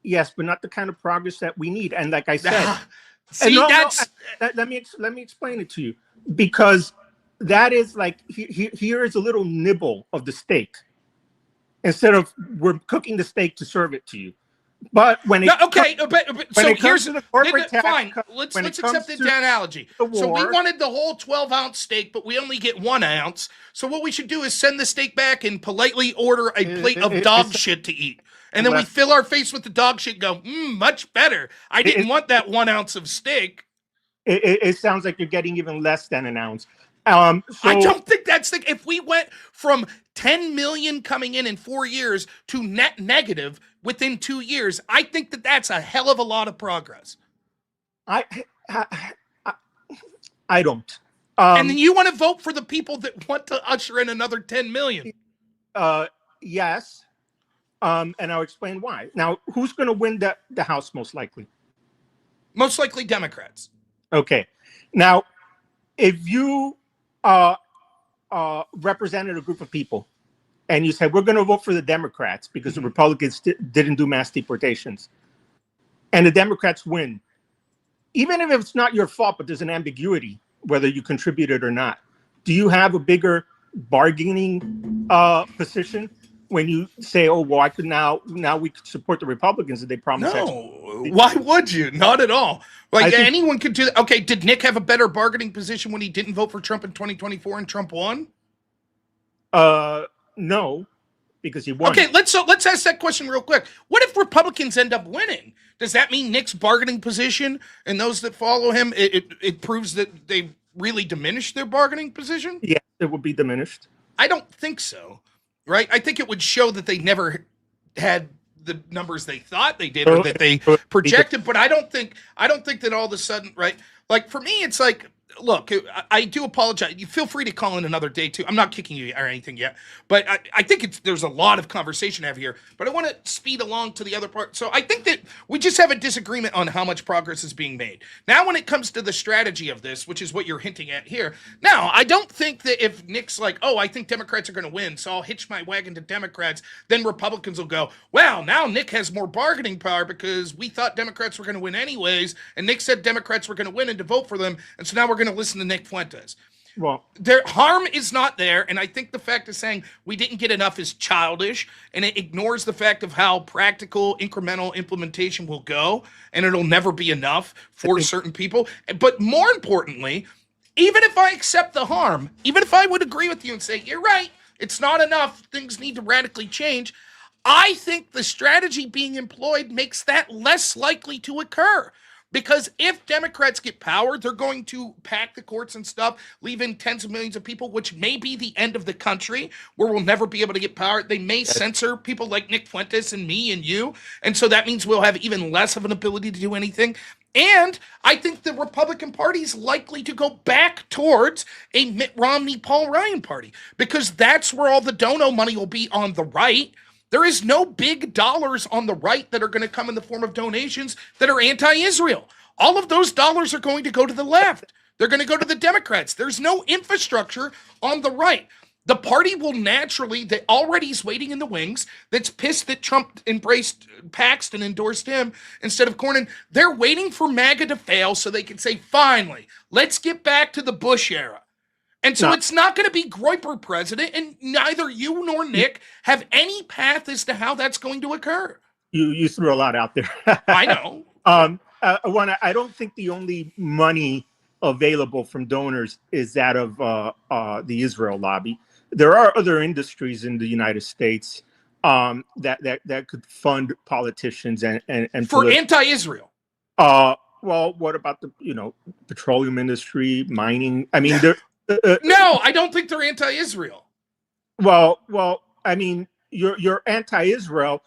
S9: Yes, but not the kind of progress that we need. And like I said,
S1: see,
S9: let me explain it to you, because that is like here is a little nibble of the steak. Instead of we're cooking the steak to serve it to you. But when it
S1: so here's
S9: the corporate tax
S1: fine. Let's accept the analogy. So we wanted the whole 12-ounce steak, but we only get 1 ounce. So what we should do is send the steak back and politely order a plate of dog shit to eat. And then we fill our face with the dog shit and go, much better. I didn't want that 1 ounce of steak.
S9: It sounds like you're getting even less than an ounce.
S1: I don't think that's the. If we went from 10 million coming in 4 years to net negative within 2 years, I think that that's a hell of a lot of progress.
S9: I don't.
S1: And then you want to vote for the people that want to usher in another 10 million?
S9: Yes. And I'll explain why. Now, who's going to win the House most likely?
S1: Most likely Democrats.
S9: Okay. Now, if you represented a group of people and you said, we're going to vote for the Democrats because the Republicans didn't do mass deportations, and the Democrats win, even if it's not your fault, but there's an ambiguity whether you contributed or not, do you have a bigger bargaining position when you say, oh, well, I could now we could support the Republicans that they promised?
S1: No, why would you? Not at all. Like, anyone could do that. Okay, did Nick have a better bargaining position when he didn't vote for Trump in 2024 and Trump won?
S9: No, because he won.
S1: Okay, let's ask that question real quick. What if Republicans end up winning? Does that mean Nick's bargaining position and those that follow him, it proves that they really diminished their bargaining position?
S9: Yeah, it would be diminished.
S1: I don't think so. Right? I think it would show that they never had the numbers they thought they did or that they projected, but I don't think that all of a sudden, right? Like, for me, it's like, look, I do apologize. You feel free to call in another day too. I'm not kicking you or anything yet, but I think there's a lot of conversation to have here, but I want to speed along to the other part. So I think that we just have a disagreement on how much progress is being made. Now, when it comes to the strategy of this, which is what you're hinting at here, now, I don't think that if Nick's like, oh, I think Democrats are going to win, so I'll hitch my wagon to Democrats, then Republicans will go, well, now Nick has more bargaining power because we thought Democrats were going to win anyways, and Nick said Democrats were going to win and to vote for them, and so now we're going to listen to Nick Fuentes.
S9: Well,
S1: their harm is not there, and I think the fact of saying we didn't get enough is childish, and it ignores the fact of how practical incremental implementation will go, and it'll never be enough for certain people. But more importantly, even if I accept the harm, even if I would agree with you and say, you're right, it's not enough, things need to radically change, I think the strategy being employed makes that less likely to occur. Because if Democrats get power, they're going to pack the courts and stuff, leaving tens of millions of people, which may be the end of the country, where we'll never be able to get power. They may censor people like Nick Fuentes and me and you. And so that means we'll have even less of an ability to do anything. And I think the Republican Party is likely to go back towards a Mitt Romney, Paul Ryan party, because that's where all the dono money will be on the right. There is no big dollars on the right that are going to come in the form of donations that are anti-Israel. All of those dollars are going to go to the left. They're going to go to the Democrats. There's no infrastructure on the right. The party will naturally, that already is waiting in the wings, that's pissed that Trump embraced Paxton, endorsed him instead of Cornyn. They're waiting for MAGA to fail so they can say, finally, let's get back to the Bush era. And so it's not going to be Groyper president, and neither you nor Nick have any path as to how that's going to occur.
S9: You threw a lot out there.
S1: I know.
S9: I don't think the only money available from donors is that of the Israel lobby. There are other industries in the United States that could fund politicians and
S1: for anti-Israel.
S9: Well, what about the petroleum industry, mining? I mean, there.
S1: No, I don't think they're anti-Israel.
S9: Well, I mean, you're anti-Israel.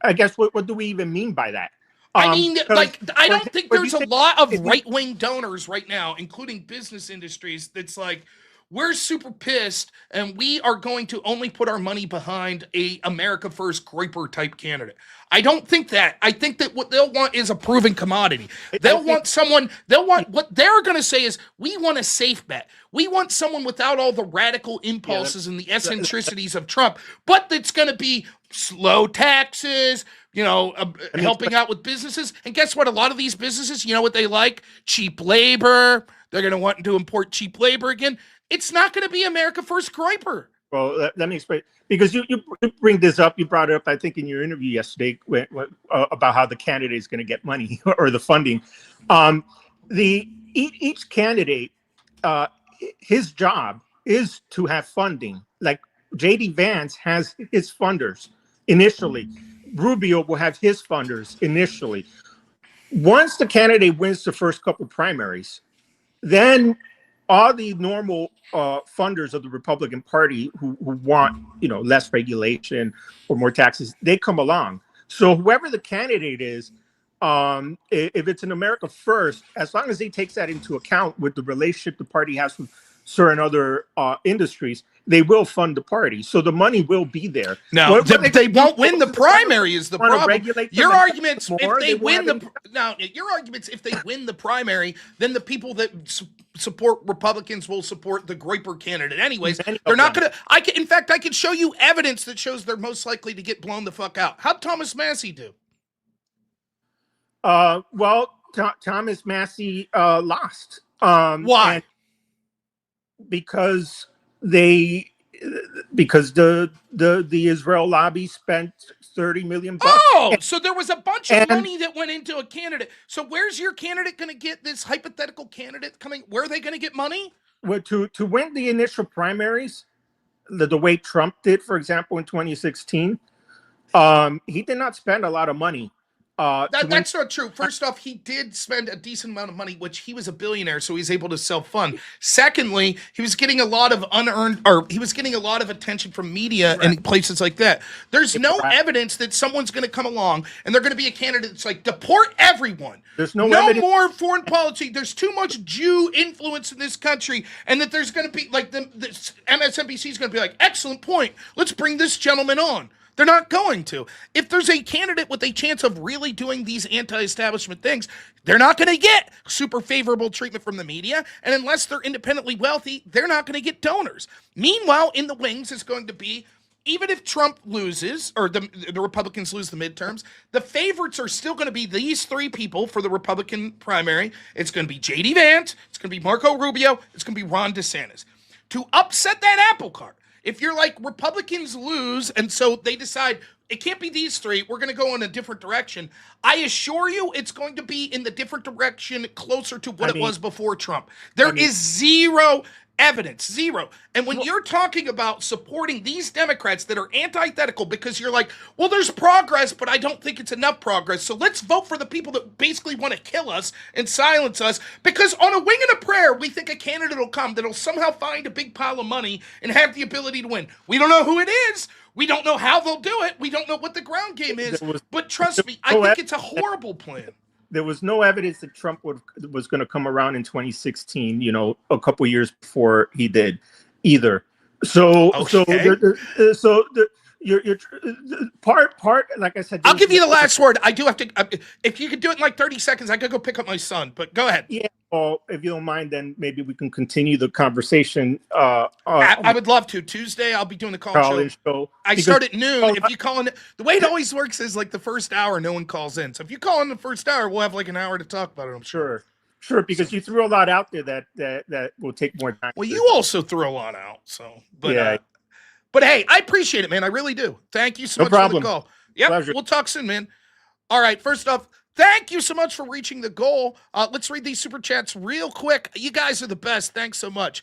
S9: I guess what do we even mean by that?
S1: I mean, like, I don't think there's a lot of right-wing donors right now, including business industries, that's like, we're super pissed and we are going to only put our money behind a America First Groyper type candidate. I don't think that. I think that what they'll want is a proven commodity. They'll want what they're going to say is, we want a safe bet. We want someone without all the radical impulses and the eccentricities of Trump, but that's going to be slow taxes, helping out with businesses. And guess what? A lot of these businesses, you know what they like? Cheap labor. They're going to want to import cheap labor again. It's not going to be America First Groyper.
S9: Well, let me explain, because you bring this up. You brought it up, I think, in your interview yesterday about how the candidate is going to get money or the funding. Each candidate, his job is to have funding. Like J.D. Vance has his funders initially. Rubio will have his funders initially. Once the candidate wins the first couple primaries, then all the normal funders of the Republican Party who want, less regulation or more taxes, they come along. So whoever the candidate is, if it's an America First, as long as he takes that into account with the relationship the party has with certain other industries, they will fund the party. So the money will be there.
S1: Now, they won't win the primary is the problem. Your arguments, if they win the primary, then the people that support Republicans will support the Groyper candidate anyways. They're not going to, in fact, I can show you evidence that shows they're most likely to get blown the fuck out. How'd Thomas Massie do?
S9: Thomas Massie lost.
S1: Why?
S9: Because the Israel lobby spent $30 million.
S1: Oh, so there was a bunch of money that went into a candidate. So where's your candidate going to get, this hypothetical candidate coming? Where are they going to get money?
S9: Well, to win the initial primaries, the way Trump did, for example, in 2016, he did not spend a lot of money.
S1: That's not true. First off, he did spend a decent amount of money, which he was a billionaire, so he's able to self-fund. Secondly, he was getting a lot of attention from media and places like that. There's no evidence that someone's going to come along and they're going to be a candidate that's like, deport everyone.
S9: There's no
S1: more foreign policy. There's too much Jew influence in this country, and that there's going to be like the MSNBC is going to be like, excellent point. Let's bring this gentleman on. They're not going to. If there's a candidate with a chance of really doing these anti-establishment things, they're not going to get super favorable treatment from the media. And unless they're independently wealthy, they're not going to get donors. Meanwhile, in the wings is going to be, even if Trump loses or the Republicans lose the midterms, the favorites are still going to be these three people for the Republican primary. It's going to be J.D. Vance. It's going to be Marco Rubio. It's going to be Ron DeSantis. To upset that apple cart, if you're like, Republicans lose, and so they decide it can't be these three, we're going to go in a different direction, I assure you it's going to be in the different direction closer to what it was before Trump. There is zero evidence, zero. And when you're talking about supporting these Democrats that are antithetical because you're like, well, there's progress, but I don't think it's enough progress, so let's vote for the people that basically want to kill us and silence us, because on a wing and a prayer, we think a candidate will come that'll somehow find a big pile of money and have the ability to win. We don't know who it is. We don't know how they'll do it. We don't know what the ground game is. But trust me, I think it's a horrible plan.
S9: There was no evidence that Trump was going to come around in 2016, a couple years before he did either. So, you're part, like I said,
S1: I'll give you the last word. I do have to, if you could do it in like 30 seconds, I could go pick up my son, but go ahead.
S9: Yeah. Well, if you don't mind, then maybe we can continue the conversation.
S1: I would love to. Tuesday, I'll be doing the call show. I start at noon. If you call in, the way it always works is like the first hour, no one calls in. So if you call in the first hour, we'll have like an hour to talk about it. I'm sure.
S9: Sure, because you threw a lot out there that will take more time.
S1: Well, you also threw a lot out. So, but yeah. But hey, I appreciate it, man. I really do. Thank you so much for the call. Yep, pleasure. We'll talk soon, man. All right, first off, thank you so much for reaching the goal. Let's read these super chats real quick. You guys are the best. Thanks so much.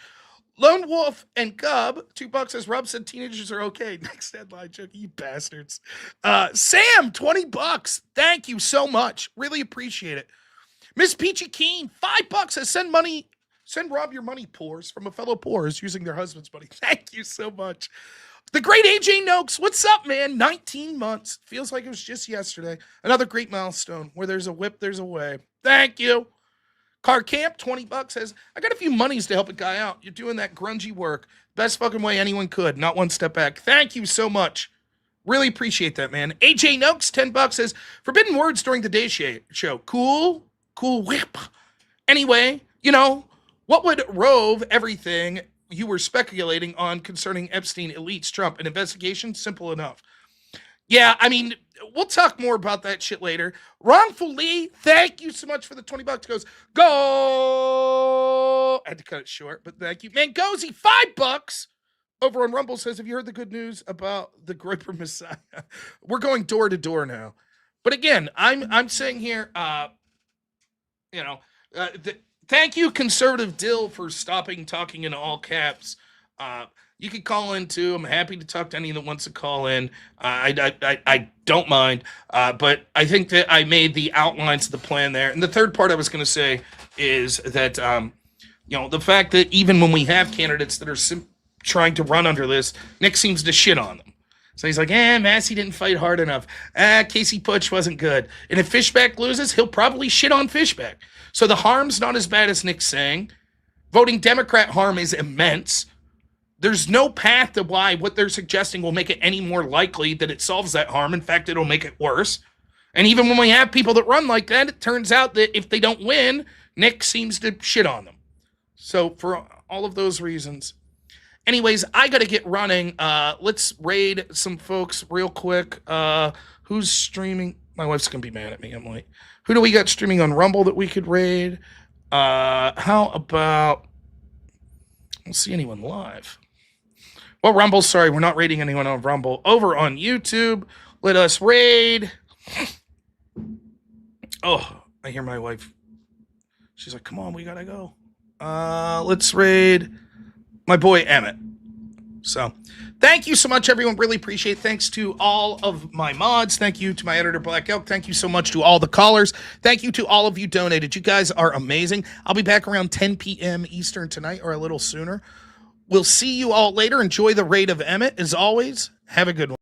S1: Lone Wolf and Gub, $2 says, Rob said teenagers are okay. Next headline, joke, you bastards. Sam, $20. Thank you so much. Really appreciate it. Miss Peachy Keen, $5 says, send Rob your money, poors, from a fellow poors using their husband's money. Thank you so much. The great AJ Noakes, what's up, man? 19 months. Feels like it was just yesterday. Another great milestone. Where there's a whip, there's a way. Thank you. Car Camp, $20 says, I got a few monies to help a guy out. You're doing that grungy work. Best fucking way anyone could. Not one step back. Thank you so much. Really appreciate that, man. AJ Noakes, $10 says, forbidden words during the day show. Cool whip. Anyway, what would rove everything you were speculating on concerning Epstein elites Trump? An investigation? Simple enough. Yeah, I mean, we'll talk more about that shit later. Wrongful Lee, thank you so much for the $20. Goes, go! I had to cut it short, but thank you. Mangozy, $5 over on Rumble says, have you heard the good news about the Groiper Messiah? We're going door to door now. But again, I'm saying here, thank you, Conservative Dill, for stopping talking in all caps. You can call in too. I'm happy to talk to anyone that wants to call in. I don't mind. But I think that I made the outlines of the plan there. And the third part I was going to say is that, the fact that even when we have candidates that are trying to run under this, Nick seems to shit on them. So he's like, Massie didn't fight hard enough. Casey Butch wasn't good. And if Fishback loses, he'll probably shit on Fishback. So the harm's not as bad as Nick's saying. Voting Democrat harm is immense. There's no path to why what they're suggesting will make it any more likely that it solves that harm. In fact, it'll make it worse. And even when we have people that run like that, it turns out that if they don't win, Nick seems to shit on them. So for all of those reasons. Anyways, I got to get running. Let's raid some folks real quick. Who's streaming? My wife's going to be mad at me. I'm like, who do we got streaming on Rumble that we could raid? How about, I don't see anyone live. Well, Rumble, sorry, we're not raiding anyone on Rumble. Over on YouTube, let us raid. Oh, I hear my wife. She's like, come on, we gotta go. Let's raid my boy Emmett. So, thank you so much, everyone. Really appreciate it. Thanks to all of my mods. Thank you to my editor, Black Elk. Thank you so much to all the callers. Thank you to all of you donated. You guys are amazing. I'll be back around 10 p.m. Eastern tonight or a little sooner. We'll see you all later. Enjoy the raid of Emmett. As always, have a good one.